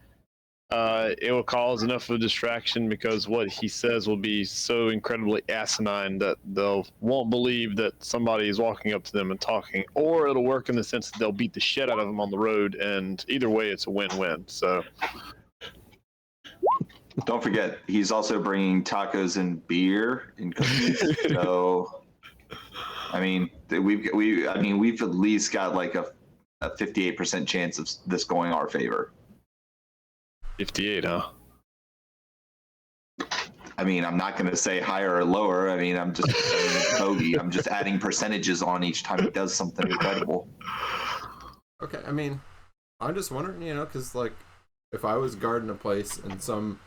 it will cause enough of a distraction because what he says will be so incredibly asinine that they'll won't believe that somebody is walking up to them and talking, or it'll work in the sense that they'll beat the shit out of them on the road, and either way, it's a win-win. So, Don't forget, he's also bringing tacos and beer and cookies. So, I mean, we've at least got like a 58% chance of this going our favor. 58, huh? I mean, I'm not going to say higher or lower. I mean, I'm just saying bogey. I'm just adding percentages on each time he does something incredible. Okay, I mean, I'm just wondering, because like, if I was guarding a place and some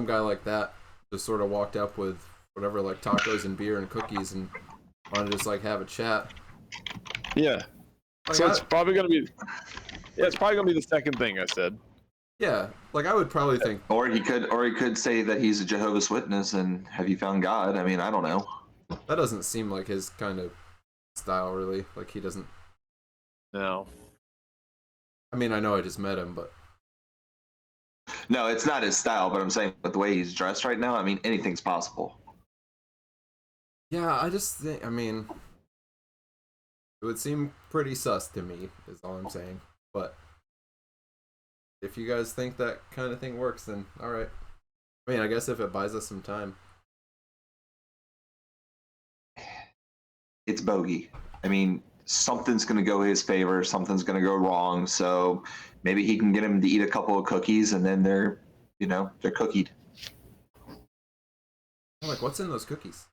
guy like that just sort of walked up with whatever, like tacos and beer and cookies, and wanted to just like have a chat. Yeah. Like, So it's probably gonna be. Yeah, it's probably gonna be the second thing I said. yeah, like I would probably think. Or he could say that he's a Jehovah's Witness and have you found God? I mean, I don't know. That doesn't seem like his kind of style, really. Like he doesn't. No. I mean, I know I just met him, but No, it's not his style, but I'm saying with the way he's dressed right now, I mean, anything's possible. yeah, I just think. I mean, it would seem pretty sus to me. Is all I'm saying. But if you guys think that kind of thing works, then all right. I mean, I guess if it buys us some time. It's bogey. I mean, something's going to go his favor, something's going to go wrong. So maybe he can get him to eat a couple of cookies and then they're cookied. Like, what's in those cookies?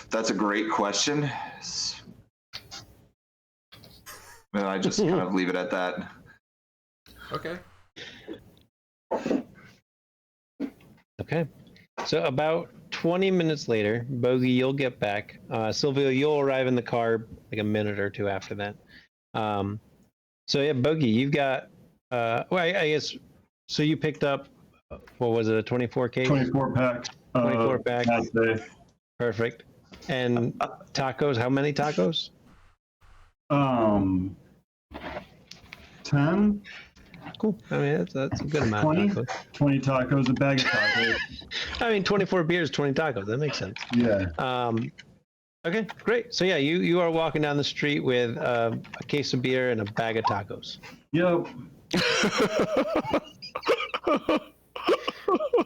That's a great question. And I just kind of leave it at that. Okay. Okay. So about 20 minutes later, Bogi, you'll get back. Sylvia, you'll arrive in the car like a minute or two after that. So yeah, Bogi, you've got. Well, I guess. So you picked up. What was it? A 24 case. 24 pack. 24 pack. That day. Perfect. And tacos. How many tacos? 10. Cool. I mean, that's a good amount 20? of tacos. 20 tacos, a bag of tacos. I mean, 24 beers, 20 tacos. That makes sense. Yeah. Okay, great. So yeah, you are walking down the street with a case of beer and a bag of tacos. Yep.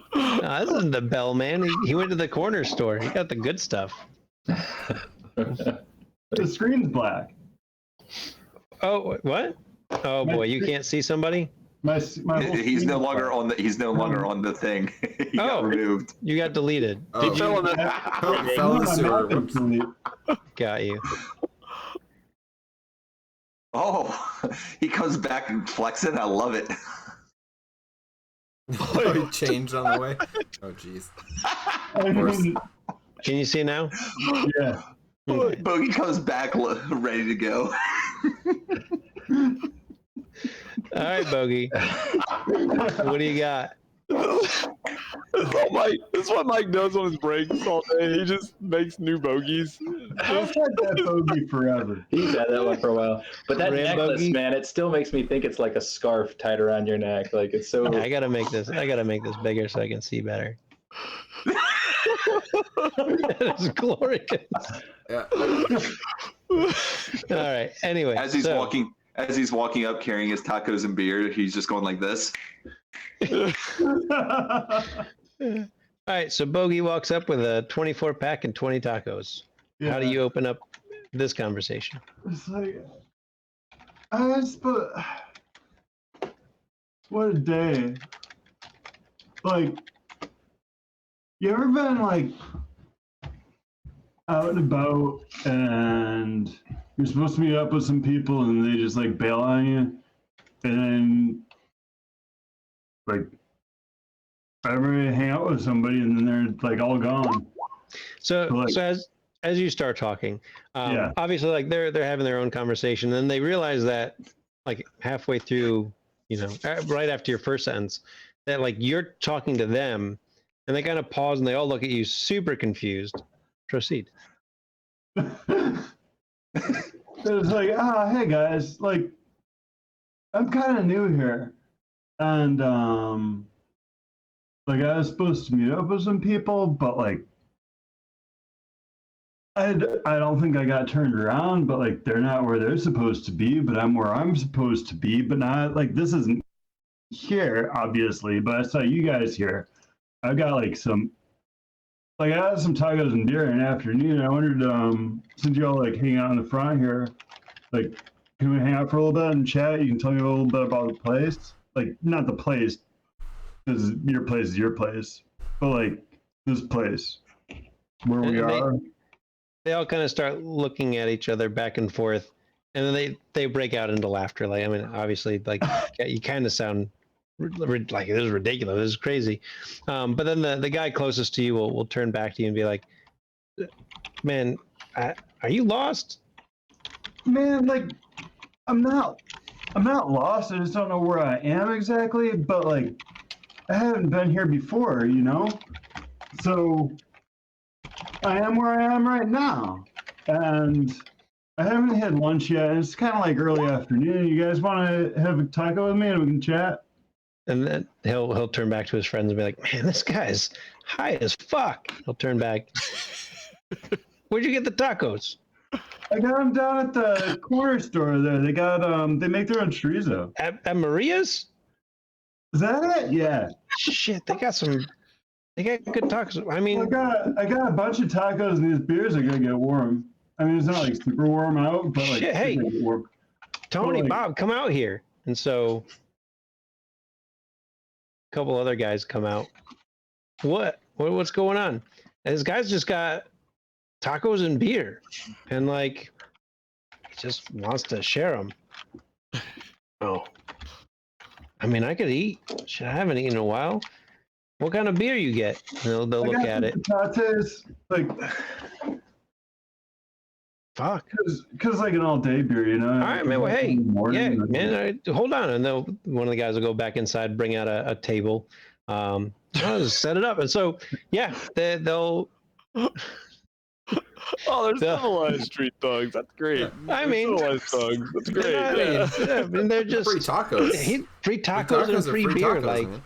No, this isn't the bellman. He went to the corner store. He got the good stuff. The screen's black. Oh, what? Oh boy, you can't see somebody? My He's no longer on the. He's no longer on the thing. He got removed. You got deleted. Oh. He fell in the. Fell in the sewer. Whoops. Got you. Oh, he comes back and flexing. I love it. Oh, he changed on the way. Oh, jeez. Can you see now? Yeah. Okay. Bogi comes back ready to go. All right, Bogi. What do you got? This is what Mike does on his breaks all day. He just makes new bogeys. I've had that bogey forever. He's had that one for a while. But that Red necklace, bogey? man, it still makes me think it's like a scarf tied around your neck. Like it's so. I gotta make this bigger so I can see better. That is glorious. Yeah. All right. Anyway, As he's walking up carrying his tacos and beer, he's just going like this. All right. So Bogi walks up with a 24 pack and 20 tacos. How do you open up this conversation? It's like, what a day. Like, you ever been like out and about and you're supposed to meet up with some people and they just like bail on you, and then like I'm ready to hang out with somebody and then they're like all gone. So like- as you start talking, obviously like they're having their own conversation, and they realize that like halfway through, right after your first sentence, that like you're talking to them, and they kind of pause and they all look at you super confused. Proceed. It's like, hey guys, like I'm kind of new here, and like I was supposed to meet up with some people, but like I don't think I got turned around, but like they're not where they're supposed to be, but I'm where I'm supposed to be, but not like this isn't here, obviously, but I saw you guys here. I got like I had some tacos and beer in the afternoon. I wondered, since you all like hang out in the front here, like, can we hang out for a little bit and chat? You can tell me a little bit about the place. Like, not the place, because your place is your place, but like this place where we are. They all kind of start looking at each other back and forth, and then they break out into laughter. Like, I mean, obviously, like you kind of sound like this is ridiculous. This is crazy. But then the guy closest to you will turn back to you and be like, "Man, are you lost?" Man, like I'm not lost. I just don't know where I am exactly. But like, I haven't been here before, So I am where I am right now, and I haven't had lunch yet. It's kind of like early afternoon. You guys want to have a taco with me and we can chat? And then he'll turn back to his friends and be like, "Man, this guy's high as fuck." He'll turn back. Where'd you get the tacos? I got them down at the corner store there. They got they make their own chorizo. At Maria's? Is that it? Yeah. Shit, they got good tacos. I mean, I got a bunch of tacos and these beers are gonna get warm. I mean, it's not like super warm out, but like shit, hey, warm. Tony, like, Bob, come out here. And so a couple other guys come out. What's going on? And this guy's just got tacos and beer, and like just wants to share them. Oh. I mean, I could eat. Shit, I haven't eaten in a while. What kind of beer you get? They'll look at it. Patates, like, Fuck. because like an all-day beer, you know. All right, man. Well, hey, In the morning, yeah, that's- man. All right, hold on, and one of the guys will go back inside, bring out a table. I'll just set it up, and so yeah, they'll. Oh, there's Yeah. civilized street dogs. That's great. Yeah. I There's mean, civilized dogs. That's great. I mean, they're just Free tacos. free tacos and are free beer, tacos, like. man.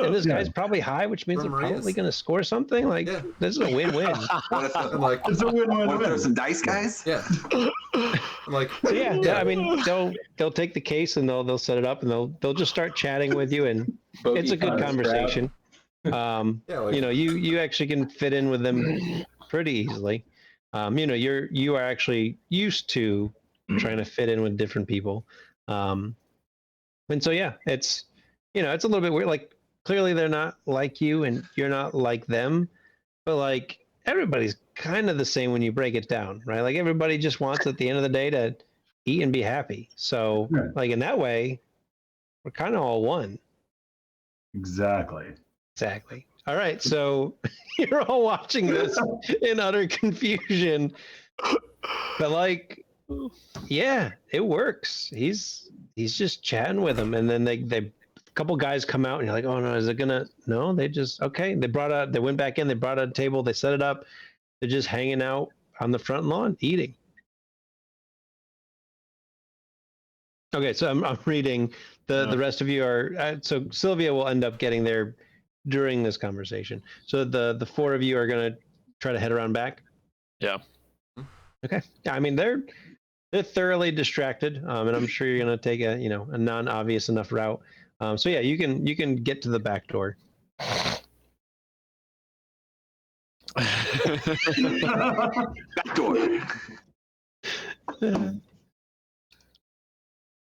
And this Yeah. guy's probably high, which means From they're probably Maria's. going to score something. Like, Yeah. this is a win-win. What if, And like, It's a what if there's win-win-win. some dice, guys? yeah. And like, So yeah, I mean, they'll take the case and they'll set it up and they'll just start chatting with you, and Bogey it's a good kind of conversation. yeah, like, You know, you actually can fit in with them pretty easily. You know, you are actually used to trying to fit in with different people. And so yeah, it's it's a little bit weird. Like, clearly they're not like you and you're not like them, but like everybody's kind of the same when you break it down, right? Like, everybody just wants at the end of the day to eat and be happy. So Right. like, in that way, we're kind of all one. Exactly. Exactly. All right, so you're all watching this in utter confusion, but like, yeah, it works. He's just chatting with him, and then they a couple guys come out, and you're like, oh no, is it gonna? No, they just okay. They went back in, they brought out a table, they set it up. They're just hanging out on the front lawn eating. Okay, so I'm reading. The rest of you are so Sylvia will end up getting there during this conversation. So the four of you are gonna try to head around back. Yeah. Okay. Yeah, I mean they're thoroughly distracted, and I'm sure you're gonna take a a non-obvious enough route. So yeah, you can get to the back door. Back door.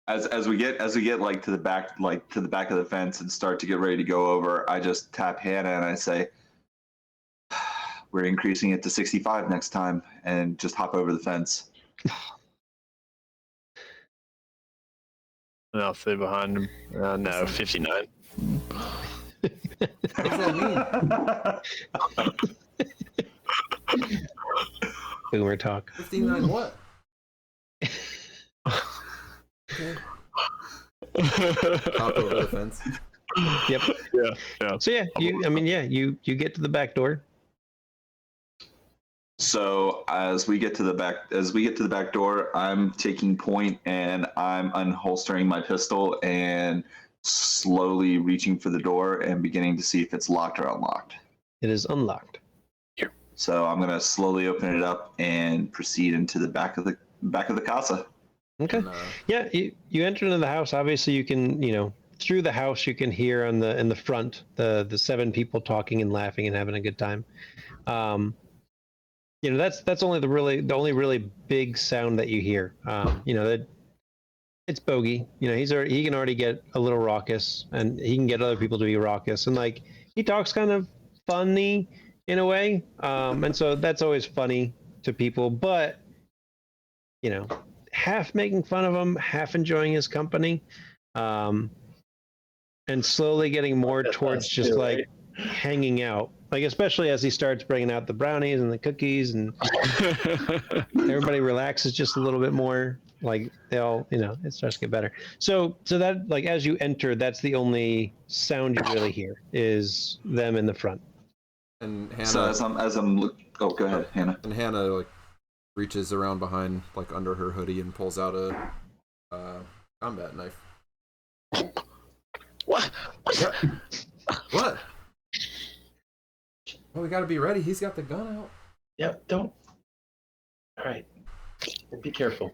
As we get like to the back of the fence and start to get ready to go over, I just tap Hannah and I say, "We're increasing it to 65 next time," and just hop over the fence. And I'll say behind him. No, 59. what does that mean? Boomer talk. 59 what? Okay. Hop over the fence. Yep. Yeah. So yeah, you get to the back door. So as we get to the back door, I'm taking point and I'm unholstering my pistol and slowly reaching for the door and beginning to see if it's locked or unlocked. It is unlocked. So I'm gonna slowly open it up and proceed into the back of the casa. Okay. And, Yeah, you enter into the house. Obviously, you can through the house you can hear in the front the seven people talking and laughing and having a good time. That's only the only really big sound that you hear. That it's Bogi. He can already get a little raucous, and he can get other people to be raucous, and like he talks kind of funny in a way, and so that's always funny to people. But half making fun of him, half enjoying his company, and slowly getting more towards just like hanging out. Like, especially as he starts bringing out the brownies and the cookies, and everybody relaxes just a little bit more. Like, they all, it starts to get better. So that, like, as you enter, that's the only sound you really hear is them in the front. and Hannah. So oh, go ahead, Hannah. And Hannah like reaches around behind, like under her hoodie, and pulls out a combat knife. What? What? Well, we gotta be ready. He's got the gun out. Yep, don't. All right. Be careful.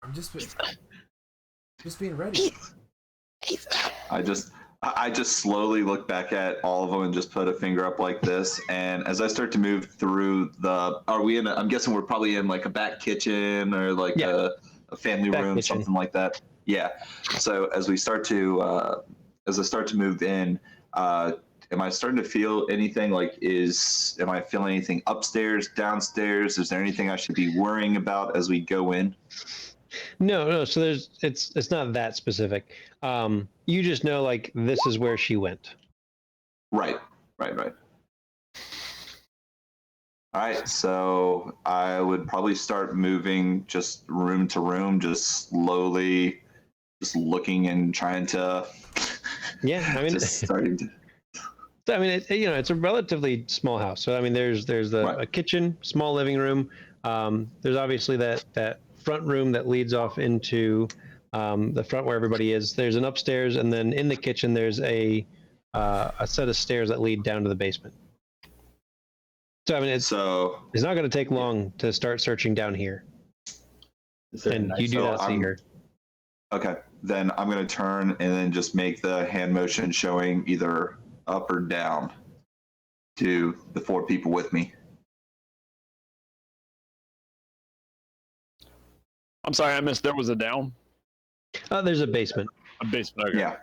I'm just being ready. I just slowly look back at all of them and just put a finger up like this. And as I start to move through I'm guessing we're probably in like a back kitchen or like a family Back room, kitchen. something like that. Yeah. So as I start to move in, am I starting to feel anything? Am I feeling anything upstairs, downstairs? Is there anything I should be worrying about as we go in? No. So it's not that specific. You just know like this is where she went. Right. All right, so I would probably start moving just room to room, just slowly, just looking and trying to. Yeah, I mean, just starting to. I mean, it's a relatively small house. So I mean, there's a kitchen, small living room. There's obviously that front room that leads off into the front where everybody is. There's an upstairs, and then in the kitchen there's a set of stairs that lead down to the basement. So I mean, it's not going to take long to start searching down here. And you do not see her. Okay, then I'm going to turn and then just make the hand motion showing either up or down to the 4 people with me. I'm sorry, I missed. There was a down. There's a basement. A basement. Okay. Yeah.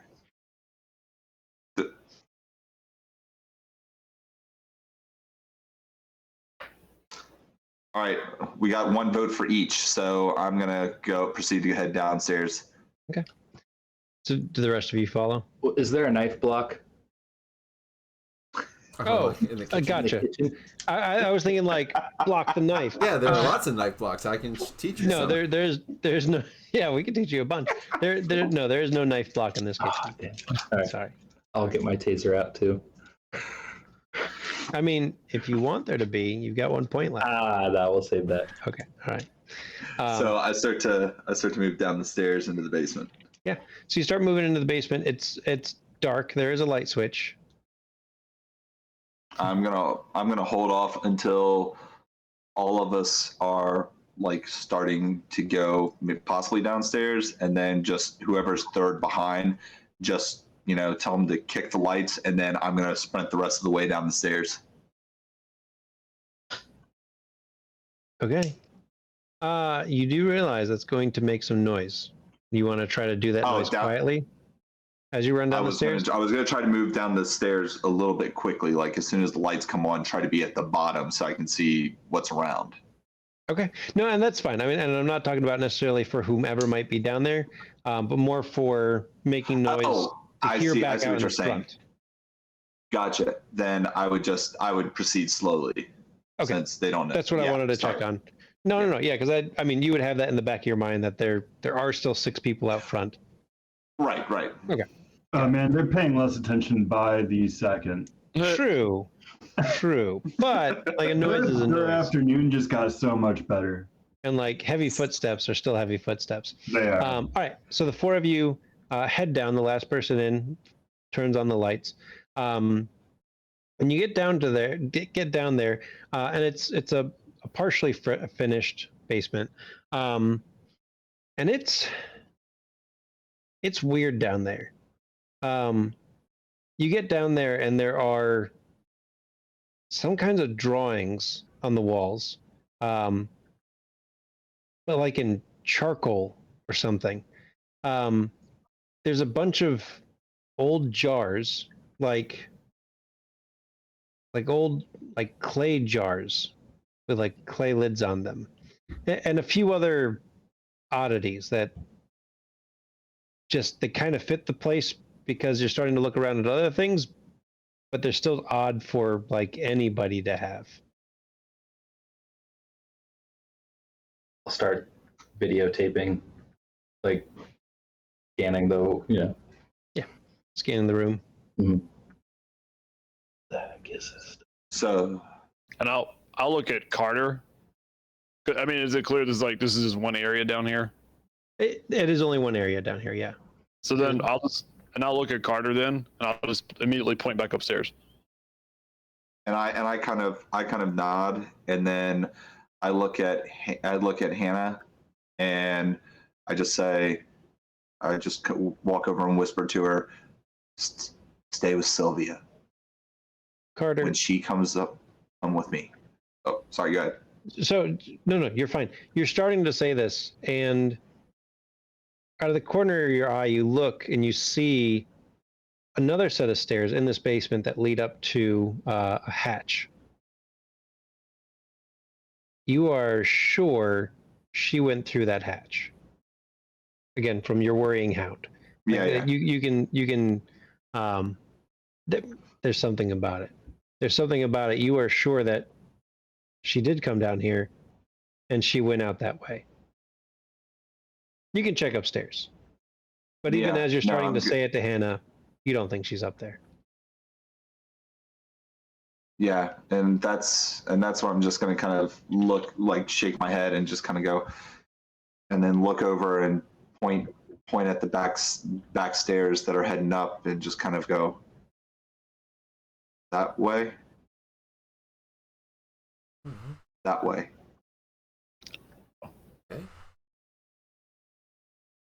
All right, we got 1 vote for each, so I'm gonna proceed to head downstairs. Okay. So do the rest of you follow? Well, is there a knife block? Oh, I gotcha. I was thinking like block the knife. Yeah, there are lots of knife blocks. I can teach you. No, some. there's no. Yeah, we can teach you a bunch. There is no knife block in this kitchen. Right. Sorry. I'll get my taser out too. I mean, if you want there to be, you've got 1 point left. No, we'll save that. Okay, all right. So I start to move down the stairs into the basement. Yeah. So you start moving into the basement. It's dark. There is a light switch. I'm gonna hold off until all of us are like starting to go possibly downstairs, and then just whoever's third behind, just tell them to kick the lights, and then I'm gonna sprint the rest of the way down the stairs. Okay. You do realize that's going to make some noise. You want to try to do that noise quietly as you run down the stairs? I was gonna try to move down the stairs a little bit quickly, like as soon as the lights come on, try to be at the bottom so I can see what's around. Okay. No, and that's fine. I mean, and I'm not talking about necessarily for whomever might be down there, but more for making noise to hear back out in the front. Gotcha. Then I would proceed slowly. Okay. Since they don't know. That's what I wanted to check on. No. Yeah, because I mean, you would have that in the back of your mind that there are still 6 people out front. Right. Okay. Man, they're paying less attention by the second. True. But like a noise is a noise. Their afternoon just got so much better. And like heavy footsteps are still heavy footsteps. They are. All right. So the 4 of you head down. The last person in turns on the lights. When you get down to there, get down there, and it's a partially finished basement, and it's weird down there. You get down there, and there are some kinds of drawings on the walls, but like in charcoal or something. There's a bunch of old jars, like old clay jars with like clay lids on them, and a few other oddities that just they kind of fit the place because you're starting to look around at other things, but they're still odd for like anybody to have. I'll start videotaping, like scanning Scanning the room. Mm-hmm. That gives us. So, and I'll look at Carter. I mean, is it clear this is just one area down here? It is only one area down here, yeah. So then I'll look at Carter then, and I'll just immediately point back upstairs. And I kind of nod, and then I look at Hannah, and I just walk over and whisper to her, "Stay with Sylvia. Carter, when she comes up, come with me." Oh, sorry, go ahead. So no, you're fine. You're starting to say this, and out of the corner of your eye, you look and you see another set of stairs in this basement that lead up to a hatch. You are sure she went through that hatch. again from your worrying hound. Yeah. You can there's something about it. There's something about it. You are sure that she did come down here and she went out that way. You can check upstairs. But even as you're starting to say it to Hannah, you don't think she's up there. Yeah, and that's why I'm just gonna kind of shake my head and just kind of go, and then look over and point at the back stairs that are heading up, and just kind of go that way, that way. Okay.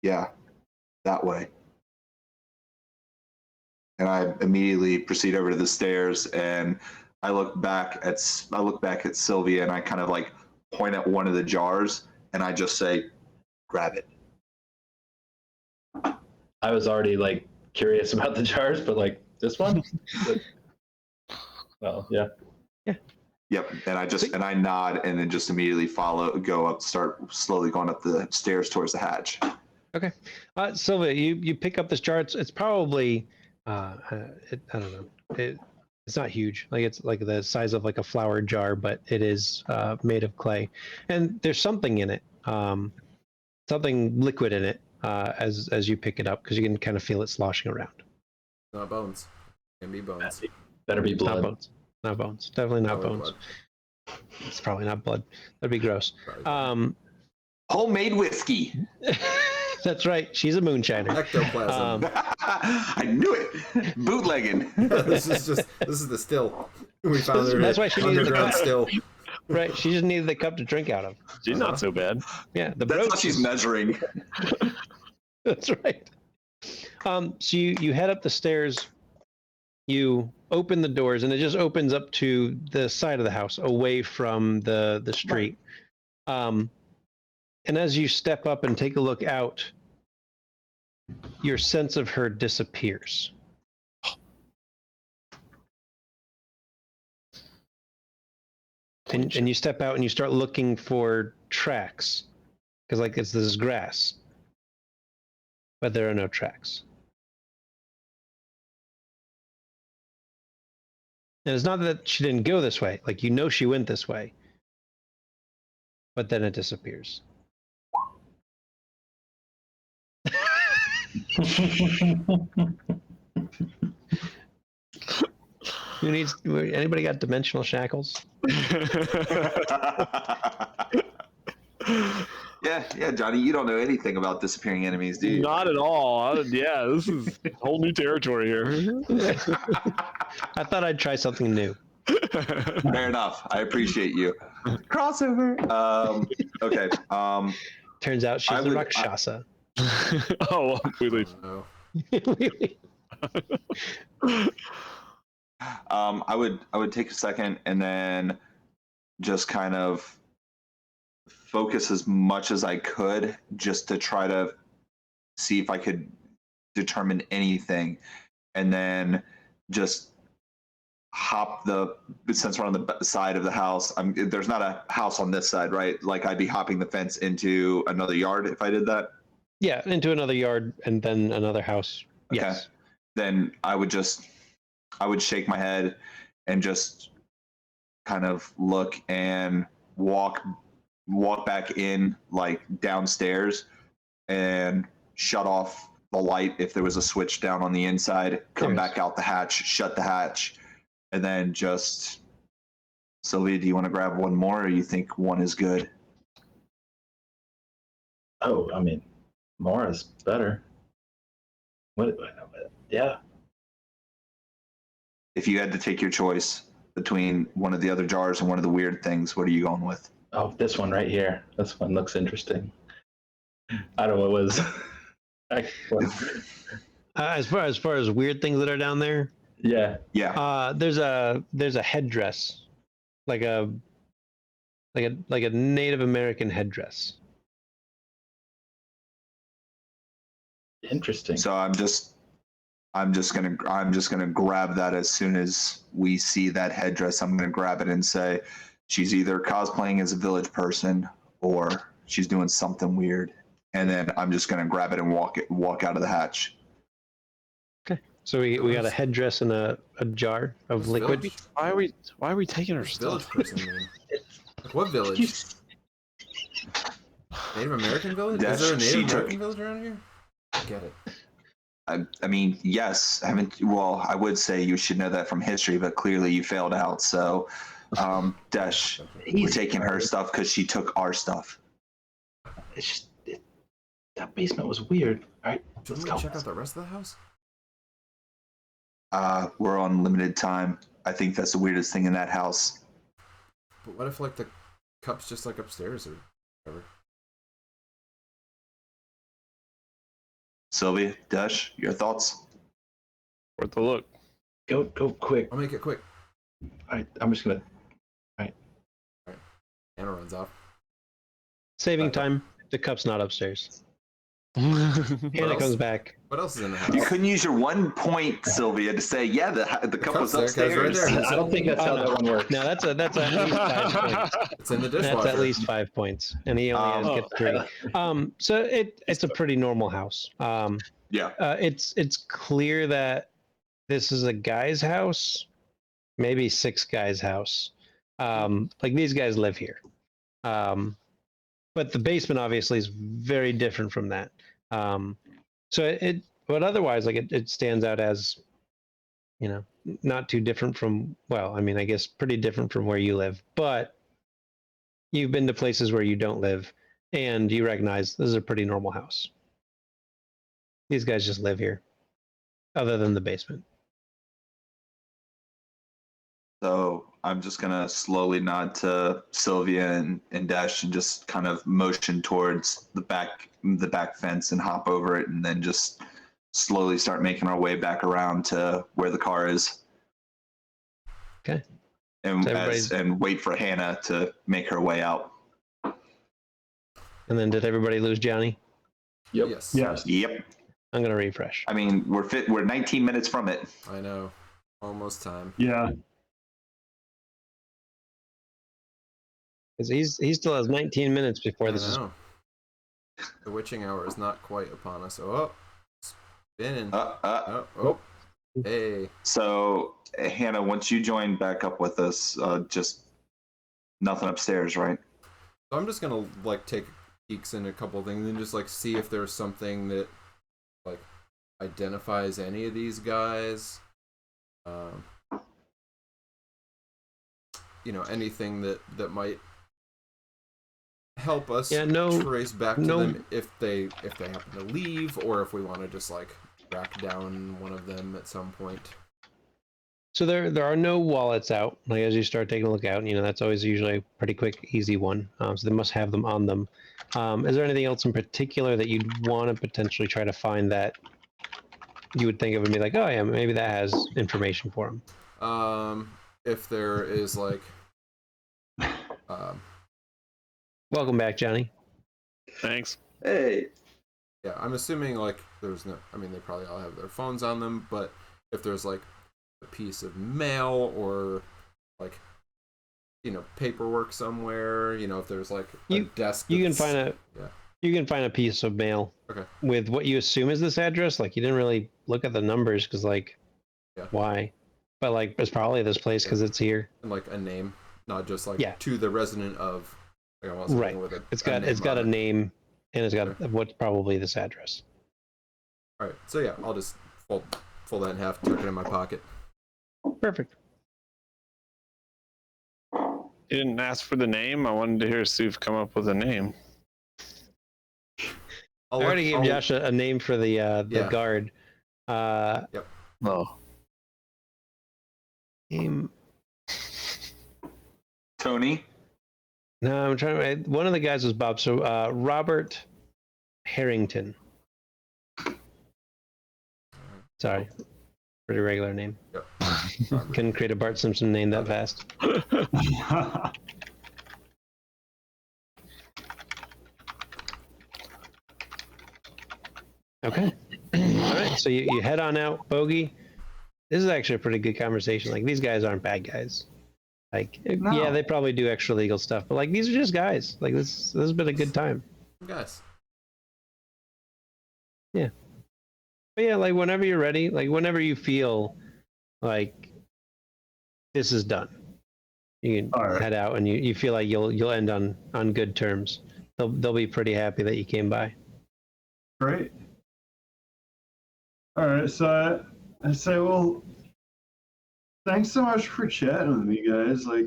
Yeah, that way. And I immediately proceed over to the stairs, and I look back at Sylvia, and I kind of like point at one of the jars, and I just say, "Grab it." I was already like curious about the jars, but like this one. Well, yeah. Yep. And I nod, and then just immediately start slowly going up the stairs towards the hatch. Okay, Sylvia, you pick up this jar. It's probably I don't know. It's not huge. Like it's like the size of like a flower jar, but it is made of clay, and there's something in it, something liquid in it. As you pick it up, because you can kind of feel it sloshing around. Not bones. Can be bones. Better be blood. Not bones. Not bones. Definitely not bones. Blood. It's probably not blood. That'd be gross. Homemade whiskey. That's right. She's a moonshiner. Ectoplasm. I knew it. Bootlegging. This is the still. We found her. That's why she needed the underground cup. still. Right. She just needed the cup to drink out of. She's not so bad. Yeah. That's what she's measuring. That's right. So you head up the stairs. You open the doors, and it just opens up to the side of the house, away from the street. And as you step up and take a look out, your sense of her disappears. And you step out and you start looking for tracks, because like this is grass, but there are no tracks. And it's not that she didn't go this way, like you know she went this way, but then it disappears. Who needs? Anybody got dimensional shackles? Yeah, Johnny, you don't know anything about disappearing enemies, do you? Not at all. This is whole new territory here. I thought I'd try something new. Fair enough. I appreciate you. Crossover. Okay. Turns out she's a Rakshasa. Oh, we leave. Oh, I would take a second and then just kind of focus as much as I could, just to try to see if I could determine anything, and then just hop since we're on the side of the house. There's not a house on this side, right? Like I'd be hopping the fence into another yard if I did that. Yeah, into another yard and then another house. Okay. Yes. Then I would shake my head and just kind of look and walk back in, like downstairs, and shut off the light if there was a switch down on the inside, come back out the hatch, shut the hatch, and then just, Sylvia, do you want to grab one more, or you think one is good? Oh, I mean, more is better. What? Yeah. If you had to take your choice between one of the other jars and one of the weird things, what are you going with? Oh, this one right here. This one looks interesting. I don't know what it was. As far as weird things that are down there, Yeah. there's a headdress, like a Native American headdress. Interesting. So I'm just gonna grab that as soon as we see that headdress. I'm gonna grab it and say, she's either cosplaying as a village person or she's doing something weird, and then I'm just gonna grab it and walk out of the hatch. So we got a headdress and a jar of This liquid. village- Why are we taking her What's village stuff? person mean? Like, what village? Native American village? Is there a She Native took- American village around here? I get it. I mean, yes. Well, I would say you should know that from history, but clearly you failed out. So, Desh, we're taking her stuff because she took our stuff. It's just, that basement was weird. All right, Shouldn't we go. check out the rest of the house? We're on limited time. I think that's the weirdest thing in that house. But what if, like, the cup's just, like, upstairs or whatever? Sylvia, Desh, your thoughts? Worth a look. Go quick. I'll make it quick. All right, I'm just gonna. Anna runs off. Saving time. The cup's not upstairs. Hannah else? comes back. What else is in the house? You couldn't use your 1 point, Sylvia, to say, yeah, the cup was cup's there, guys, upstairs. right there. I don't think that's how that one works. No, that's at least 5 points. It's in the dishwasher. That's at least 5 points, and he only gets 3. So it's a pretty normal house. Yeah. It's clear that this is a guy's house, maybe 6 guys' house. Like these guys live here. But the basement obviously is very different from that. But otherwise, like it stands out as, you know, not too different from, well, I mean, I guess pretty different from where you live, but you've been to places where you don't live and you recognize this is a pretty normal house. These guys just live here, other than the basement. So I'm just gonna slowly nod to Sylvia and Dash and just kind of motion towards the back fence and hop over it, and then just slowly start making our way back around to where the car is. Okay. And So and wait for Hannah to make her way out. And then did everybody lose Johnny? Yep. Yes. Yes. Yep. I'm gonna refresh. I mean, we're 19 minutes from it. I know. Almost time. Yeah. Because he still has 19 minutes before I this is. know. The witching hour is not quite upon us. Oh, spinning. Oh. Hey. So Hannah, once you join back up with us, just nothing upstairs, right? So I'm just gonna like take peeks in a couple of things and just like see if there's something that like identifies any of these guys. You know, anything that might help us trace back to them if they happen to leave, or if we want to just like track down one of them at some point. So there are no wallets out. Like as you start taking a look out, you know that's always usually a pretty quick, easy one. So they must have them on them. Is there anything else in particular that you'd want to potentially try to find that you would think of and be like, oh yeah, maybe that has information for them? If there is like, welcome back, Johnny. Thanks. Hey. Yeah, I'm assuming like there's no. I mean, they probably all have their phones on them, but if there's like a piece of mail or like, you know, paperwork somewhere, you know, if there's like a desk, you can find a piece of mail. Okay. With what you assume is this address. Like you didn't really look at the numbers because like, why? But like it's probably this place because it's here. And like a name, not just like Yeah. to the resident of. Like, I want Right. something with It's got a name and it's got what's probably this address. All right, so yeah, I'll just fold that in half, tuck it in my pocket. Perfect. You didn't ask for the name. I wanted to hear Suf come up with a name. I already gave Josh a name for the guard. Yep. Oh. Name. Tony. No, I'm trying to. One of the guys was Bob. So Robert Harrington. Sorry, pretty regular name. Yep. Couldn't create a Bart Simpson name that fast. Okay. All right. So you head on out, Bogi. This is actually a pretty good conversation. Like these guys aren't bad guys. Like yeah, they probably do extra legal stuff, but like these are just guys. Like this has been a good time. Guys. But yeah, like whenever you're ready, like whenever you feel like this is done, you can All right. head out, and you feel like you'll end on good terms. They'll be pretty happy that you came by. Great. All right, so I say, well, thanks so much for chatting with me, guys. Like,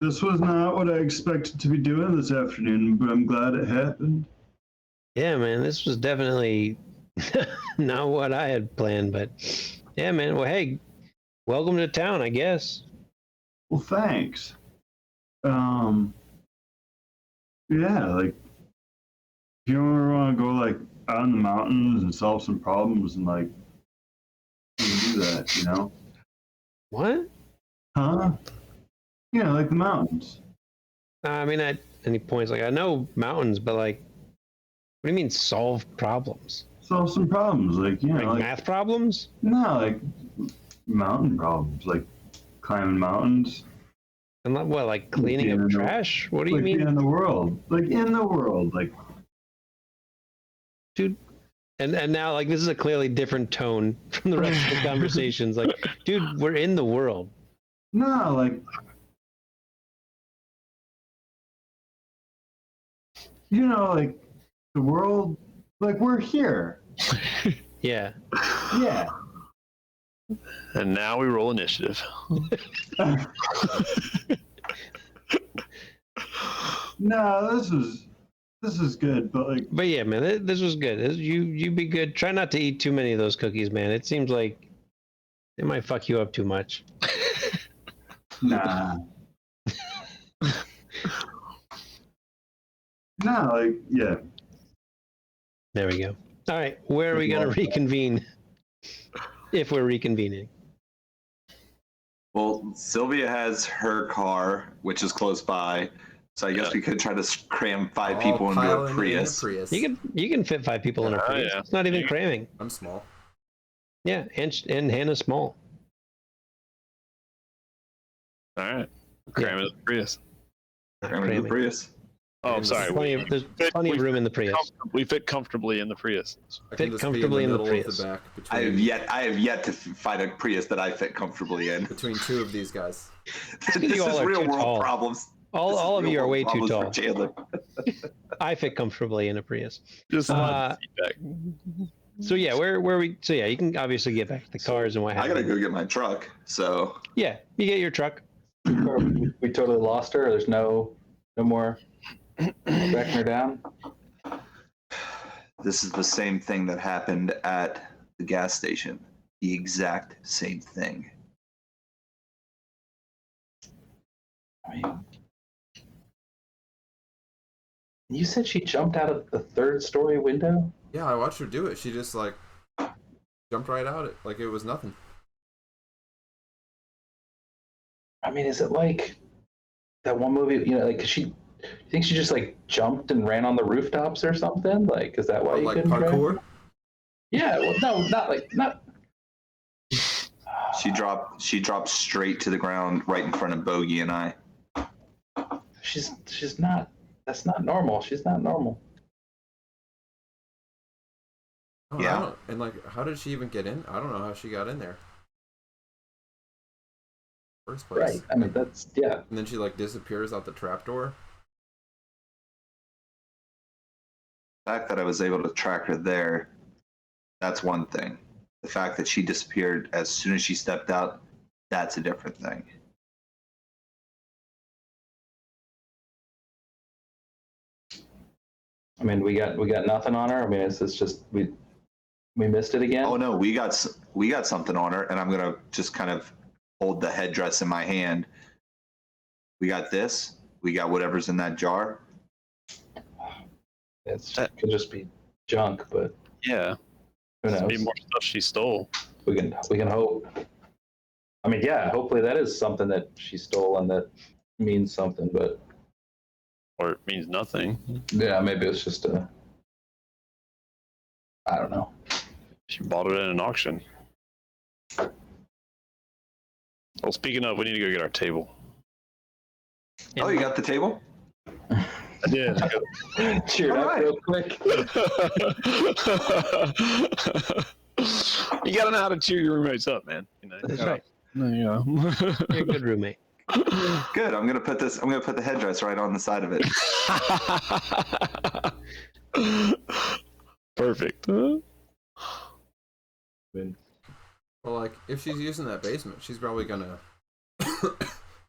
this was not what I expected to be doing this afternoon, but I'm glad it happened. Yeah, man, this was definitely not what I had planned, but yeah, man. Well, hey, welcome to town, I guess. Well, thanks. Yeah, like, if you ever want to go, like, out in the mountains and solve some problems and, like, you can do that, you know? What? Huh? Yeah, like the mountains. I mean, at any points, like I know mountains, but like, what do you mean solve problems? Solve some problems, like, you know, Like like, math problems? no, like, mountain problems, like climbing mountains. And what, like cleaning Yeah, up no. trash? What do you Like, mean, in the world. Like, in the world. Like, dude? And now, like, this is a clearly different tone from the rest of the conversations. Like, dude, we're in the world. no, like, you know, like, the world, like, we're here. Yeah. Yeah. And now we roll initiative. No, this is good, but like, But yeah, man, this was good. You be good. Try not to eat too many of those cookies, man. It seems like it might fuck you up too much. nah. No, like, yeah. There we go. All right, where are we gonna reconvene? If we're reconvening. Well, Sylvia has her car, which is close by, so I guess we could try to cram 5 people into pile a in Prius. You can fit 5 people in a Prius. Yeah. It's not even cramming. I'm small. Yeah, and Hannah's small. All right. Cram it in the Prius. Not Cram into the cramming. Prius. Oh, I'm sorry. There's plenty of room in the Prius. We fit comfortably in the Prius. I Fit can just comfortably be in in the the middle of Prius. the back I between, have yet to find a Prius that I fit comfortably in. between 2 of these guys. This you all is are real too world tall. problems. This All is of you real are world way too problems for tall. Chandler. I fit comfortably in a Prius. Just Uh, feedback. So yeah, where we? So yeah, you can obviously get back to the cars and what I have gotta you. go get my truck, so Yeah, you get your truck. We totally lost her. There's no more tracking her down. this is the same thing that happened at the gas station. The exact same thing. I mean, you said she jumped out of the 3rd-story window? Yeah, I watched her do it. She just like jumped right out it like it was nothing. I mean, is it like that one movie? You know, like you think she just like jumped and ran on the rooftops or something? Like, is that why you Like couldn't track parkour. her? Yeah. Well, no, not. She dropped straight to the ground right in front of Bogi and I. She's not. That's not normal. She's not normal. Oh, Yeah. and like, how did she even get in? I don't know how she got in there. First place. Right. I mean, that's yeah. And then she like disappears out the trapdoor. The fact that I was able to track her there, that's one thing. The fact that she disappeared as soon as she stepped out, that's a different thing. I mean, we got nothing on her. I mean, it's just we missed it again. Oh no, we got something on her, and I'm gonna just kind of hold the headdress in my hand. We got this. We got whatever's in that jar. It could just be junk, but Yeah. who knows? Maybe more stuff she stole. We can hope. I mean, yeah, hopefully that is something that she stole and that means something, but Or it means nothing. yeah, maybe it's just I don't know. She bought it at an auction. Well, speaking of, we need to go get our table. Oh, you got the table? I did. Cheered up real quick. You gotta know how to cheer your roommates up, man. You know, That's right. Yeah. You're a good roommate. Good. I'm gonna put the headdress right on the side of it. Perfect. Well, like if she's using that basement, she's probably gonna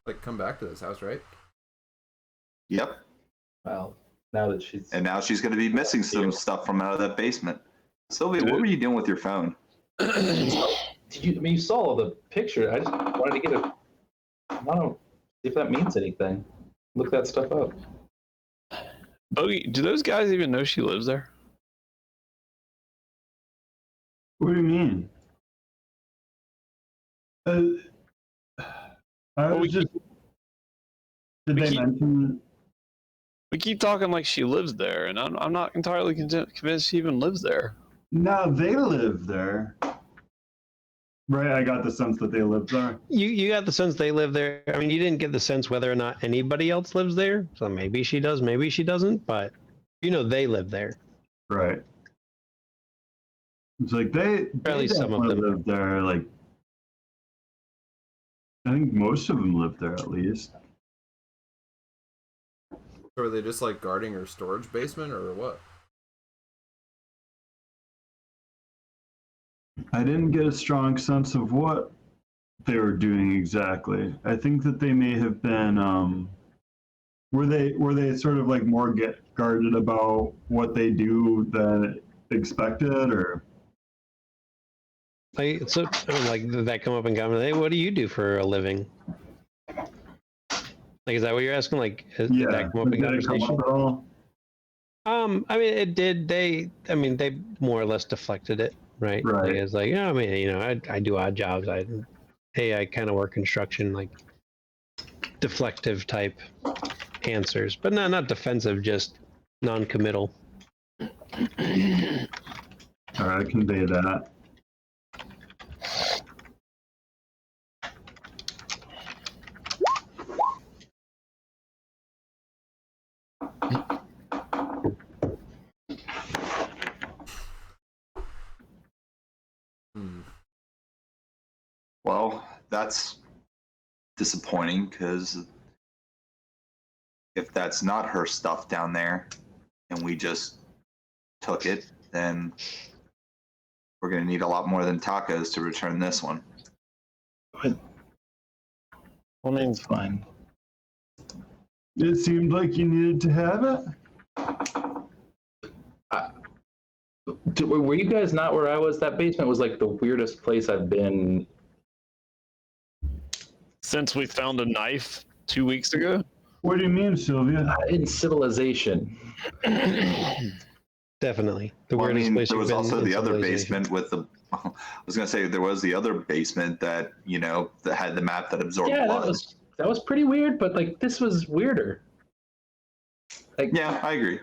like come back to this house, right? Yep. Well, now that she's And now she's gonna be missing some stuff from out of that basement. Sylvia, what were you doing with your phone? you saw all the picture. I just wanted to get I don't know, see if that means anything. Look that stuff up. Bogi, do those guys even know she lives there? What do you mean? I was just. Did they mention? We keep talking like she lives there, and I'm not entirely convinced she even lives there. No, they live there. Right, I got the sense that they live there. You got the sense they live there. I mean, you didn't get the sense whether or not anybody else lives there. So maybe she does, maybe she doesn't. But you know, they live there. Right. It's like they at least some of them live there. Like, I think most of them live there at least. Or are they just like guarding her storage basement, or what? I didn't get a strong sense of what they were doing exactly. I think that they may have been were they sort of like more guarded about what they do than expected, or like so I mean, like did that come up in comment? Hey, what do you do for a living? Like, is that what you're asking? Like, did that come up in conversation? At all? I mean, it did. They more or less deflected it, right? Right. Like, it's like, yeah, I mean, you know, I do odd jobs. I kind of work construction, like deflective type answers, but not defensive, just non-committal. All right, I convey that. Well, that's disappointing because if that's not her stuff down there and we just took it, then we're going to need a lot more than tacos to return this one. Well, I mean, it's fine. It seemed like you needed to have it. Were you guys not where I was? That basement was like the weirdest place I've been. Since we found a knife 2 weeks ago? What do you mean, Sylvia? In civilization. Definitely. The Well, I weirdest mean, place there you've was been also in the other civilization. basement with the. I was going to say there was the other basement that, you know, that had the map that absorbed Yeah, blood. that was pretty weird, but like this was weirder. Like, Yeah, I agree.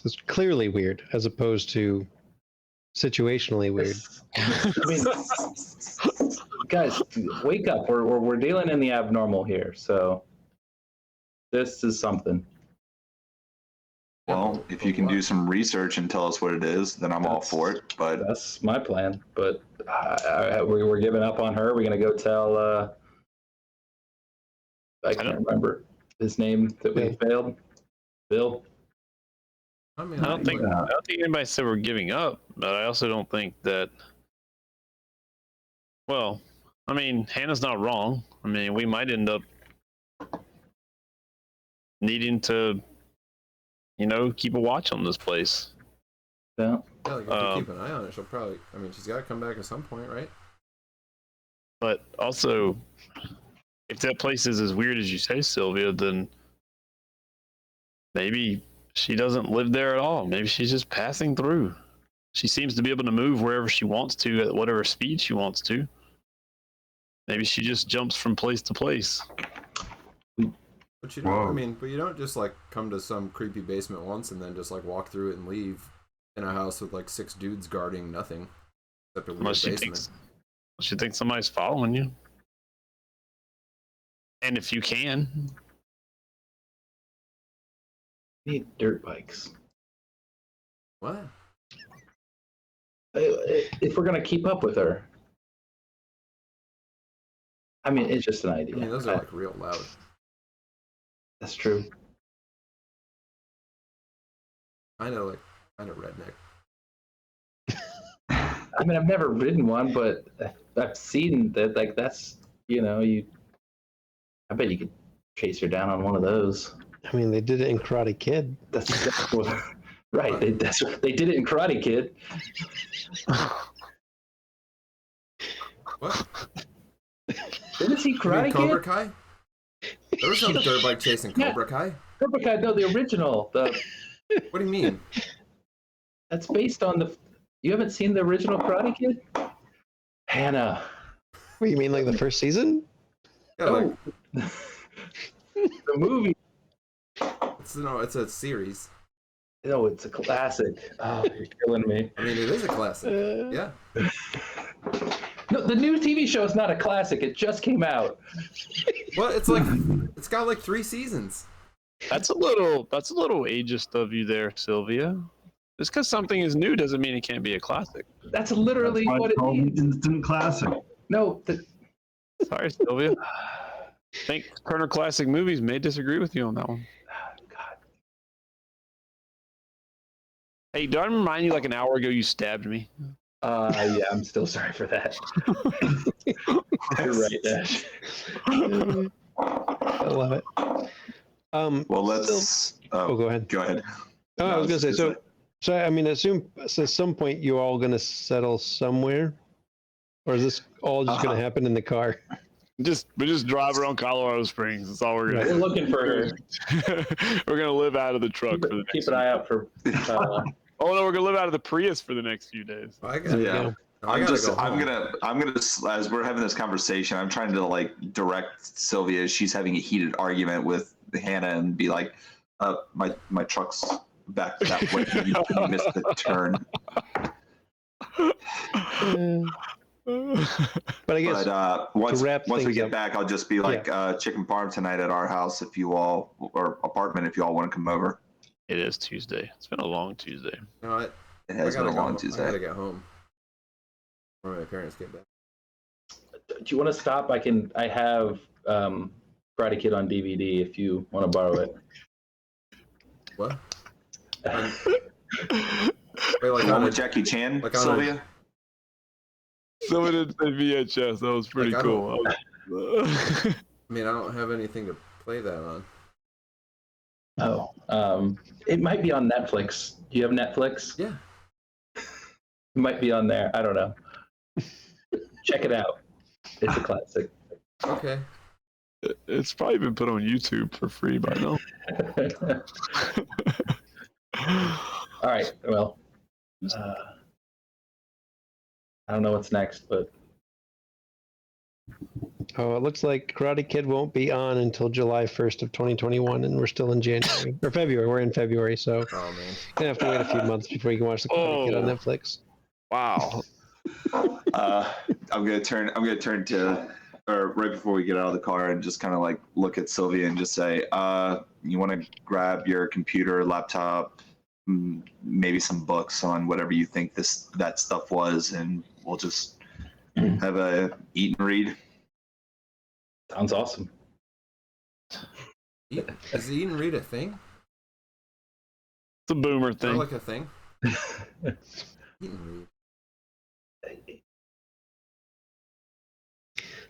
It's clearly weird, as opposed to situationally weird. I mean, guys, wake up. We're dealing in the abnormal here, so this is something. Well, if you can do some research and tell us what it is, then I'm all for it. But That's my plan. But we're giving up on her. We're gonna go tell. I can't remember his name that we failed. Bill. I mean, I don't think anybody said we're giving up, but I also don't think that. Well, I mean, Hannah's not wrong. I mean, we might end up needing to, you know, keep a watch on this place. Yeah. Yeah, like, if you keep an eye on it, she'll probably. I mean, she's got to come back at some point, right? But also, if that place is as weird as you say, Sylvia, then maybe she doesn't live there at all. Maybe she's just passing through. She seems to be able to move wherever she wants to at whatever speed she wants to. Maybe she just jumps from place to place. But you don't. I mean, but you don't just like come to some creepy basement once and then just like walk through it and leave in a house with like 6 dudes guarding nothing except a weird basement. She thinks somebody's following you. And if you can. We need dirt bikes. What? If we're gonna keep up with her. I mean, it's just an idea. I mean, those are like real loud. That's true. I know, like, kind of redneck. I mean, I've never ridden one, but I've seen that. Like, that's I bet you could chase her down on one of those. I mean, they did it in Karate Kid. That's what, right. They did it in Karate Kid. What? Didn't see You mean Karate Cobra Kid? Kai? There was no dirt bike chasing Cobra Kai. Cobra Kai, no, the original. What do you mean? That's based on the. You haven't seen the original Karate Kid? Hannah. What, you mean like the first season? Yeah, like, The movie. it's a series. No, it's a classic. Oh, you're killing me. I mean, it is a classic. Yeah. No, the new TV show is not a classic. It just came out. Well, it's got like 3 seasons. That's a little ageist of you there, Sylvia. Just because something is new doesn't mean it can't be a classic. That's literally That's why what it's it called means. an instant classic. No, Sorry, Sylvia. I think Turner Classic Movies may disagree with you on that one. God. Hey, do I remind you like an hour ago you stabbed me? Yeah, I'm still sorry for that. You're right, Desh. I love it. Well, let's. go ahead. Go ahead. Oh, I was gonna say so. I mean, assume so at some point you're all gonna settle somewhere, or is this all just gonna happen in the car? We just drive around Colorado Springs. That's all we're gonna We're do. looking for her. We're gonna live out of the truck for the next. Keep an eye out for. Oh no, we're gonna live out of the Prius for the next few days. I got Yeah. I'm gonna as we're having this conversation, I'm trying to like direct Sylvia as she's having a heated argument with Hannah and be like, my truck's back that way. You missed the turn. But I guess once we things get up- back, I'll just be like chicken parm tonight at our house if you all, or apartment if you all want to come over. It is Tuesday. It's been a long Tuesday. No, It has been a long Tuesday. I gotta get home. Or my parents get back. Do you want to stop? I have Karate Kid on DVD if you want to borrow it. What? Wait, like The one on a, with Jackie Chan, like on Sylvia? Someone did say VHS. That was pretty Like, I cool. I mean, I don't have anything to play that on. Oh, it might be on Netflix. Do you have Netflix? Yeah. It might be on there. I don't know. Check it out. It's a classic. Okay. It's probably been put on YouTube for free by now. All right. Well, I don't know what's next, but Oh, it looks like Karate Kid won't be on until July 1st of 2021, and we're still in January or February. We're in February, so Oh man. gonna have to wait a few months before you can watch the Karate Kid on Netflix. Wow. I'm gonna turn to, or right before we get out of the car, and just kind of like look at Sylvia and just say, you want to grab your computer, laptop, maybe some books on whatever you think that stuff was, and we'll just have a eat and read. sounds awesome. Is eat and read a thing? It's a boomer Is that thing. like a thing? Eat and read.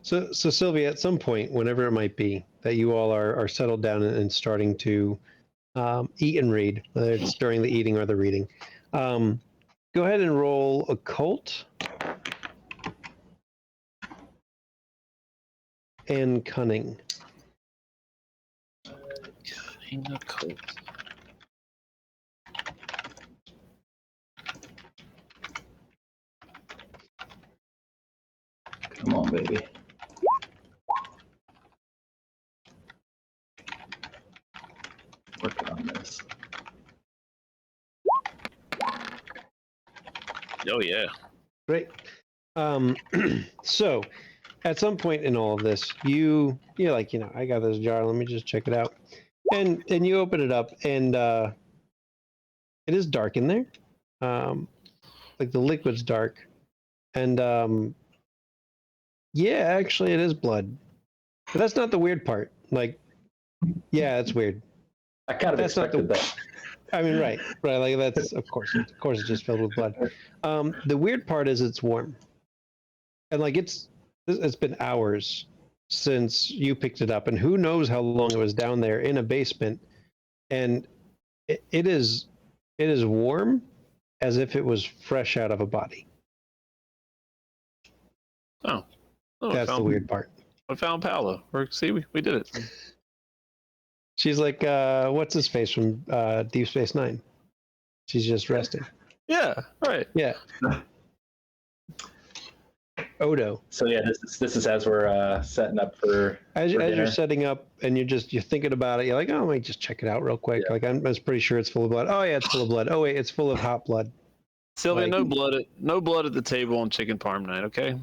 So Sylvia, at some point, whenever it might be, that you all are settled down and starting to eat and read, whether it's during the eating or the reading, go ahead and roll occult and cunning. Come on, baby. Working on this. Oh yeah. Great. So at some point in all of this, you're like, I got this jar. Let me just check it out. And you open it up, and it is dark in there. Like the liquid's dark, and yeah, actually, it is blood. But that's not the weird part. Like, yeah, it's weird. I kind of That's not expected that. I mean, right. Like that's of course it's just filled with blood. The weird part is it's warm, and like it's been hours since you picked it up, and who knows how long it was down there in a basement, and it is warm as if it was fresh out of a body. Oh, That's the weird part. I found Paolo. See, we did it. She's like, what's his face from Deep Space Nine? She's just resting. Yeah, right. Yeah. Odo. So yeah, this is as we're setting up for As dinner. you're setting up and you're thinking about it, you're like, oh, let me just check it out real quick. Yeah. Like I was pretty sure it's full of blood. Oh yeah, it's full of blood. Oh wait, it's full of hot blood. Sylvia, Like- no blood at the table on chicken parm night, okay?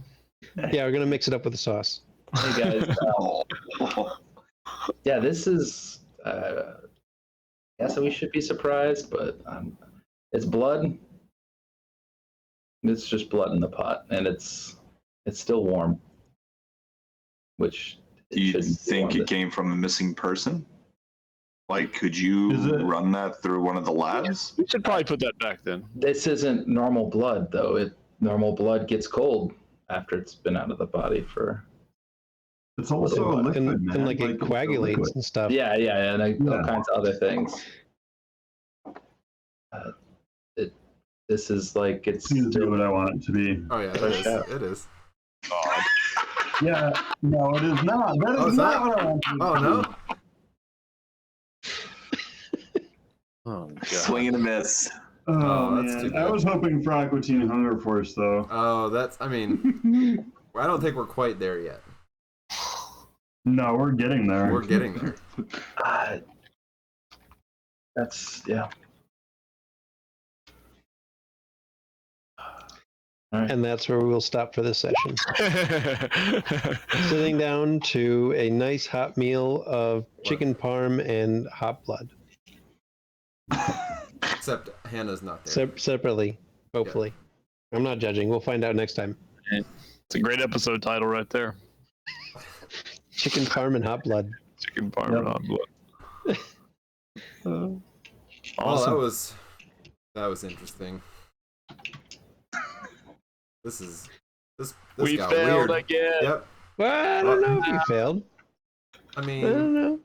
Yeah, we're gonna mix it up with the sauce. Hey guys, yeah, this is. Yeah, so we should be surprised, but it's blood. It's just blood in the pot, and it's still warm. Which Do you shouldn't be think warm. it came from a missing person? Like, could Is you it- run that through one of the labs? We should probably put that back then. This isn't normal blood, though. Normal blood gets cold after it's been out of the body for. It's also a liquid, and, man. and like it it's a coagulates liquid. and stuff. Yeah, and all Yeah. kinds of other things. This is like it's. Seems to be what I want it to be. Oh yeah, Fresh out. it is. Yeah, no, it is not. That Oh, is it's not not? what I want it to be. Oh no. Oh god. Swing and a miss. Oh, Oh, that's man. too I bad. was hoping for Aqua Teen Hunger Force, though. Oh, that's. I mean, I don't think we're quite there yet. No, we're getting there. We're getting there. That's yeah. All right. And that's where we will stop for this session. Sitting down to a nice hot meal of chicken parm and hot blood. Except Hannah's not there. Separately, hopefully. I'm not judging. We'll find out next time. It's a great episode title right there. Chicken parm and hot blood. Chicken parm and hot blood. Oh, Awesome. that was interesting. This We got failed weird. again. Yep. Well, I don't know if you failed. I I mean, don't know.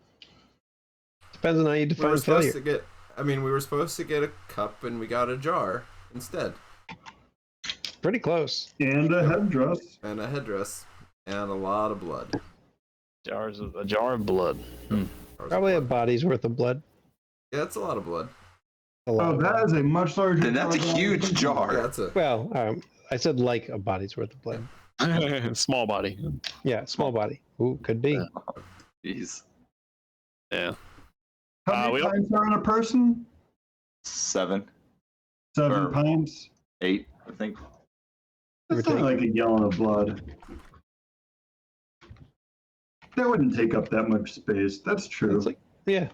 Depends on how you we define were supposed failure. to get. I mean, we were supposed to get a cup, and we got a jar instead, Pretty close. And a headdress. and a headdress, and a lot of blood. A jar of blood. Probably a body's worth of blood. Yeah, that's a lot of blood. A lot. Oh, that is a much larger. Then that's a jar than I huge was thinking. jar. Yeah, that's a. Well, I said like a body's worth of blood. Small body. Yeah, small body. Ooh, could be. Jeez. Yeah. How we many don't- pints are in a person? 7, 7 Or- pints. 8, I think. That's not like a gallon of blood. That wouldn't take up that much space. That's true. It's like, yeah.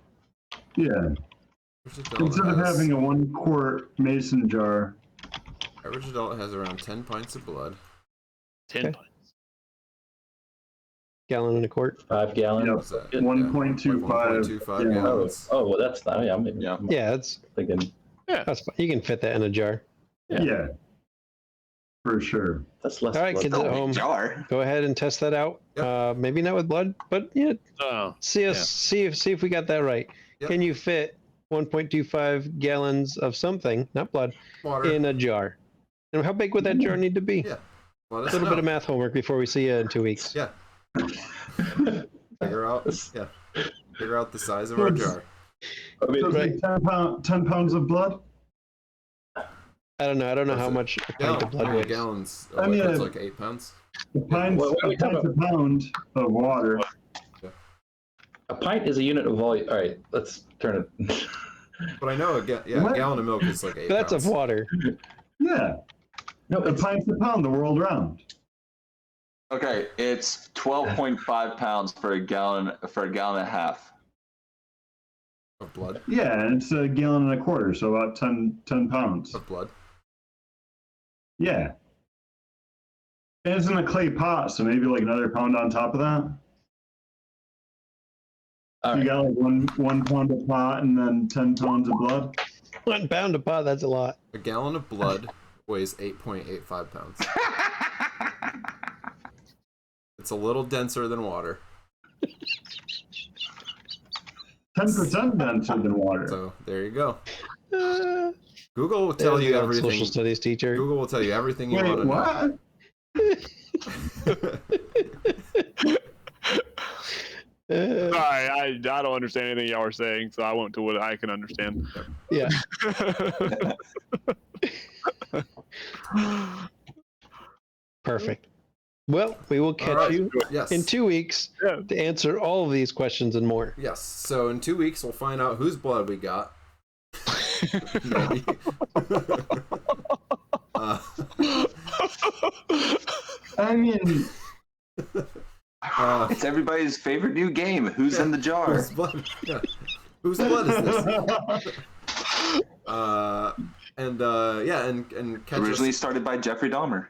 Yeah. Average adult Instead of has- having a 1-quart mason jar. Average adult has around 10 pints of blood. 10 Okay. Gallon and a quart. 5 gallons. Yep. What's that? 1.25. 1.25 Yeah. gallons. Oh, well, that's not. Yeah, maybe. Yeah. Yeah, that's Thinking fine. You can fit that in a jar. Yeah. For sure. that's less. All right, blood. kids Still at a big home, jar. go ahead and test that out. Yep. Maybe not with blood, but yeah, Oh, see if we got that right. Yep. Can you fit 1.25 gallons of something, not blood, Water. in a jar? And how big would that jar need to be? Yeah. Let A us little know. bit of math homework before we see you in 2 weeks. Yeah. Figure out. Yeah. Figure out the size of our jar. I mean, So it's Right. like 10 pounds of blood? I don't know. I don't know What's how it? much a pint Gallon, of blood how many weighs. gallons? I mean, It's like 8 pounds. A pint, What are we a talking pint a pound of water. a pint is a unit of volume. All right, let's turn it. But I know a What? gallon of milk is like 8 That's pounds. of water. Yeah. No, A it's pint's a pound the world round. Okay, it's 12.5 pounds for a gallon and a half. Of blood? Yeah, and it's 1.25 gallons, so about 10 pounds. Of blood? Yeah. And it's in a clay pot, so maybe like another pound on top of that. All You right. got like one pound of pot and then 10 pounds of blood. 1 pound of pot, that's a lot. A gallon of blood weighs 8.85 pounds. It's a little denser than water. 10% denser than water. So there you go. Uh, Google will tell there's you the old everything. social studies teacher. Google will tell you everything you Wait, want to what? know. Sorry, I don't understand anything y'all are saying, so I went to what I can understand. Yeah. Perfect. Well, we will catch right. you Yes. in 2 weeks Yeah. to answer all of these questions and more. Yes. So in 2 weeks, we'll find out whose blood we got. Maybe. I mean, It's everybody's favorite new game. Who's in the jar? Whose blood? Yeah. Whose blood is this? And catch Originally us. started by Jeffrey Dahmer.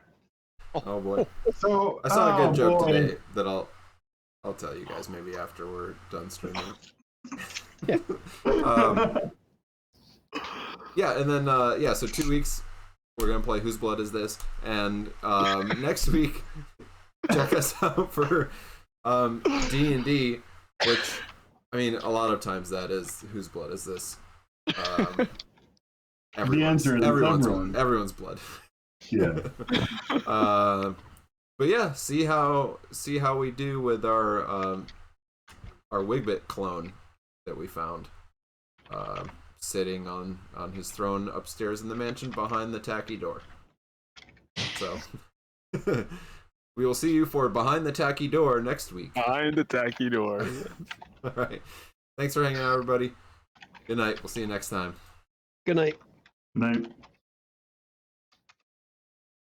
Oh boy. so I saw a good joke boy. today that I'll tell you guys maybe after we're done streaming. Yeah. Yeah, and then so 2 weeks we're gonna play Whose Blood Is This, and next week check us out for D&D, which I mean a lot of times that is Whose Blood Is This. The answer is everyone's blood. Yeah. But yeah, see how we do with our Wigbit clone that we found, sitting on his throne upstairs in the mansion behind the tacky door. So we will see you for Behind the Tacky Door next week. Behind the tacky door. All right. Thanks for hanging out, everybody. Good night. We'll see you next time. Good night. Night.